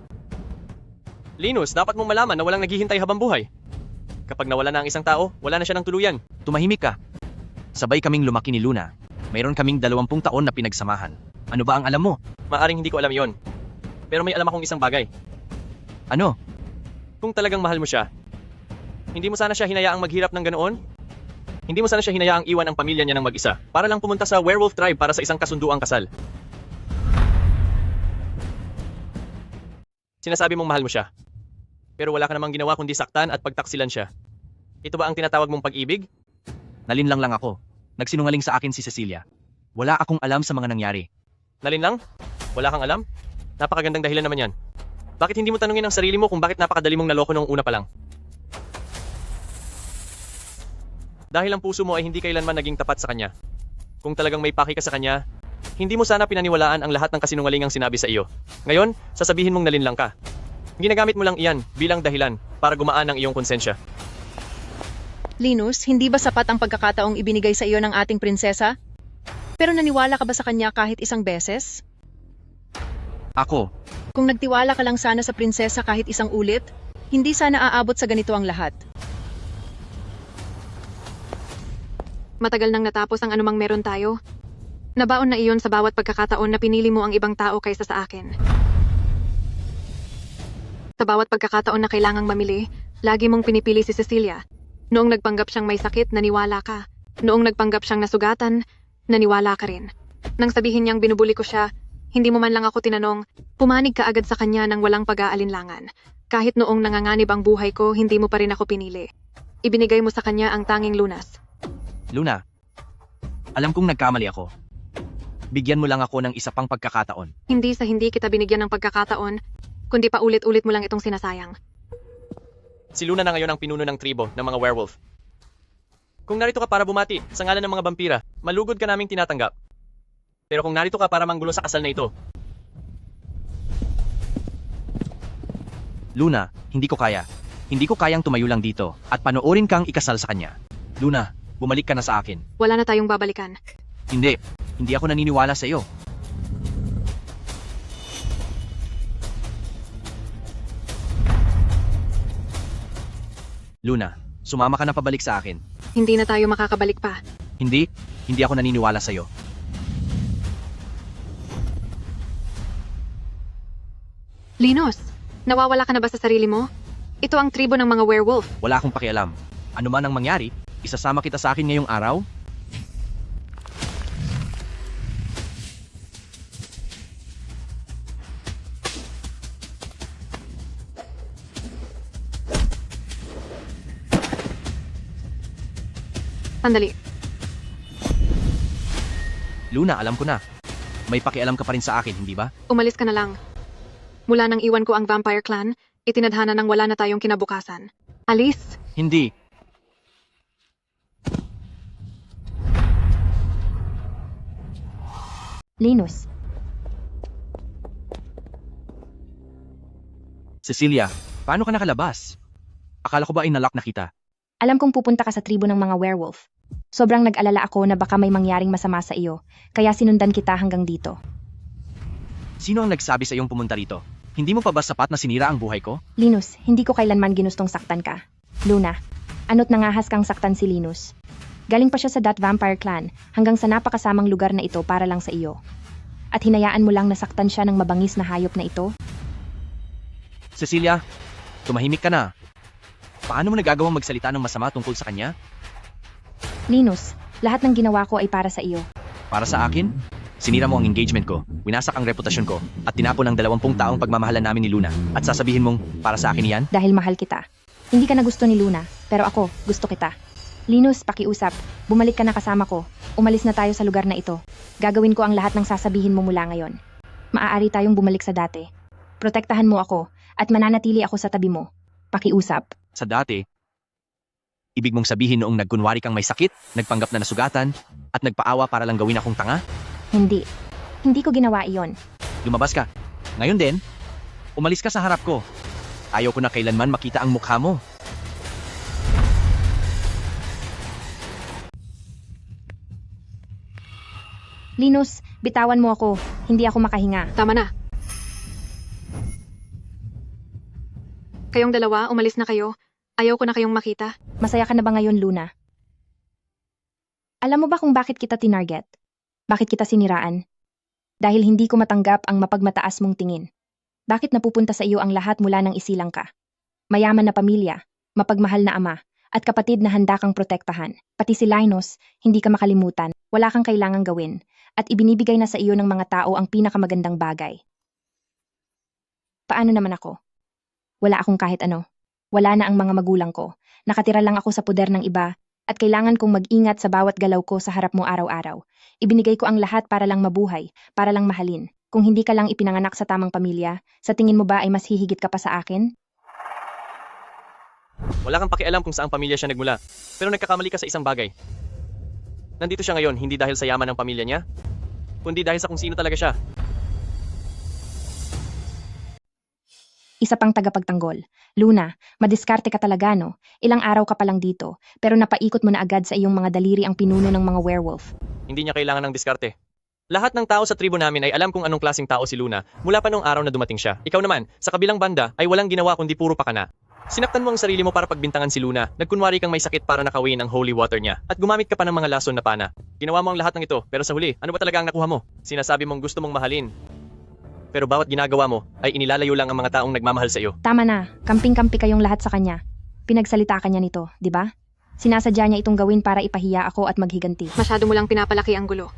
Speaker 13: Linus, dapat mong malaman na walang naghihintay habang buhay. Kapag nawala na ang isang tao, wala na siya ng tuluyan.
Speaker 6: Tumahimik ka. Sabay kaming lumaki ni Luna. Mayroon kaming 20 taon na pinagsamahan. Ano ba ang alam mo?
Speaker 13: Maaring hindi ko alam iyon. Pero may alam akong isang bagay.
Speaker 6: Ano?
Speaker 13: Kung talagang mahal mo siya, hindi mo sana siya hinayaang maghirap ng ganoon? Hindi mo sana siya hinayaang iwan ang pamilya niya ng mag-isa para lang pumunta sa werewolf tribe para sa isang kasunduang kasal. Sinasabi mong mahal mo siya. Pero wala ka namang ginawa kundi saktan at pagtaksilan siya. Ito ba ang tinatawag mong pag-ibig?
Speaker 6: Nalinlang lang ako. Nagsinungaling sa akin si Cecilia. Wala akong alam sa mga nangyari.
Speaker 13: Nalinlang? Wala kang alam? Napakagandang dahilan naman yan. Bakit hindi mo tanungin ang sarili mo kung bakit napakadali mong naloko noong una pa lang? Dahil ang puso mo ay hindi kailanman naging tapat sa kanya. Kung talagang may paki ka sa kanya, hindi mo sana pinaniwalaan ang lahat ng kasinungalingang sinabi sa iyo. Ngayon, sasabihin mong nalinlang ka. Ginagamit mo lang iyan bilang dahilan para gumaan ang iyong konsensya.
Speaker 9: Linus, hindi ba sapat ang pagkakataong ibinigay sa iyo ng ating prinsesa? Pero naniwala ka ba sa kanya kahit isang beses?
Speaker 6: Ako.
Speaker 9: Kung nagtiwala ka lang sana sa prinsesa kahit isang ulit, hindi sana aabot sa ganito ang lahat.
Speaker 1: Matagal nang natapos ang anumang meron tayo. Nabaon na iyon sa bawat pagkakataon na pinili mo ang ibang tao kaysa sa akin. Sa bawat pagkakataon na kailangang mamili, lagi mong pinipili si Cecilia. Noong nagpanggap siyang may sakit, naniwala ka. Noong nagpanggap siyang nasugatan, naniwala ka rin. Nang sabihin niyang binubuli ko siya, hindi mo man lang ako tinanong, pumanig ka agad sa kanya nang walang pag-aalinlangan. Kahit noong nanganganib ang buhay ko, hindi mo pa rin ako pinili. Ibinigay mo sa kanya ang tanging lunas.
Speaker 6: Luna, alam kong nagkamali ako. Bigyan mo lang ako ng isa pang pagkakataon.
Speaker 1: Hindi sa hindi kita binigyan ng pagkakataon, kundi pa ulit-ulit mo lang itong sinasayang.
Speaker 13: Si Luna na ngayon ang pinuno ng tribo ng mga werewolf. Kung narito ka para bumati sa ngalan ng mga vampira, malugod ka naming tinatanggap. Pero kung narito ka para manggulo sa kasal na ito,
Speaker 6: Luna, hindi ko kaya. Hindi ko kayang tumayo lang dito at panoorin kang ikasal sa kanya. Luna, bumalik ka na sa akin.
Speaker 1: Wala na tayong babalikan.
Speaker 6: Hindi ako naniniwala sa iyo. Luna, sumama ka na pabalik sa akin.
Speaker 1: Hindi na tayo makakabalik pa.
Speaker 6: Hindi ako naniniwala sa iyo.
Speaker 1: Linus, nawawala ka na ba sa sarili mo? Ito ang tribo ng mga werewolf.
Speaker 6: Wala akong pakialam. Ano man ang mangyari, isasama kita sa akin ngayong araw?
Speaker 1: Sandali.
Speaker 6: Luna, alam ko na. May pakialam ka pa rin sa akin, hindi ba?
Speaker 1: Umalis ka na lang. Mula nang iwan ko ang Vampire Clan, itinadhana nang wala na tayong kinabukasan. Alis!
Speaker 6: Hindi.
Speaker 7: Linus,
Speaker 6: Cecilia, paano ka nakalabas? Akala ko ba ay nalock na kita?
Speaker 7: alam kong pupunta ka sa tribo ng mga werewolf. Sobrang nag-alala ako na baka may mangyaring masama sa iyo, kaya sinundan kita hanggang dito.
Speaker 6: Sino ang nagsabi sa iyong pumunta rito? Hindi mo pa ba sapat na sinira ang buhay ko?
Speaker 7: Linus, hindi ko kailanman ginustong saktan ka. Luna, ano't nangahas kang saktan si Linus? Galing pa siya sa That Vampire Clan hanggang sa napakasamang lugar na ito para lang sa iyo. At hinayaan mo lang nasaktan siya ng mabangis na hayop na ito?
Speaker 6: Cecilia, tumahimik ka na. Paano mo nagagawang magsalita ng masama tungkol sa kanya?
Speaker 7: Linus, lahat ng ginawa ko ay para sa iyo.
Speaker 6: Para sa akin? Sinira mo ang engagement ko, winasak ang reputasyon ko, at tinapon ang 20 taong pagmamahalan namin ni Luna. At sasabihin mong, para sa akin yan?
Speaker 7: Dahil mahal kita. Hindi ka na gusto ni Luna, pero ako, gusto kita. Linus, pakiusap. Bumalik ka na kasama ko. Umalis na tayo sa lugar na ito. Gagawin ko ang lahat ng sasabihin mo mula ngayon. Maaari tayong bumalik sa dati. Protektahan mo ako, at mananatili ako sa tabi mo. Pakiusap.
Speaker 6: Sa dati, ibig mong sabihin noong nagkunwari kang may sakit, nagpanggap na nasugatan, at nagpaawa para lang gawin akong tanga?
Speaker 7: Hindi. Hindi ko ginawa iyon.
Speaker 6: Lumabas ka. Ngayon din, umalis ka sa harap ko. Ayaw ko na kailanman makita ang mukha mo.
Speaker 7: Linus, bitawan mo ako. Hindi ako makahinga.
Speaker 1: Tama na. Kayong dalawa, umalis na kayo. Ayaw ko na kayong makita.
Speaker 7: Masaya ka na ba ngayon, Luna? Alam mo ba kung bakit kita tinarget? Bakit kita siniraan? Dahil hindi ko matanggap ang mapagmataas mong tingin. Bakit napupunta sa iyo ang lahat mula nang isilang ka? Mayaman na pamilya, mapagmahal na ama, at kapatid na handa kang protektahan. Pati si Linus, hindi ka makalimutan, wala kang kailangang gawin, at ibinibigay na sa iyo ng mga tao ang pinakamagandang bagay. Paano naman ako? Wala akong kahit ano. Wala na ang mga magulang ko. Nakatira lang ako sa poder ng iba, at kailangan kong mag-ingat sa bawat galaw ko sa harap mo araw-araw. Ibinigay ko ang lahat para lang mabuhay, para lang mahalin. Kung hindi ka lang ipinanganak sa tamang pamilya, sa tingin mo ba ay mas hihigit ka pa sa akin?
Speaker 6: Wala kang pakialam kung saang pamilya siya nagmula. Pero nagkakamali ka sa isang bagay. Nandito siya ngayon hindi dahil sa yaman ng pamilya niya, kundi dahil sa kung sino talaga siya.
Speaker 7: Isa pang tagapagtanggol. Luna, madiskarte ka talaga no? Ilang araw ka pa lang dito, pero napaikot mo na agad sa iyong mga daliri ang pinuno ng mga werewolf.
Speaker 6: Hindi niya kailangan ng diskarte. Lahat ng tao sa tribo namin ay alam kung anong klaseng tao si Luna mula pa noong araw na dumating siya. Ikaw naman, sa kabilang banda ay walang ginawa kundi puro pakana. Sinaktan mo ang sarili mo para pagbintangan si Luna, nagkunwari kang may sakit para nakawin ang holy water niya, at gumamit ka pa ng mga lason na pana. Ginawa mo ang lahat ng ito, pero sa huli, ano ba talaga ang nakuha mo? Sinasabi mong gusto mong mahalin. Pero bawat ginagawa mo ay inilalayo lang ang mga taong nagmamahal sa iyo.
Speaker 7: Tama na, kamping-kampi kayong lahat sa kanya. Pinagsalita ka niya nito, di ba? Sinasadya niya itong gawin para ipahiya ako at maghiganti.
Speaker 1: Masyado mo lang pinapalaki ang gulo.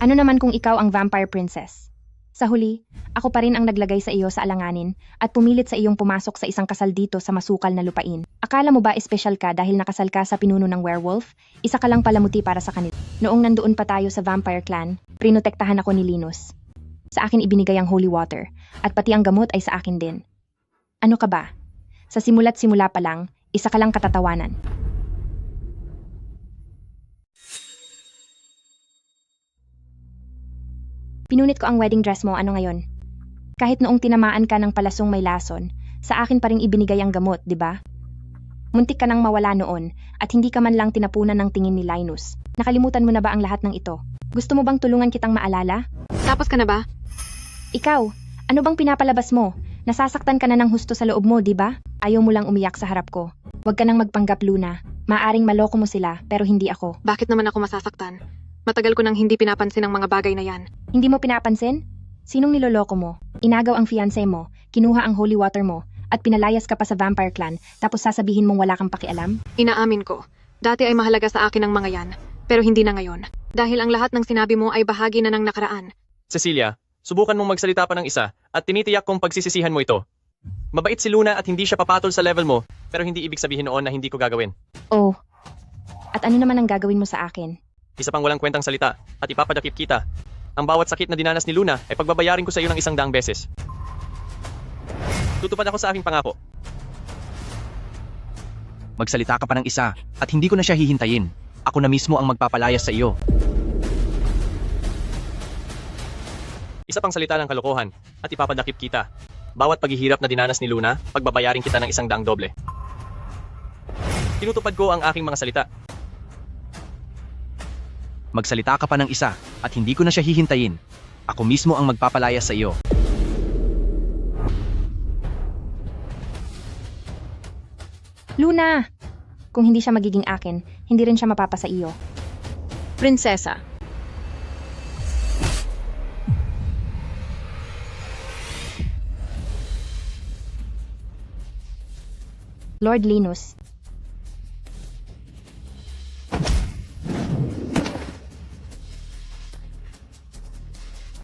Speaker 7: Ano naman kung ikaw ang vampire princess? Sa huli, ako pa rin ang naglagay sa iyo sa alanganin at pumilit sa iyong pumasok sa isang kasal dito sa masukal na lupain. Akala mo ba espesyal ka dahil nakasal ka sa pinuno ng werewolf? Isa ka lang palamuti para sa kanila. Noong nandoon pa tayo sa vampire clan, prinotektahan ako ni Linus. Sa akin ibinigay ang holy water, at pati ang gamot ay sa akin din. Ano ka ba? Sa simula't simula pa lang, isa ka lang katatawanan. Pinunit ko ang wedding dress mo, ano ngayon? Kahit noong tinamaan ka ng palasong may lason, sa akin pa rin ibinigay ang gamot, di ba? Muntik ka nang mawala noon, at hindi ka man lang tinapunan ng tingin ni Linus. Nakalimutan mo na ba ang lahat ng ito? Gusto mo bang tulungan kitang maalala?
Speaker 1: Tapos ka na ba?
Speaker 7: Ikaw, ano bang pinapalabas mo? Nasasaktan ka na ng husto sa loob mo, di ba? Ayaw mo lang umiyak sa harap ko. Huwag ka nang magpanggap, Luna. Maaring maloko mo sila, pero hindi ako.
Speaker 1: Bakit naman ako masasaktan? Matagal ko nang hindi pinapansin ang mga bagay na yan.
Speaker 7: Hindi mo pinapansin? Sinong niloloko mo? Inagaw ang fiancé mo, kinuha ang holy water mo, at pinalayas ka pa sa vampire clan, tapos sasabihin mong wala kang pakialam?
Speaker 1: Inaamin ko. Dati ay mahalaga sa akin ang mga yan, pero hindi na ngayon. Dahil ang lahat ng sinabi mo ay bahagi na ng nakaraan.
Speaker 6: Cecilia, subukan mong magsalita pa ng isa at tinitiyak kong pagsisisihan mo ito. Mabait si Luna at hindi siya papatol sa level mo, pero hindi ibig sabihin noon na hindi ko gagawin.
Speaker 7: Oh. At ano naman ang gagawin mo sa akin?
Speaker 6: Isa pang walang kwentang salita at ipapadakip kita. Ang bawat sakit na dinanas ni Luna ay pagbabayarin ko sa iyo ng 100 beses. Tutupad ako sa aking pangako. Magsalita ka pa ng isa at hindi ko na siya hihintayin. Ako na mismo ang magpapalayas sa iyo. Isa pang salita ng kalokohan at ipapadakip kita. Bawat paghihirap na dinanas ni Luna, pagbabayarin kita ng 100 doble. Tinutupad ko ang aking mga salita. Magsalita ka pa ng isa at hindi ko na siya hihintayin. Ako mismo ang magpapalayas sa iyo.
Speaker 7: Luna! Kung hindi siya magiging akin, hindi rin siya mapapasa iyo.
Speaker 9: Prinsesa.
Speaker 7: Lord Linus.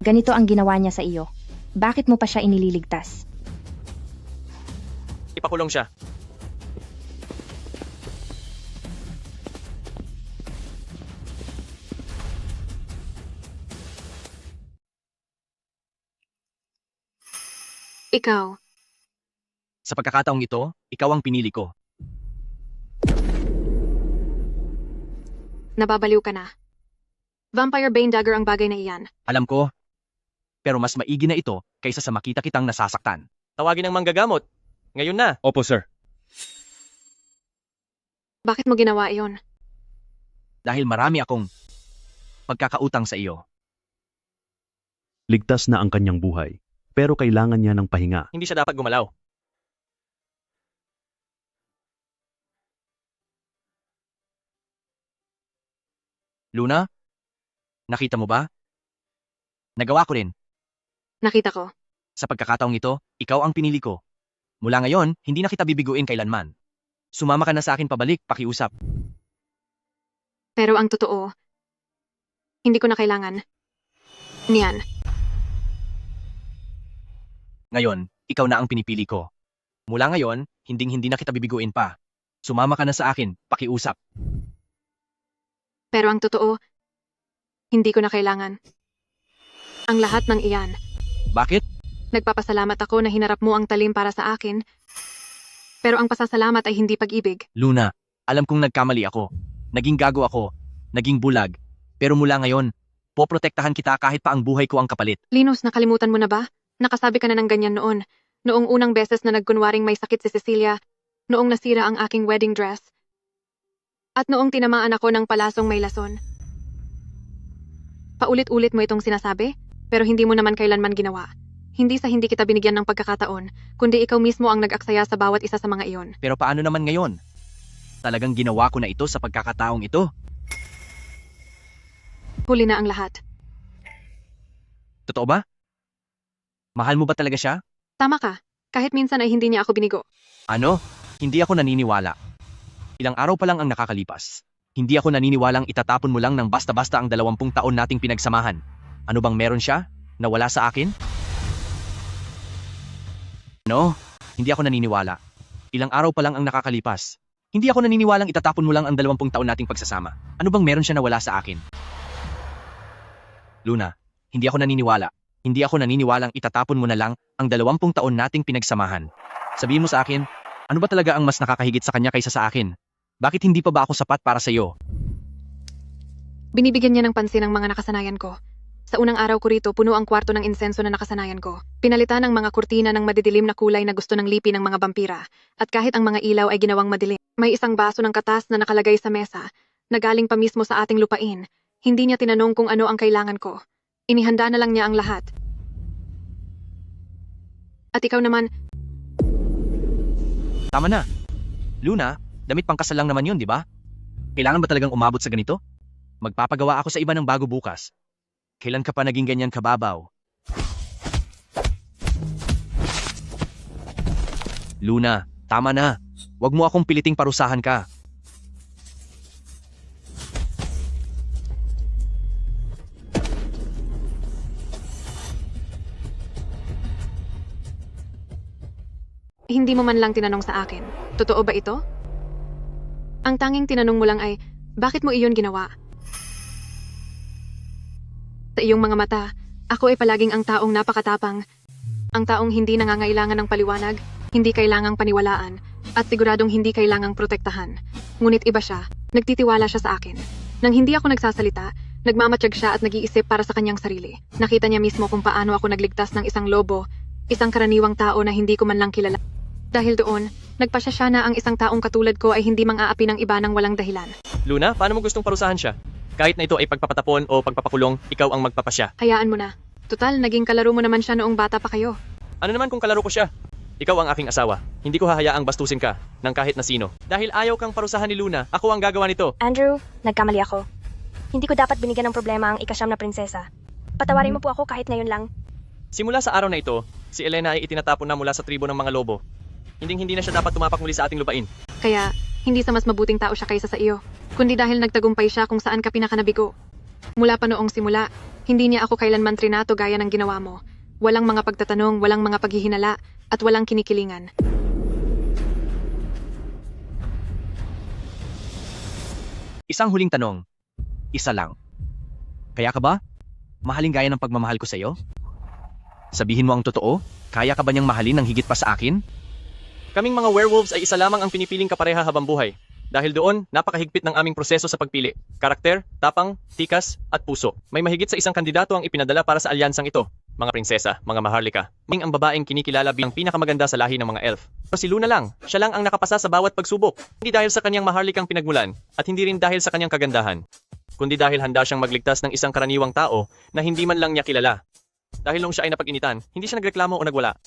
Speaker 7: Ganito ang ginawa niya sa iyo. Bakit mo pa siya inililigtas?
Speaker 6: Ipakulong siya.
Speaker 1: Ikaw,
Speaker 6: Sa pagkakataong ito, ikaw ang pinili ko.
Speaker 1: nababaliw ka na. Vampire Bane Dagger ang bagay na iyan.
Speaker 6: Alam ko. Pero mas maigi na ito kaysa sa makita kitang nasasaktan. Tawagin ang manggagamot. Ngayon na.
Speaker 14: Opo, sir.
Speaker 1: Bakit mo ginawa iyon?
Speaker 6: Dahil marami akong pagkakautang sa iyo.
Speaker 20: Ligtas na ang kanyang buhay, pero kailangan niya ng pahinga.
Speaker 6: Hindi siya dapat gumalaw. Luna? Nakita mo ba? Nagawa ko rin.
Speaker 1: Nakita ko.
Speaker 6: Sa pagkakataong ito, ikaw ang pinili ko. Mula ngayon, hindi na kita bibiguin kailanman. Sumama ka na sa akin pabalik, pakiusap.
Speaker 1: Pero ang totoo, hindi ko na kailangan. Niyan.
Speaker 6: Ngayon, ikaw na ang pinipili ko. Mula ngayon, hindi na kita bibiguin pa. Sumama ka na sa akin, pakiusap.
Speaker 1: Pero ang totoo, hindi ko na kailangan. Ang lahat ng iyan.
Speaker 6: Bakit?
Speaker 1: Nagpapasalamat ako na hinarap mo ang talim para sa akin. Pero ang pasasalamat ay hindi pag-ibig.
Speaker 6: Luna, alam kong nagkamali ako. Naging gago ako. Naging bulag. Pero mula ngayon, poprotektahan kita kahit pa ang buhay ko ang kapalit.
Speaker 1: Linus, nakalimutan mo na ba? Nakasabi ka na ng ganyan noon. Noong unang beses na nagkunwaring may sakit si Cecilia. Noong nasira ang aking wedding dress. At noong tinamaan ako ng palasong may lason. Paulit-ulit mo itong sinasabi, pero hindi mo naman kailanman ginawa. Hindi sa hindi kita binigyan ng pagkakataon, kundi ikaw mismo ang nag-aksaya sa bawat isa sa mga iyon.
Speaker 6: Pero paano naman ngayon? Talagang ginawa ko na ito sa pagkakataong ito.
Speaker 1: Huli na ang lahat.
Speaker 6: Totoo ba? Mahal mo ba talaga siya?
Speaker 1: Tama ka. Kahit minsan ay hindi niya ako binigo.
Speaker 6: Ano? Hindi ako naniniwala. Ilang araw pa lang ang nakakalipas. Hindi ako naniniwalang itatapon mo lang ng basta-basta ang 20 taon nating pinagsamahan. Ano bang meron siya? Nawala sa akin? No, hindi ako naniniwala. Ilang araw pa lang ang nakakalipas. Hindi ako naniniwalang itatapon mo lang ang 20 taon nating pagsasama. Ano bang meron siya na wala sa akin? Luna, hindi ako naniniwala. Hindi ako naniniwalang itatapon mo na lang ang 20 taon nating pinagsamahan. Sabihin mo sa akin, ano ba talaga ang mas nakakahigit sa kanya kaysa sa akin? Bakit hindi pa ba ako sapat para sa iyo?
Speaker 1: Binibigyan niya ng pansin ang mga nakasanayan ko. Sa unang araw ko rito, puno ang kwarto ng insenso na nakasanayan ko. Pinalitan ang mga kurtina ng madidilim na kulay na gusto ng lipi ng mga vampira. At kahit ang mga ilaw ay ginawang madilim, may isang baso ng katas na nakalagay sa mesa, na galing pa mismo sa ating lupain. Hindi niya tinanong kung ano ang kailangan ko. Inihanda na lang niya ang lahat. At ikaw naman...
Speaker 6: Tama na. Luna, damit pangkasal lang naman yun, di ba? Kailangan ba talagang umabot sa ganito? Magpapagawa ako sa iba ng bago bukas. Kailan ka pa naging ganyan kababaw? Luna, tama na. Huwag mo akong piliting parusahan ka.
Speaker 1: Hindi mo man lang tinanong sa akin. Totoo ba ito? Ang tanging tinanong mo lang ay, bakit mo iyon ginawa? Sa iyong mga mata, ako ay palaging ang taong napakatapang. Ang taong hindi nangangailangan ng paliwanag, hindi kailangang paniwalaan, at siguradong hindi kailangang protektahan. Ngunit iba siya, nagtitiwala siya sa akin. Nang hindi ako nagsasalita, nagmamatsyag siya at nag-iisip para sa kanyang sarili. Nakita niya mismo kung paano ako nagligtas ng isang lobo, isang karaniwang tao na hindi ko man lang kilala. Dahil doon, nagpasya siya na ang isang taong katulad ko ay hindi mang-aapi ng iba ng walang dahilan.
Speaker 6: Luna, paano mo gustong parusahan siya? Kahit na ito ay pagpapatapon o pagpapakulong, ikaw ang magpapasya.
Speaker 1: Hayaan mo na. Tutal, naging kalaro mo naman siya noong bata pa kayo.
Speaker 6: Ano naman kung kalaro ko siya? Ikaw ang aking asawa. Hindi ko hahayaang bastusin ka ng kahit na sino. Dahil ayaw kang parusahan ni Luna, ako ang gagawa nito.
Speaker 16: Andrew, nagkamali ako. Hindi ko dapat binigyan ng problema ang ikasyam na prinsesa. Patawarin mo po ako kahit ngayon lang.
Speaker 6: Simula sa araw na ito, si Elena ay itinatapon na mula sa tribo ng mga lobo. Hindi na siya dapat tumapak muli sa ating lupain.
Speaker 1: Kaya, hindi sa mas mabuting tao siya kaysa sa iyo, kundi dahil nagtagumpay siya kung saan ka pinakanabigo. Mula pa noong simula, hindi niya ako kailanman trinato gaya ng ginawa mo. Walang mga pagtatanong, walang mga paghihinala, at walang kinikilingan.
Speaker 6: Isang huling tanong. Isa lang. Kaya ka ba? Mahalin gaya ng pagmamahal ko sa'yo? Sabihin mo ang totoo? Kaya ka ba niyang mahalin ng higit pa sa akin?
Speaker 13: Kaming mga werewolves ay isa lamang ang pinipiling kapareha habang buhay. Dahil doon, napakahigpit ng aming proseso sa pagpili. Karakter, tapang, tikas, at puso. May mahigit sa isang kandidato ang ipinadala para sa alyansang ito. Mga prinsesa, mga maharlika. Ming ang babaeng kinikilala bilang pinakamaganda sa lahi ng mga elf. Pero si Luna lang, siya lang ang nakapasa sa bawat pagsubok. Hindi dahil sa kanyang maharlikang pinagmulan, at hindi rin dahil sa kanyang kagandahan. Kundi dahil handa siyang magligtas ng isang karaniwang tao na hindi man lang niya kilala. Dahil nung siya ay napag-initan, hindi siya nagreklamo o nagwala.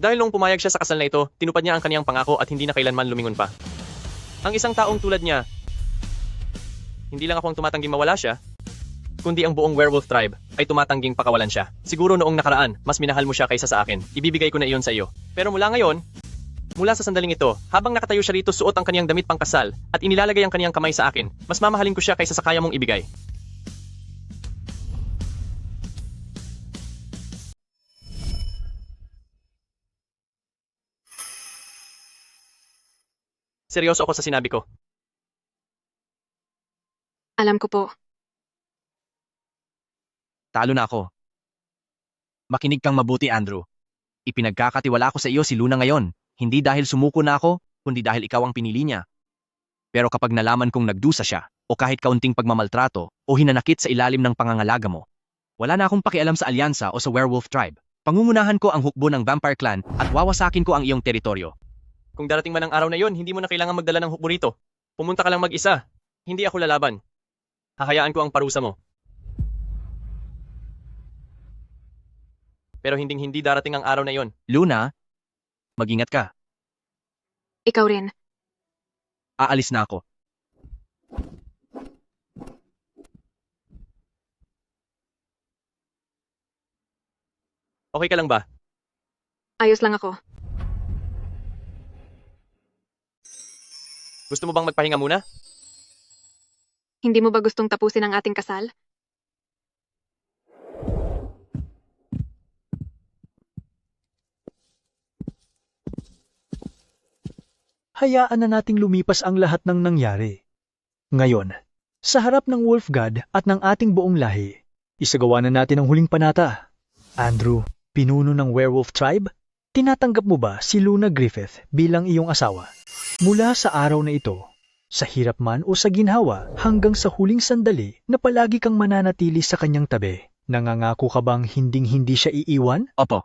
Speaker 13: Dahil nung pumayag siya sa kasal na ito, tinupad niya ang kanyang pangako at hindi na kailanman lumingon pa. Ang isang taong tulad niya, hindi lang ako ang tumatangging mawala siya, kundi ang buong werewolf tribe ay tumatangging pakawalan siya. Siguro noong nakaraan, mas minahal mo siya kaysa sa akin. Ibibigay ko na iyon sa iyo. Pero mula ngayon, mula sa sandaling ito, habang nakatayo siya rito suot ang kanyang damit pangkasal at inilalagay ang kanyang kamay sa akin, mas mamahalin ko siya kaysa sa kaya mong ibigay. Seryoso ako sa sinabi ko.
Speaker 1: Alam ko po.
Speaker 6: Talo na ako. Makinig kang mabuti, Andrew. Ipinagkakatiwala ko sa iyo si Luna ngayon, hindi dahil sumuko na ako, kundi dahil ikaw ang pinili niya. Pero kapag nalaman kong nagdusa siya, o kahit kaunting pagmamaltrato, o hinanakit sa ilalim ng pangangalaga mo, wala na akong pakialam sa alyansa o sa werewolf tribe. Pangungunahan ko ang hukbo ng vampire clan at wawasakin ko ang iyong teritoryo.
Speaker 13: Kung darating man ang araw na yon, hindi mo na kailangan magdala ng hukbo rito. Pumunta ka lang mag-isa. Hindi ako lalaban. Hahayaan ko ang parusa mo. Pero hinding-hindi darating ang araw na yon.
Speaker 6: Luna, mag-ingat ka.
Speaker 1: Ikaw rin.
Speaker 6: Aalis na ako.
Speaker 13: Okay ka lang ba?
Speaker 1: Ayos lang ako.
Speaker 13: Gusto mo bang magpahinga muna?
Speaker 1: Hindi mo ba gustong tapusin ang ating kasal?
Speaker 17: Hayaan na nating lumipas ang lahat ng nangyari. Ngayon, sa harap ng Wolf God at ng ating buong lahi, isagawa na natin ang huling panata. Andrew, pinuno ng werewolf tribe, tinatanggap mo ba si Luna Griffith bilang iyong asawa? Mula sa araw na ito, sa hirap man o sa ginhawa, hanggang sa huling sandali na palagi kang mananatili sa kanyang tabi, nangangako ka bang hinding-hindi siya iiwan?
Speaker 6: Opo.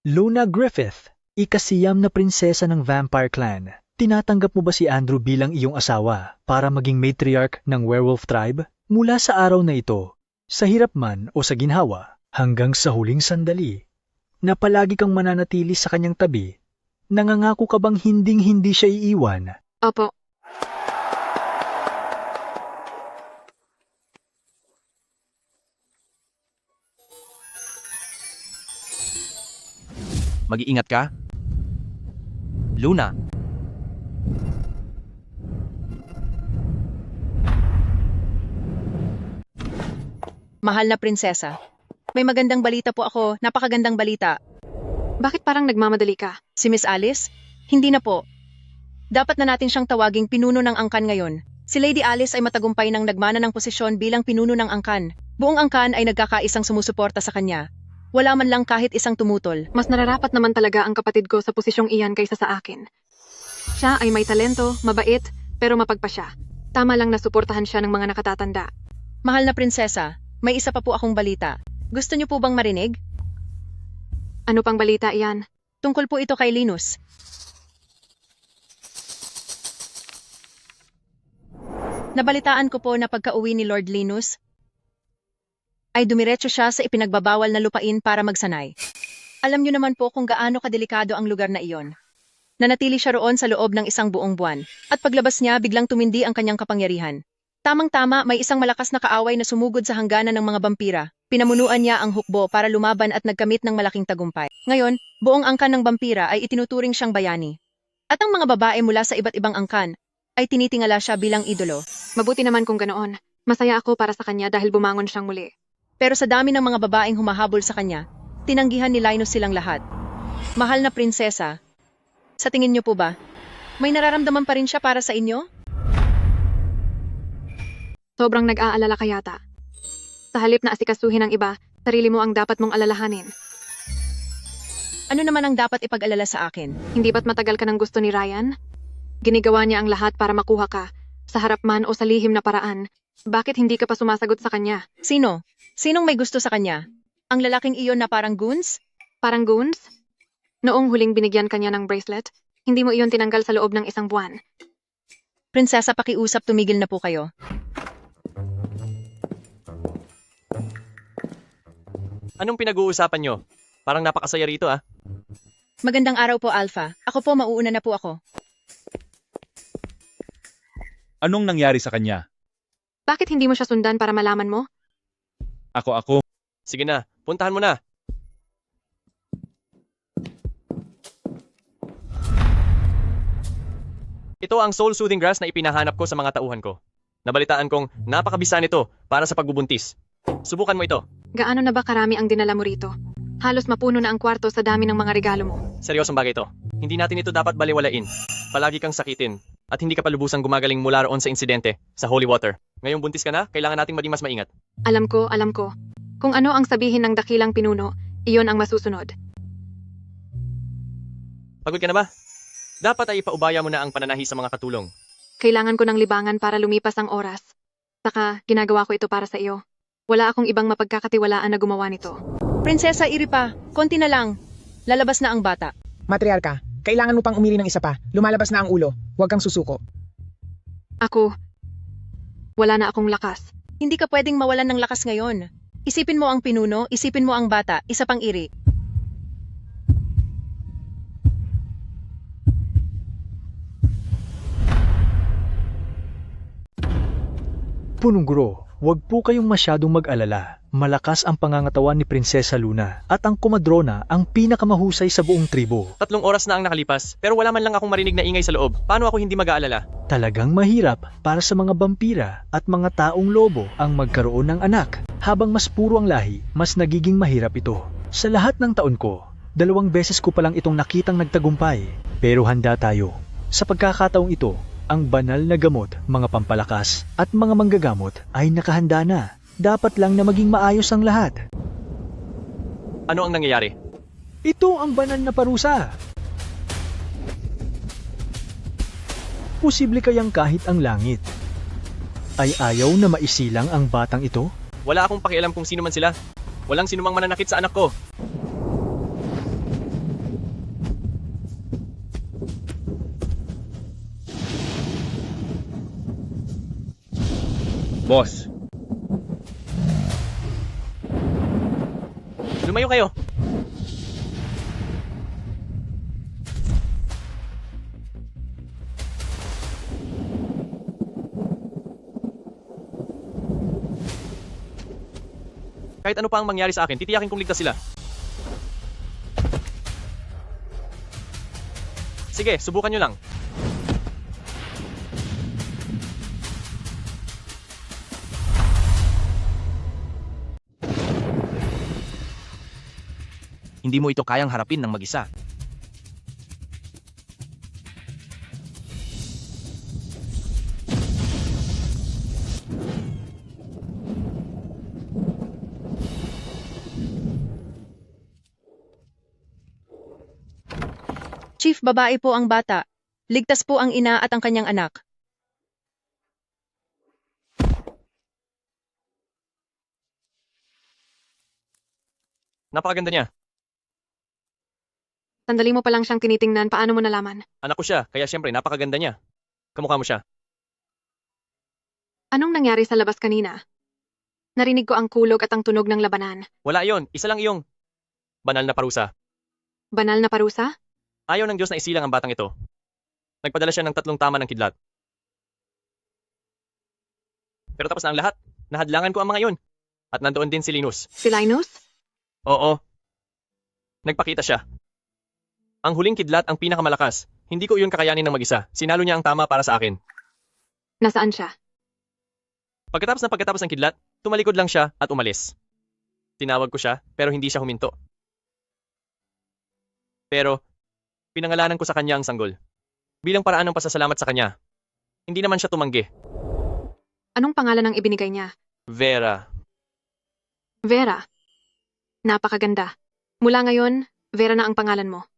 Speaker 17: Luna Griffith, ikasiyam na prinsesa ng Vampire Clan. Tinatanggap mo ba si Andrew bilang iyong asawa para maging matriarch ng werewolf tribe? Mula sa araw na ito, sa hirap man o sa ginhawa, hanggang sa huling sandali, na palagi kang mananatili sa kanyang tabi, nangangako ka bang hinding-hindi siya iiwan?
Speaker 1: Opo.
Speaker 6: Mag-iingat ka. Luna.
Speaker 9: Mahal na prinsesa, may magandang balita po ako, napakagandang balita.
Speaker 1: Bakit parang nagmamadali ka?
Speaker 9: Si Miss Alice? Hindi na po. Dapat na natin siyang tawaging pinuno ng angkan ngayon. Si Lady Alice ay matagumpay nang nagmana ng posisyon bilang pinuno ng angkan. Buong angkan ay nagkakaisang sumusuporta sa kanya. Wala man lang kahit isang tumutol.
Speaker 1: Mas nararapat naman talaga ang kapatid ko sa posisyong iyan kaysa sa akin. Siya ay may talento, mabait, pero mapagpa siya. Tama lang na suportahan siya ng mga nakatatanda.
Speaker 9: Mahal na prinsesa, may isa pa po akong balita. Gusto niyo po bang marinig?
Speaker 1: Ano pang balita iyan?
Speaker 9: Tungkol po ito kay Linus. Nabalitaan ko po na pagka-uwi ni Lord Linus, ay dumiretso siya sa ipinagbabawal na lupain para magsanay. Alam niyo naman po kung gaano kadelikado ang lugar na iyon. Nanatili siya roon sa loob ng isang buong buwan, at paglabas niya biglang tumindi ang kanyang kapangyarihan. Tamang-tama, may isang malakas na kaaway na sumugod sa hangganan ng mga bampira. Pinamunuan niya ang hukbo para lumaban at nagkamit ng malaking tagumpay. Ngayon, buong angkan ng bampira ay itinuturing siyang bayani. At ang mga babae mula sa iba't ibang angkan ay tinitingala siya bilang idolo.
Speaker 1: Mabuti naman kung ganoon. Masaya ako para sa kanya dahil bumangon siyang muli.
Speaker 9: Pero sa dami ng mga babaeng humahabol sa kanya, tinanggihan ni Linus silang lahat. Mahal na prinsesa, sa tingin niyo po ba, may nararamdaman pa rin siya para sa inyo?
Speaker 1: Sobrang nag-aalala ka yata. Sa halip na asikasuhin ang iba, sarili mo ang dapat mong alalahanin.
Speaker 9: Ano naman ang dapat ipag-alala sa akin?
Speaker 1: Hindi ba't matagal ka ng gusto ni Ryan? Ginigawa niya ang lahat para makuha ka, sa harap man o sa lihim na paraan. Bakit hindi ka pa sumasagot sa kanya?
Speaker 9: Sino? Sinong may gusto sa kanya? Ang lalaking iyon na parang goons?
Speaker 1: Parang goons? Noong huling binigyan kanya ng bracelet, hindi mo iyon tinanggal sa loob ng 1 buwan.
Speaker 9: Prinsesa, pakiusap, tumigil na po kayo.
Speaker 6: Anong pinag-uusapan nyo? Parang napakasaya rito ah.
Speaker 9: Magandang araw po, Alpha. Ako po, mauuna na po ako.
Speaker 14: Anong nangyari sa kanya?
Speaker 1: Bakit hindi mo siya sundan para malaman mo?
Speaker 14: Ako.
Speaker 6: Sige na, puntahan mo na. Ito ang soul soothing grass na ipinahanap ko sa mga tauhan ko. Nabalitaan kong napakabisa nito para sa pagbubuntis. Subukan mo ito.
Speaker 1: Gaano na ba karami ang dinala mo rito? Halos mapuno na ang kwarto sa dami ng mga regalo mo.
Speaker 6: Seryosong bagay ito. Hindi natin ito dapat baliwalain. Palagi kang sakitin. At hindi ka pa lubusang gumagaling mula roon sa insidente, sa holy water. Ngayong buntis ka na, kailangan nating maging mas maingat.
Speaker 1: Alam ko. Kung ano ang sabihin ng dakilang pinuno, iyon ang masusunod.
Speaker 6: Pagod ka na ba? Dapat ay ipaubaya mo na ang pananahi sa mga katulong.
Speaker 1: Kailangan ko ng libangan para lumipas ang oras. Saka, ginagawa ko ito para sa iyo. Wala akong ibang mapagkakatiwalaan na gumawa nito.
Speaker 9: Prinsesa, Iripa, konti na lang. Lalabas na ang bata.
Speaker 21: Matriarka, kailangan mo pang umiri ng isa pa. Lumalabas na ang ulo. Huwag kang susuko.
Speaker 1: Wala na akong lakas.
Speaker 9: Hindi ka pwedeng mawalan ng lakas ngayon. Isipin mo ang pinuno, isipin mo ang bata, isa pang iri.
Speaker 17: Punong-guro, huwag po kayong masyadong mag-alala. Malakas ang pangangatawan ni Prinsesa Luna at ang komadrona ang pinakamahusay sa buong tribo.
Speaker 6: 3 oras na ang nakalipas, pero wala man lang akong marinig na ingay sa loob. Paano ako hindi mag-aalala?
Speaker 17: Talagang mahirap para sa mga vampira at mga taong lobo ang magkaroon ng anak. Habang mas puro ang lahi, mas nagiging mahirap ito. Sa lahat ng taon ko, 2 beses ko palang itong nakitang nagtagumpay. Pero handa tayo. Sa pagkakataong ito, ang banal na gamot, mga pampalakas at mga manggagamot ay nakahanda na. Dapat lang na maging maayos ang lahat.
Speaker 6: Ano ang nangyayari?
Speaker 17: Ito ang banal na parusa. Posible kayang kahit ang langit ay ayaw na maisilang ang batang ito?
Speaker 6: Wala akong pakialam kung sino man sila. Walang sinumang mananakit sa anak ko.
Speaker 14: Boss,
Speaker 6: lumayo kayo. Kahit ano pa ang mangyari sa akin, titiyakin kong ligtas sila. Sige, subukan nyo lang. Hindi mo ito kayang harapin ng mag-isa.
Speaker 9: Chief, babae po ang bata. Ligtas po ang ina at ang kanyang anak.
Speaker 6: Napakaganda niya.
Speaker 1: Sandali mo pa lang siyang tinitingnan, paano mo nalaman?
Speaker 6: Anak ko siya, kaya syempre napakaganda niya. Kamukha mo siya.
Speaker 1: Anong nangyari sa labas kanina? Narinig ko ang kulog at ang tunog ng labanan.
Speaker 6: Wala iyon, isa lang iyong banal na parusa.
Speaker 1: Banal na parusa?
Speaker 6: Ayaw ng Diyos na isilang ang batang ito. Nagpadala siya ng 3 tama ng kidlat. Pero tapos na ang lahat. Nahadlangan ko ang mga iyon. At nandoon din si Linus.
Speaker 1: Si Linus?
Speaker 6: Oo. Nagpakita siya. Ang huling kidlat ang pinakamalakas. Hindi ko iyon kakayanin ng mag-isa. Sinalo niya ang tama para sa akin.
Speaker 1: Nasaan siya?
Speaker 6: Pagkatapos ng kidlat, tumalikod lang siya at umalis. Tinawag ko siya pero hindi siya huminto. Pero, pinangalanan ko sa kanya ang sanggol. Bilang paraan ng pasasalamat sa kanya. Hindi naman siya tumanggi.
Speaker 1: Anong pangalan ang ibinigay niya?
Speaker 6: Vera.
Speaker 1: Vera. Napakaganda. Mula ngayon, Vera na ang pangalan mo.